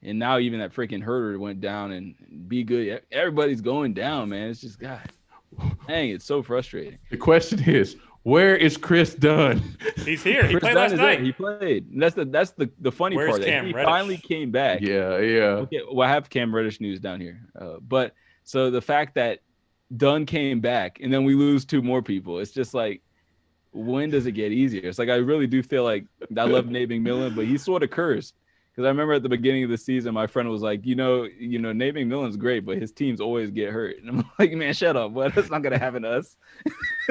and now even that freaking Herder went down and be good. Everybody's going down, man. It's just God. Dang, it's so frustrating. The question is, where is Chris Dunn? He's here. He played last night. He played. And that's the funny Where's part. Cam He Reddish? finally came back. Yeah. Okay, well, I have Cam Reddish news down here. But so the fact that Dunn came back and then we lose 2 more people, it's just like, when does it get easier? It's like I really do feel like I love Nate McMillan, but he's sort of cursed. Because I remember at the beginning of the season, my friend was like, Nate McMillan's great, but his teams always get hurt. And I'm like, man, shut up. What? That's not going to happen to us.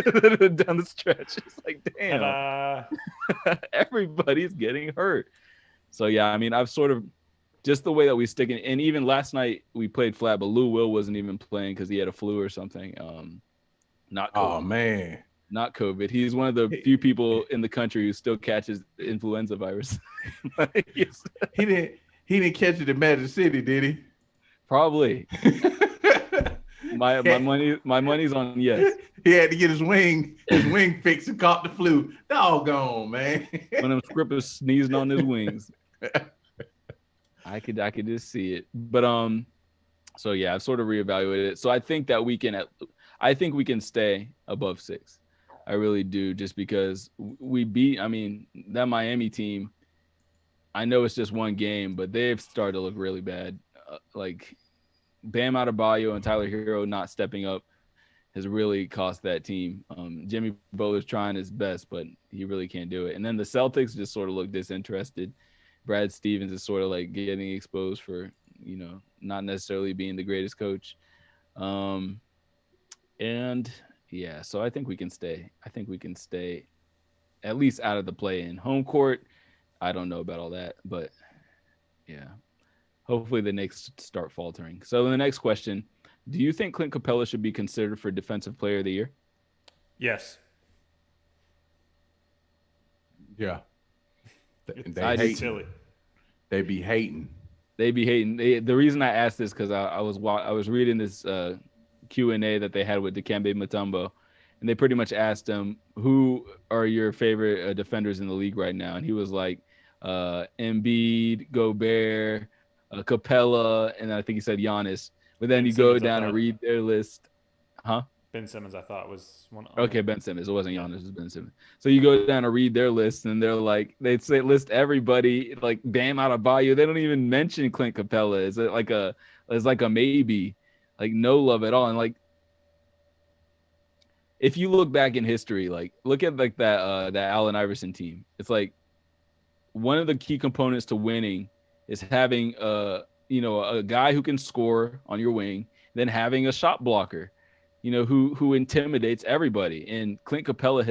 Down the stretch. It's like, damn. Everybody's getting hurt. So, yeah, I mean, I've sort of just the way that we stick in. And even last night we played flat, but Lou Will wasn't even playing because he had a flu or something. Not COVID. Oh, man. Not COVID. He's one of the few people in the country who still catches the influenza virus. He didn't catch it in Magic City, did he? Probably. my money's on yes. He had to get his wing fixed and caught the flu. Doggone, man. When them scrippers sneezing on his wings. I could just see it. But so yeah, I've sort of reevaluated it. So I think that we can stay above 6. I really do, just because we beat, that Miami team, I know it's just one game, but they've started to look really bad. Like Bam Adebayo and Tyler Hero not stepping up has really cost that team. Jimmy Butler's trying his best, but he really can't do it. And then the Celtics just sort of look disinterested. Brad Stevens is sort of like getting exposed for, not necessarily being the greatest coach. And yeah, so I think we can stay. I think we can stay at least out of the play-in. Home court, I don't know about all that, but yeah. Hopefully the Knicks start faltering. So the next question, do you think Clint Capela should be considered for Defensive Player of the Year? Yes. Yeah. They be hating. The reason I asked this because I was reading this Q&A that they had with Dikembe Mutombo, and they pretty much asked him, who are your favorite defenders in the league right now? And he was like, Embiid, Gobert, Capela, and I think he said Giannis. But then you go down and read their list. Huh? Ben Simmons, I thought, was one. Okay, Ben Simmons. It wasn't Giannis, it was Ben Simmons. So you go down and read their list, and they're like, they say list everybody, like Bam Adebayo. They don't even mention Clint Capela. Is it like a maybe? Like no love at all. And like, if you look back in history, like look at like that Allen Iverson team. It's like one of the key components to winning is having a guy who can score on your wing, then having a shot blocker, who intimidates everybody. And Clint Capela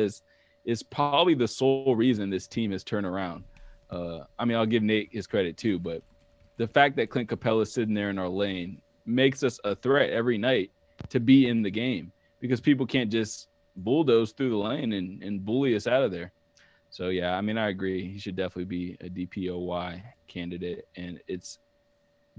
is probably the sole reason this team has turned around. I'll give Nate his credit too, but the fact that Clint Capela is sitting there in our lane makes us a threat every night to be in the game because people can't just bulldoze through the lane and bully us out of there. So, yeah, I mean, I agree. He should definitely be a DPOY candidate. And it's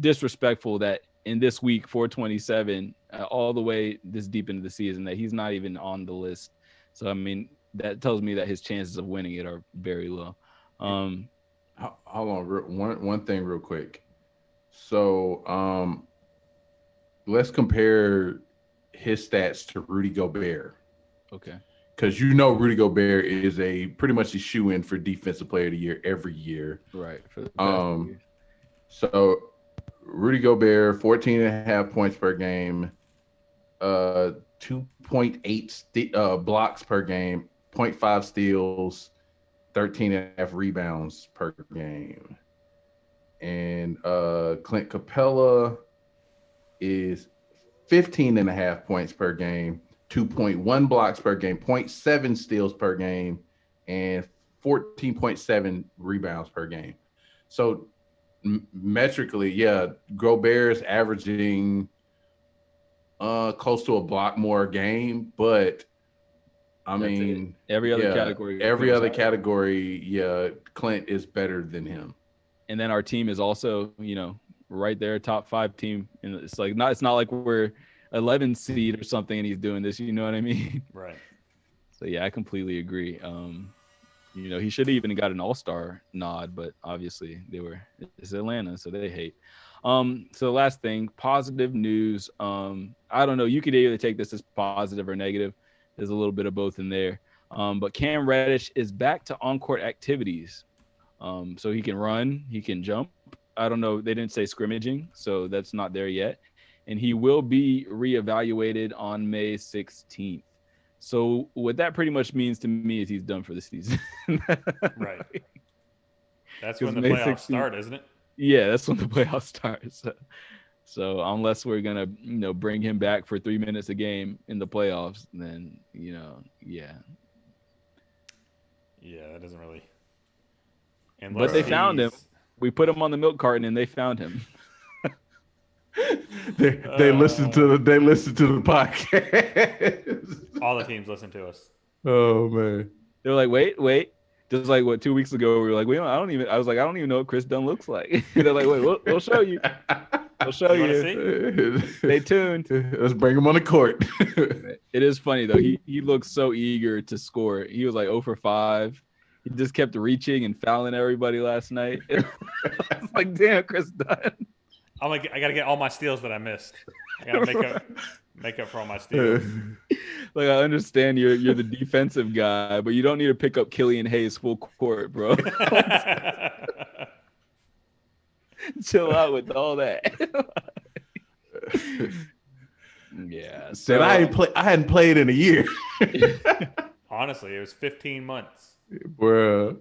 disrespectful that in this week, 427, all the way this deep into the season, that he's not even on the list. So, I mean, that tells me that his chances of winning it are very low. Hold on, one thing real quick. So, let's compare his stats to Rudy Gobert. Okay. Because Rudy Gobert is pretty much a shoe-in for Defensive Player of the Year every year. Right. For the past years. So Rudy Gobert, 14.5 points per game, 2.8 blocks per game, 0.5 steals, 13.5 rebounds per game. And Clint Capela is 15.5 points per game, 2.1 blocks per game, 0.7 steals per game, and 14.7 rebounds per game. So metrically, yeah, Gobert's averaging close to a block more a game, but I mean, every other category, yeah, Clint is better than him. And then our team is also, right there, top 5 team. And it's not like we're 11 seed or something and he's doing this, you know what I mean? Right. So yeah, I completely agree. He should have even got an all-star nod, but obviously it's Atlanta, so they hate. So the last thing, positive news. I don't know, you could either take this as positive or negative. There's a little bit of both in there. But Cam Reddish is back to on-court activities. So he can run, he can jump. I don't know, they didn't say scrimmaging, so that's not there yet. And he will be reevaluated on May 16th. So what that pretty much means to me is he's done for the season. Right. That's when the playoffs start, isn't it? Yeah, that's when the playoffs start. So unless we're gonna, bring him back for 3 minutes a game in the playoffs, then yeah. Yeah, that doesn't really. But they found him. We put him on the milk carton, and they found him. They listen to the podcast. All the teams listen to us. Oh man, they're like, wait. Just like 2 weeks ago, we were like, I was like, I don't even know what Chris Dunn looks like. They're like, wait, we'll show you. We'll show you. Stay tuned. Let's bring him on the court. It is funny though. He looks so eager to score. He was like 0 for 5. He just kept reaching and fouling everybody last night. I was like, damn, Chris Dunn. I'm like, I gotta get all my steals that I missed. I gotta make up for all my steals. Like, I understand you're the defensive guy, but you don't need to pick up Killian Hayes full court, bro. Chill out with all that. Yeah. So I hadn't played in a year. Honestly, it was 15 months. Bruh.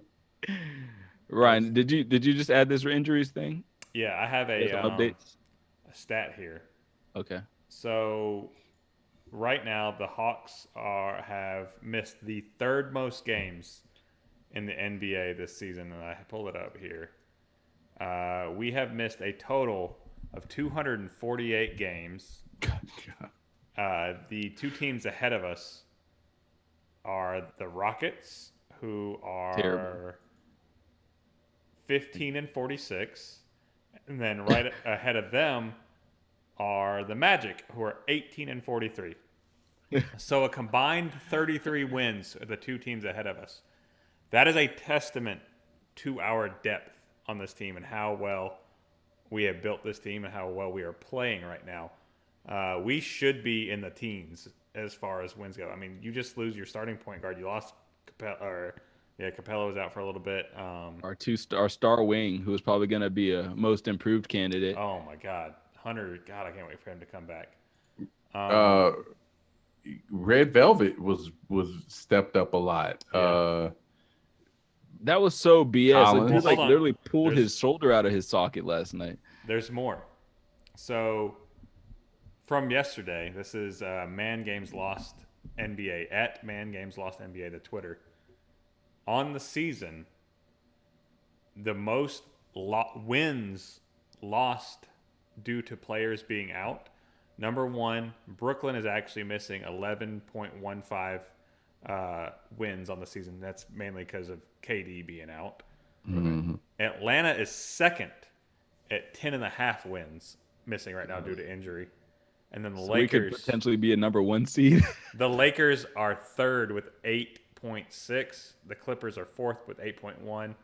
Ryan, did you just add this injuries thing? Yeah, I have a stat here. Okay. So right now the Hawks have missed the third most games in the NBA this season, and I pulled it up here. We have missed a total of 248 games. God. The 2 teams ahead of us are the Rockets, who are terrible. 15 and 46. And then right ahead of them are the Magic, who are 18 and 43. So a combined 33 wins are the 2 teams ahead of us. That is a testament to our depth on this team and how well we have built this team and how well we are playing right now. We should be in the teens as far as wins go. I mean, you just lose your starting point guard. You lost Capela, Capela was out for a little bit. Our star wing, who is probably going to be a most improved candidate. Oh my God, Hunter! God, I can't wait for him to come back. Red Velvet was stepped up a lot. Yeah. That was so BS. Like, he literally pulled his shoulder out of his socket last night. There's more. So from yesterday, this is Man Games Lost NBA at Man Games Lost NBA, the Twitter. On the season, the most wins lost due to players being out. Number one, Brooklyn is actually missing 11.15 wins on the season. That's mainly because of KD being out. Mm-hmm. Atlanta is second at 10.5 wins, missing right now due to injury. And then the So Lakers we could potentially be a number 1 seed. The Lakers are third with 8.6. The Clippers are fourth with 8.1.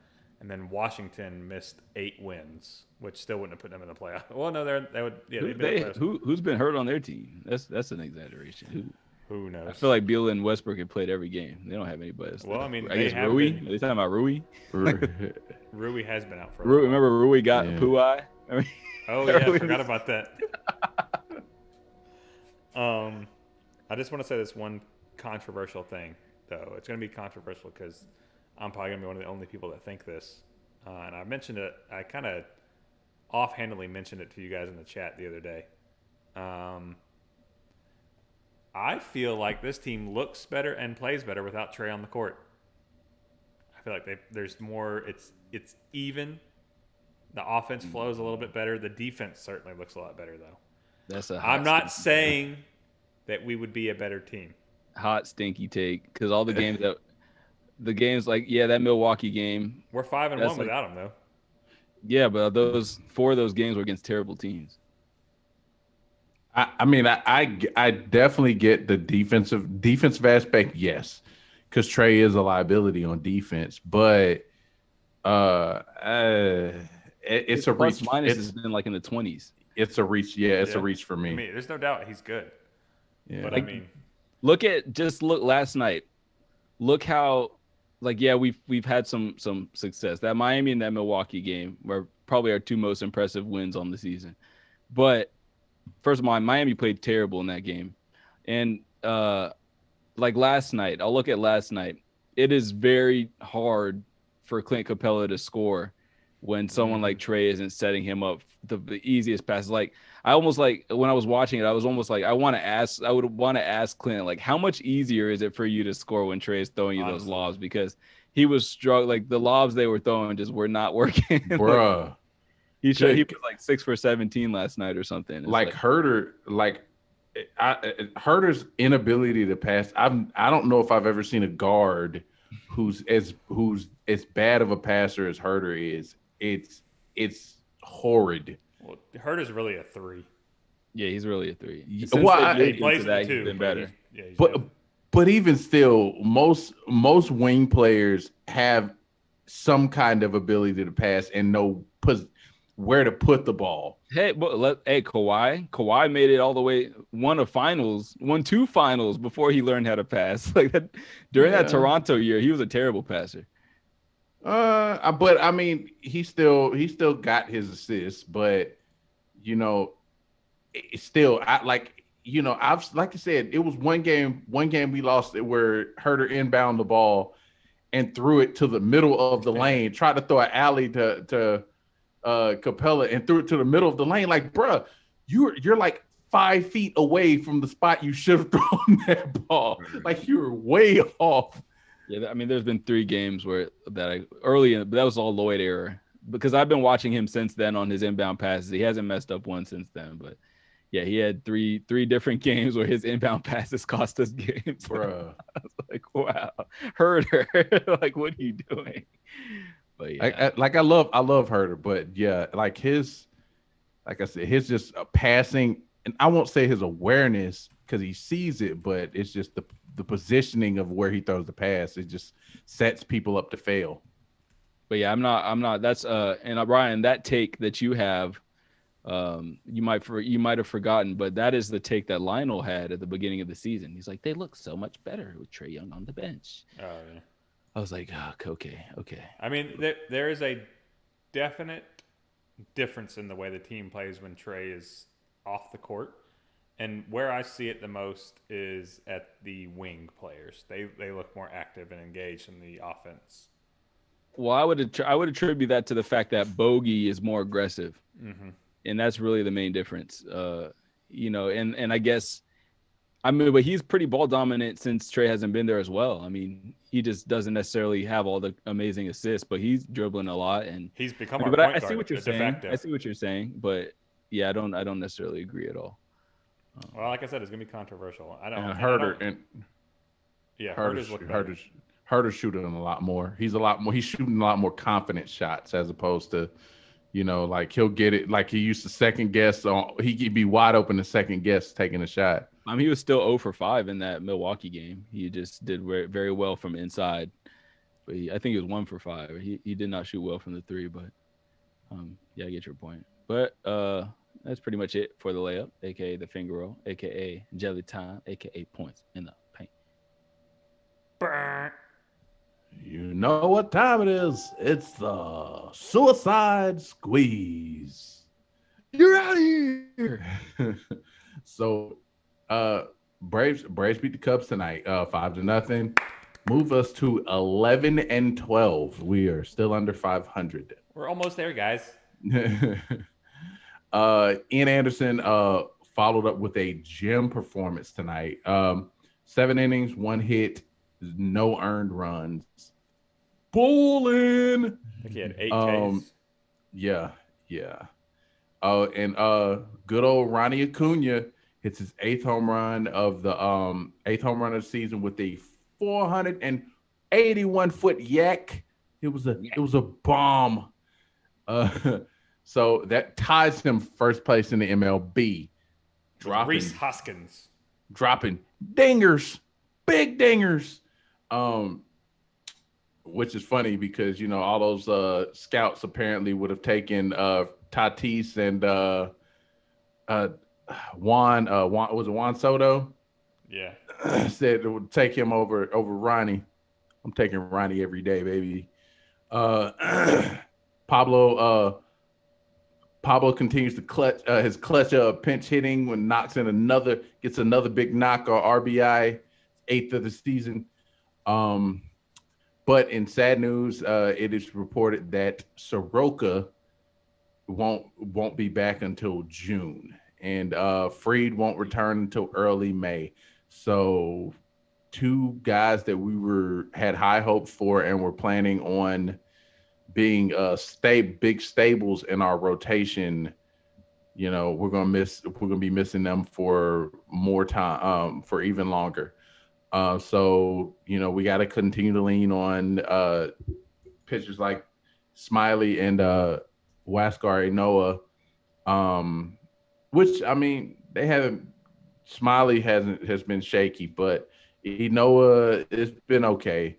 And then Washington missed 8 wins, which still wouldn't have put them in the playoffs. Well, no, they would. Yeah, they'd be in the playoffs. Who's been hurt on their team? That's an exaggeration. Who knows? I feel like Beal and Westbrook have played every game. They don't have anybody else. Well, I mean, I guess Rui. Are they talking about Rui? Rui has been out for a Rui, while. remember Rui got Puai? Oh yeah, I forgot about that. I just want to say this one controversial thing, though. It's going to be controversial because I'm probably going to be one of the only people that think this. And I mentioned it. I kind of offhandedly mentioned it to you guys in the chat the other day. I feel like this team looks better and plays better without Trey on the court. I feel like there's more. It's even. The offense flows a little bit better. The defense certainly looks a lot better, though. I'm not saying that we would be a better team. Hot stinky take, because all the games like that Milwaukee game. We're 5-1 without him, though. Yeah, but 4 of those games were against terrible teams. I mean, I definitely get the defensive aspect, yes, because Trey is a liability on defense, but it's a reach. Minus has been like in the 20s. It's a reach. Yeah, it's a reach for me. I mean, there's no doubt he's good. Yeah, but like, I mean, look last night. Look how, we've had some success. That Miami and that Milwaukee game were probably our 2 most impressive wins on the season. But first of all, Miami played terrible in that game, and like last night, I'll look at last night. It is very hard for Clint Capela to score when someone like Trey isn't setting him up the easiest passes. Like I almost like when I was watching it, I was almost like I would want to ask Clint, like, how much easier is it for you to score when Trey is throwing you those lobs? Because he was struggling. Like the lobs they were throwing just were not working. Bruh. He was like 6 for 17 last night or something. Like Herder's inability to pass. I don't know if I've ever seen a guard who's as bad of a passer as Herder is. It's horrid. Well, Herder's really a 3. Yeah, he's really a 3. He plays the 2. He's been better. But even still, most wing players have some kind of ability to pass and know where to put the ball. Kawhi made it all the way, won 2 finals before he learned how to pass. Like that during that Toronto year, he was a terrible passer. But I mean, he still got his assists, but it's still I've like I said, it was one game we lost where Herder inbound the ball and threw it to the middle of the lane, tried to throw an alley to Capela and threw it to the middle of the lane. Like, bruh, you're like 5 feet away from the spot you should have thrown that ball. Like you were way off. Yeah, I mean, there's been 3 games but that was all Lloyd era, because I've been watching him since then on his inbound passes. He hasn't messed up one since then, but yeah, he had three different games where his inbound passes cost us games. Bruh. I was like, wow, Herder, like, what are you doing? But yeah, I love Herder, but yeah, like I said, his just passing, and I won't say his awareness because he sees it, but it's just the positioning of where he throws the pass. It just sets people up to fail. But yeah, I'm not. That's and Ryan, that take that you have, you might have forgotten, but that is the take that Lionel had at the beginning of the season. He's like, they look so much better with Trae Young on the bench. Oh yeah. I was like, oh, okay. I mean, there is a definite difference in the way the team plays when Trae is off the court. And where I see it the most is at the wing players. They look more active and engaged in the offense. Well, I would attribute that to the fact that Bogey is more aggressive, and that's really the main difference. And I guess I mean, but he's pretty ball dominant since Trey hasn't been there as well. I mean, he just doesn't necessarily have all the amazing assists, but he's dribbling a lot. And he's become I mean, our but point I guard. see what you're de saying. facto. I see what you're saying, but yeah, I don't necessarily agree at all. Well, like I said, it's gonna be controversial. I don't. And Herder's looking better. Herder's shooting a lot more. He's shooting a lot more confident shots as opposed to, like he'll get it. Like he used to second guess on. He could be wide open to second guess taking a shot. I mean, he was still 0 for 5 in that Milwaukee game. He just did very, very well from inside. But I think he was 1 for 5. He did not shoot well from the 3, but yeah, I get your point. But that's pretty much it for the layup, aka the finger roll, aka jelly time, aka points in the paint. You know what time it is? It's the suicide squeeze. You're out of here. So, Braves beat the Cubs tonight, 5-0. Move us to 11-12. We are still under 500. We're almost there, guys. Ian Anderson followed up with a gem performance tonight. 7 innings, 1 hit, no earned runs. Bowling. I think he had 8 Ks. Yeah. And good old Ronnie Acuna hits his 8th home run of the season with a 481-foot yak. It was a bomb. So that ties him first place in the MLB. Reese Hoskins dropping dingers, big dingers. Which is funny because all those scouts apparently would have taken Tatis and Juan was it Juan Soto? Yeah. Said it would take him over Ronnie. I'm taking Ronnie every day, baby. Pablo continues to clutch his pinch hitting when gets another big knock or RBI, 8th of the season. But in sad news, it is reported that Saroka won't be back until June, and Fried won't return until early May. So 2 guys that we had high hopes for and were planning on being big stables in our rotation, we're gonna be missing them for more time, for even longer. So we got to continue to lean on pitchers like Smiley and Huascar Enoa, which I mean they haven't. Smiley has been shaky, but Enoa it's been okay.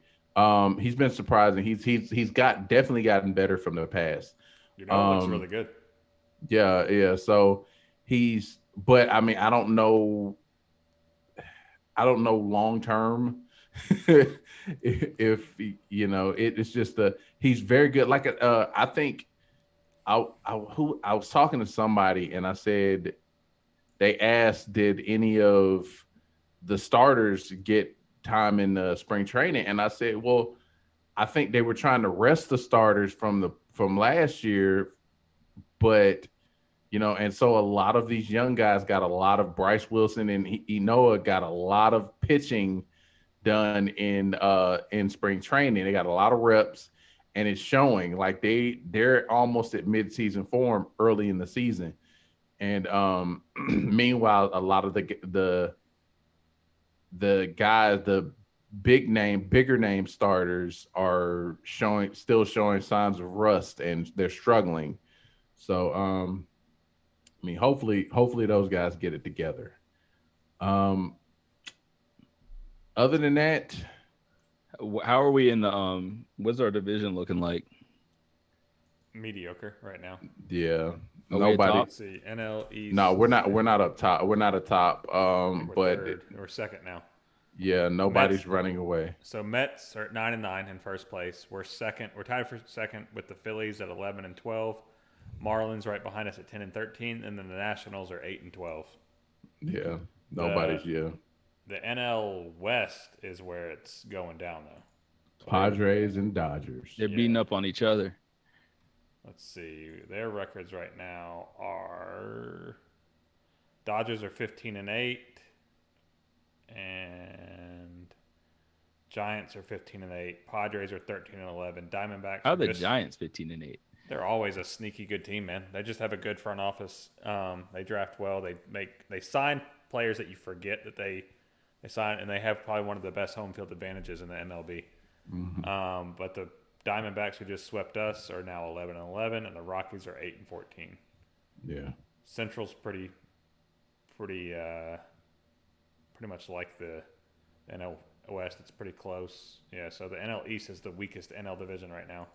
He's been surprising. He's definitely gotten better from the past. It looks really good. Yeah. So but I mean I don't know long term if it's just he's very good. Like I think I was talking to somebody and I said they asked did any of the starters get time in spring training, and I said, well, I think they were trying to rest the starters from last year, but and so a lot of these young guys got a lot of Bryce Wilson and Enoa got a lot of pitching done in spring training. They got a lot of reps, and it's showing. Like they're almost at midseason form early in the season, and meanwhile, a lot of the guys, the bigger name starters are still showing signs of rust, and they're struggling. So I mean, hopefully those guys get it together. Other than that, how are we in the what's our division looking like? Mediocre right now. Yeah. Nobody. Let's see. NL East. No, we're not up top. We're not atop. But we're second now. Yeah, nobody's Mets, running away. So Mets are 9-9 in first place. We're second. We're tied for second with the Phillies at 11-12. Marlins right behind us at 10-13, and then the Nationals are 8-12. Yeah, nobody's The NL West is where it's going down though. Padres and Dodgers. They're beating up on each other. Let's see. Their records right now are Dodgers are 15-8. and Giants are 15-8. Padres are 13-11. Diamondbacks How are are the just, Giants 15-8? They're always a sneaky good team, man. They just have a good front office. They draft well. They sign players that you forget that they sign, and they have probably one of the best home field advantages in the MLB. Mm-hmm. But the Diamondbacks, who just swept us, are now 11-11, and the Rockies are 8-14. Yeah. Central's pretty much like the NL West. It's pretty close. Yeah, so the NL East is the weakest NL division right now.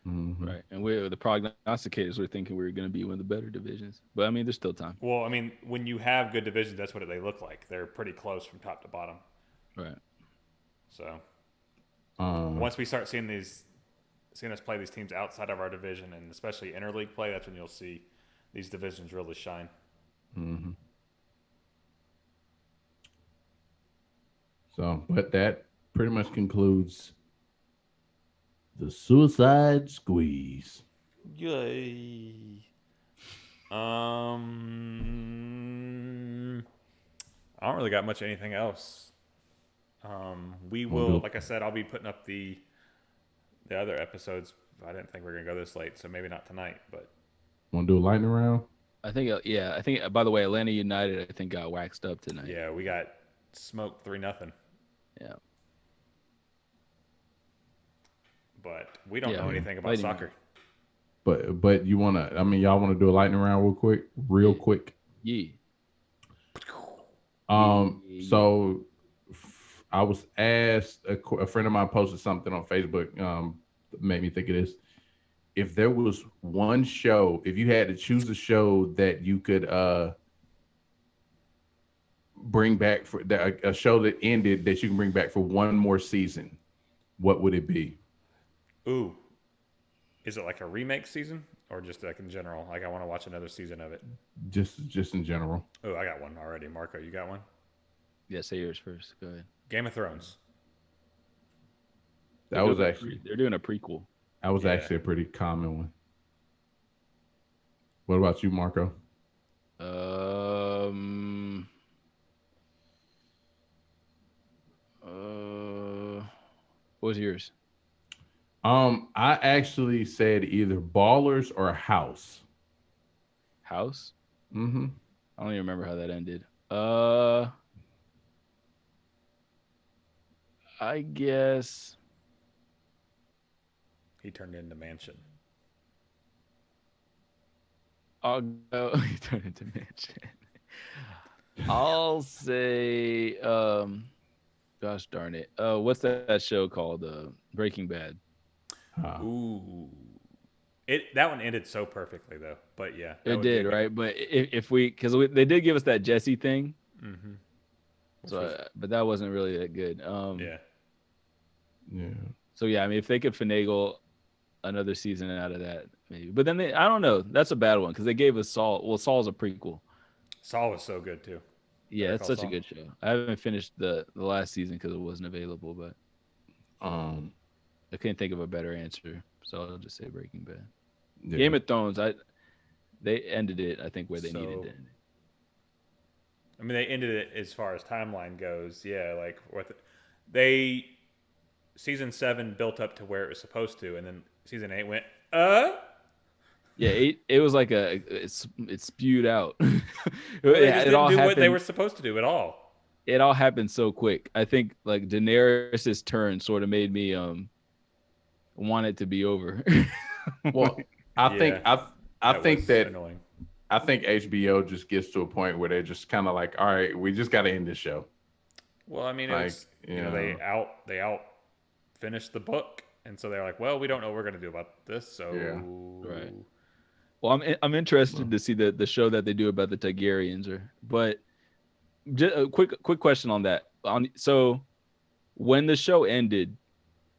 Mm-hmm. Right. And the prognosticators were thinking we were going to be one of the better divisions. But, I mean, there's still time. Well, I mean, when you have good divisions, that's what they look like. They're pretty close from top to bottom. Right. So once we start seeing us play these teams outside of our division, and especially interleague play, that's when you'll see these divisions really shine. Mm-hmm. So, but that pretty much concludes the Suicide Squeeze. Yay. I don't really got much anything else. We will, like I said, I'll be putting up the other episodes. I didn't think we were gonna go this late, so maybe not tonight. But Want to do a lightning round? I think, by the way, Atlanta United, I think, got waxed up tonight. yeah, we got smoked 3-0. Yeah. But we don't know anything about lightning soccer. But you wanna? I mean, y'all want to do a lightning round real quick? Yeah. So I was asked, a friend of mine posted something on Facebook, that made me think of this. If there was one show, if you had to choose a show that you could bring back for a show that ended that you can bring back for one more season, what would it be? Ooh. Is it like a remake season or just like in general? Like I want to watch another season of it. Just in general. Oh, I got one already. Marco, you got one? Yeah, say yours first. Go ahead. Game of Thrones. That was actually they're doing a prequel. That was actually a pretty common one. What about you, Marco? What was yours? I actually said either Ballers or House. House? Mm-hmm. I don't even remember how that ended. I guess he turned into Mansion. I'll go. He turned into Mansion. I'll say, gosh darn it. What's that show called? Breaking Bad. Ooh. That one ended so perfectly though. But yeah. It did, right? But if because they did give us that Jesse thing. Mm-hmm. So, but that wasn't really that good. Yeah. So yeah, I mean, if they could finagle another season out of that, maybe. But then I don't know. That's a bad one because they gave us Saul. Well, Saul's a prequel. Saul was so good too. Yeah, it's such a good show. I haven't finished the last season because it wasn't available, but I couldn't think of a better answer, so I'll just say Breaking Bad. Yeah. Game of Thrones, they ended it, I think, where they needed to end it. I mean, they ended it as far as timeline goes. Yeah, like season 7 built up to where it was supposed to, and then season 8 went, Yeah, it was like it spewed out. They just didn't do what they were supposed to do at all. It all happened so quick. I think like Daenerys' turn sort of made me want it to be over. Well, I think that annoying. I think HBO just gets to a point where they're just kind of like, all right, we just got to end this show. Well, I mean, like, it's, they out finished the book, and so they're like, well, we don't know what we're gonna do about this, so right. Well, I'm interested to see the show that they do about the Targaryens, but just a quick question on that. So when the show ended,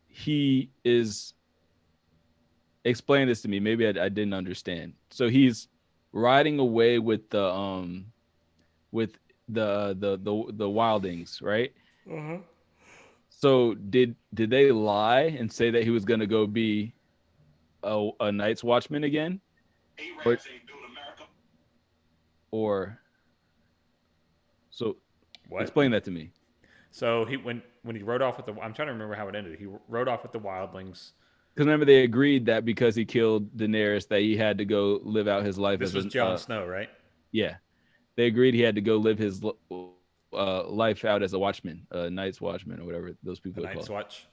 he is explain this to me. Maybe I didn't understand. So he's riding away with the Wildings, right? Uh-huh. So did they lie and say that he was gonna go be a Night's Watchman again? Or so what? Explain that to me. So when he rode off with I'm trying to remember how it ended. He rode off with the wildlings. Because remember, they agreed that because he killed Daenerys, that he had to go live out his life. This was Jon Snow, right? Yeah, they agreed he had to go live his life out as a watchman, a Night's Watchman, or whatever those people are called. Night's Watch.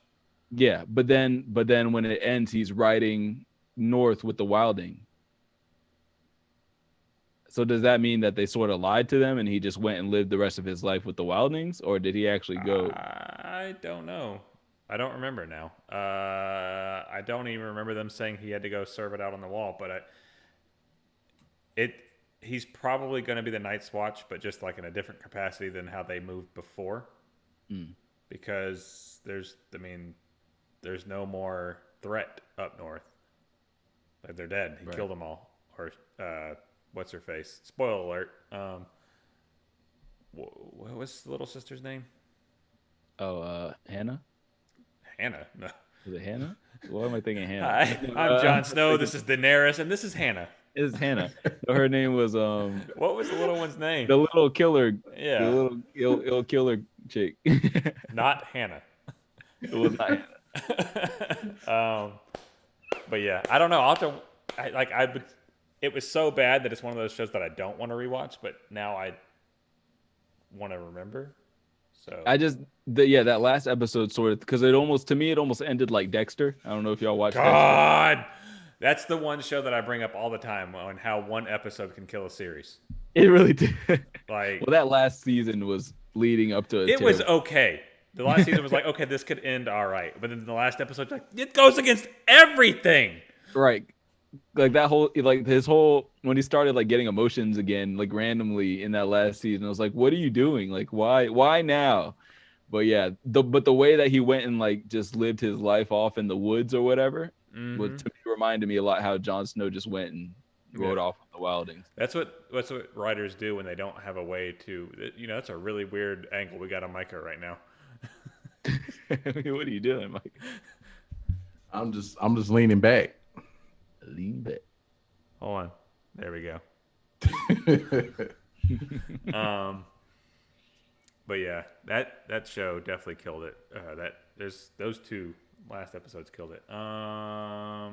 Yeah, but then when it ends, he's riding north with the Wilding. So does that mean that they sort of lied to them and he just went and lived the rest of his life with the Wildings, or did he actually go? I don't know. I don't remember now. I don't even remember them saying he had to go serve it out on the wall, but he's probably going to be the Night's Watch, but just like in a different capacity than how they moved before. Because there's no more threat up north. Like they're dead. He killed them all. Or what's her face? Spoiler alert. What was the little sister's name? Oh, Hannah. Hannah. No. Is it Hannah? What am I thinking? Hannah. Hi, I'm Jon Snow. This is Daenerys, and this is Hannah. It's Hannah. So her name was What was the little one's name? The little killer. Yeah. The little ill killer chick. Not Hannah. It was not Hannah. But yeah, I don't know. I'll have to. It was so bad that it's one of those shows that I don't want to rewatch, but now I want to remember. So that last episode sort of, because it almost ended like Dexter. I don't know if y'all watched God. Dexter. That's the one show that I bring up all the time on how one episode can kill a series. It really did. Like, well, that last season was leading up to it was okay. The last season was like, okay, this could end all right. But then the last episode, like, it goes against everything. Right. Like that whole, like his whole, when he started like getting emotions again, like randomly in that last season, I was like, what are you doing? Like, why now? But yeah, the way that he went and like just lived his life off in the woods or whatever, to me reminded me a lot how Jon Snow just went and rode off with the Wildings. That's what writers do when they don't have a way to, that's a really weird angle we got on Micah right now. What are you doing, Mike? I'm just leaning back. Lean back. Hold on. There we go. But yeah, that show definitely killed it. Those two last episodes killed it. I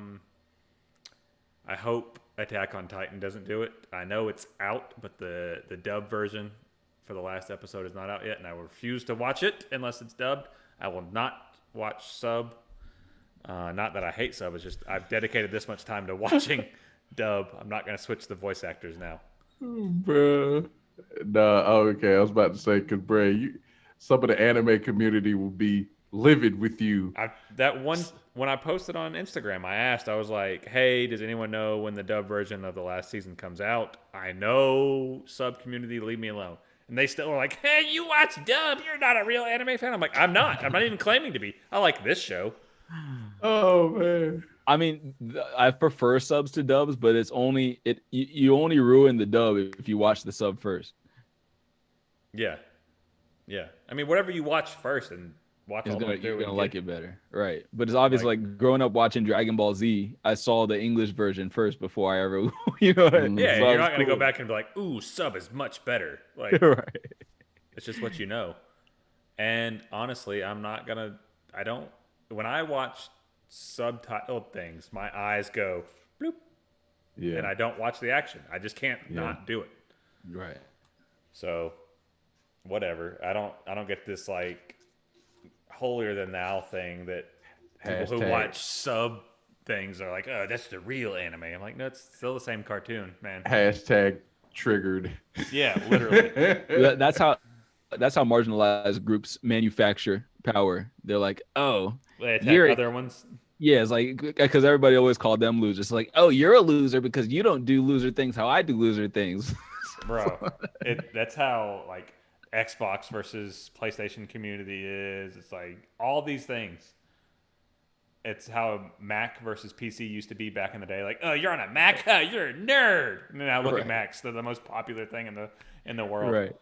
hope Attack on Titan doesn't do it. I know it's out, but the dub version for the last episode is not out yet, and I refuse to watch it unless it's dubbed. I will not watch sub. Not that I hate sub, it's just I've dedicated this much time to watching dub. I'm not going to switch the voice actors now. Bruh. Okay. I was about to say, because, some of the anime community will be livid with you. When I posted on Instagram, I was like, hey, does anyone know when the dub version of the last season comes out? I know sub community, leave me alone. And they still are like, hey, you watch dub, you're not a real anime fan. I'm like, I'm not even claiming to be. I like this show. Oh man. I mean, I prefer subs to dubs, but you only ruin the dub if you watch the sub first. Yeah. I mean, whatever you watch first and watch all the way through, you're gonna like it better, right? But it's obvious, like growing up watching Dragon Ball Z, I saw the English version first before I ever, Yeah, so you're not gonna go back and be like, "Ooh, sub is much better." Like, right? It's just what you know. And honestly, I don't. When I watch subtitled things, my eyes go bloop, and I don't watch the action. I just can't not do it. Right. So, whatever. I don't get this like holier than thou thing that people who watch sub things are like, oh, that's the real anime. I'm like, no, it's still the same cartoon, man. Hashtag triggered. Yeah, literally. That's how marginalized groups manufacture power. They're like, oh, they attack other ones. Yeah, it's like, because everybody always called them losers. It's like, oh, you're a loser because you don't do loser things how I do loser things. Bro, that's how like Xbox versus PlayStation community is. It's like all these things. It's how Mac versus PC used to be back in the day. Like, oh, you're on a Mac? You're a nerd. And now look at Macs. They're the most popular thing in the world. Right.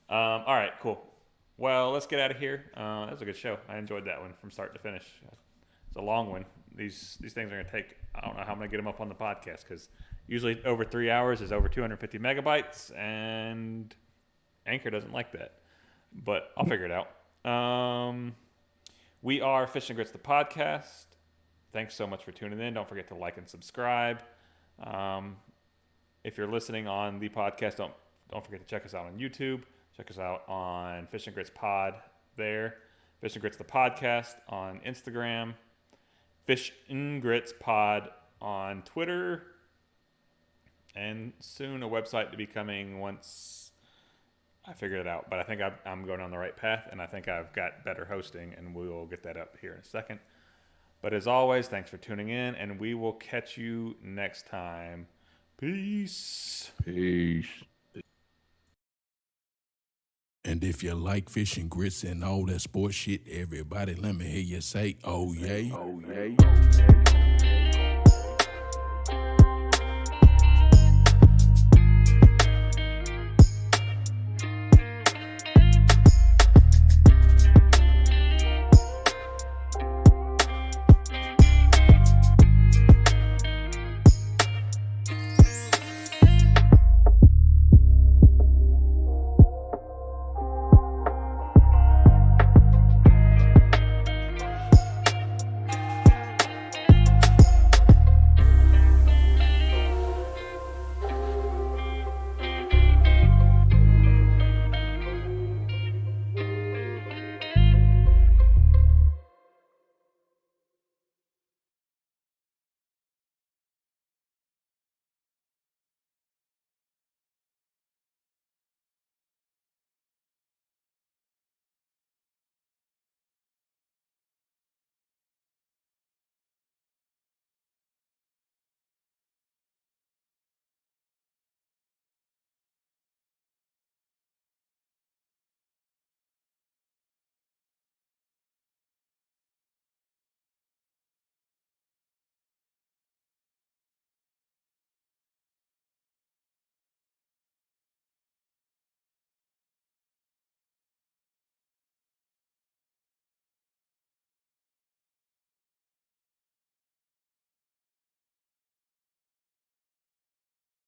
All right, cool. Well, let's get out of here. That was a good show. I enjoyed that one from start to finish. It's a long one. These things are going to take, I don't know how I'm going to get them up on the podcast, because usually over 3 hours is over 250 megabytes, and Anchor doesn't like that. But I'll figure it out. We are Fish and Grits, the podcast. Thanks so much for tuning in. Don't forget to like and subscribe. If you're listening on the podcast, don't forget to check us out on YouTube. Check us out on Fish and Grits Pod there. Fish and Grits, the podcast on Instagram. Fish and Grits Pod on Twitter. And soon a website to be coming once I figure it out. But I think I'm going on the right path, and I think I've got better hosting, and we will get that up here in a second. But as always, thanks for tuning in, and we will catch you next time. Peace. Peace. And if you like Fish and Grits and all that sports shit, everybody, let me hear you say, oh, yay. Oh, yeah.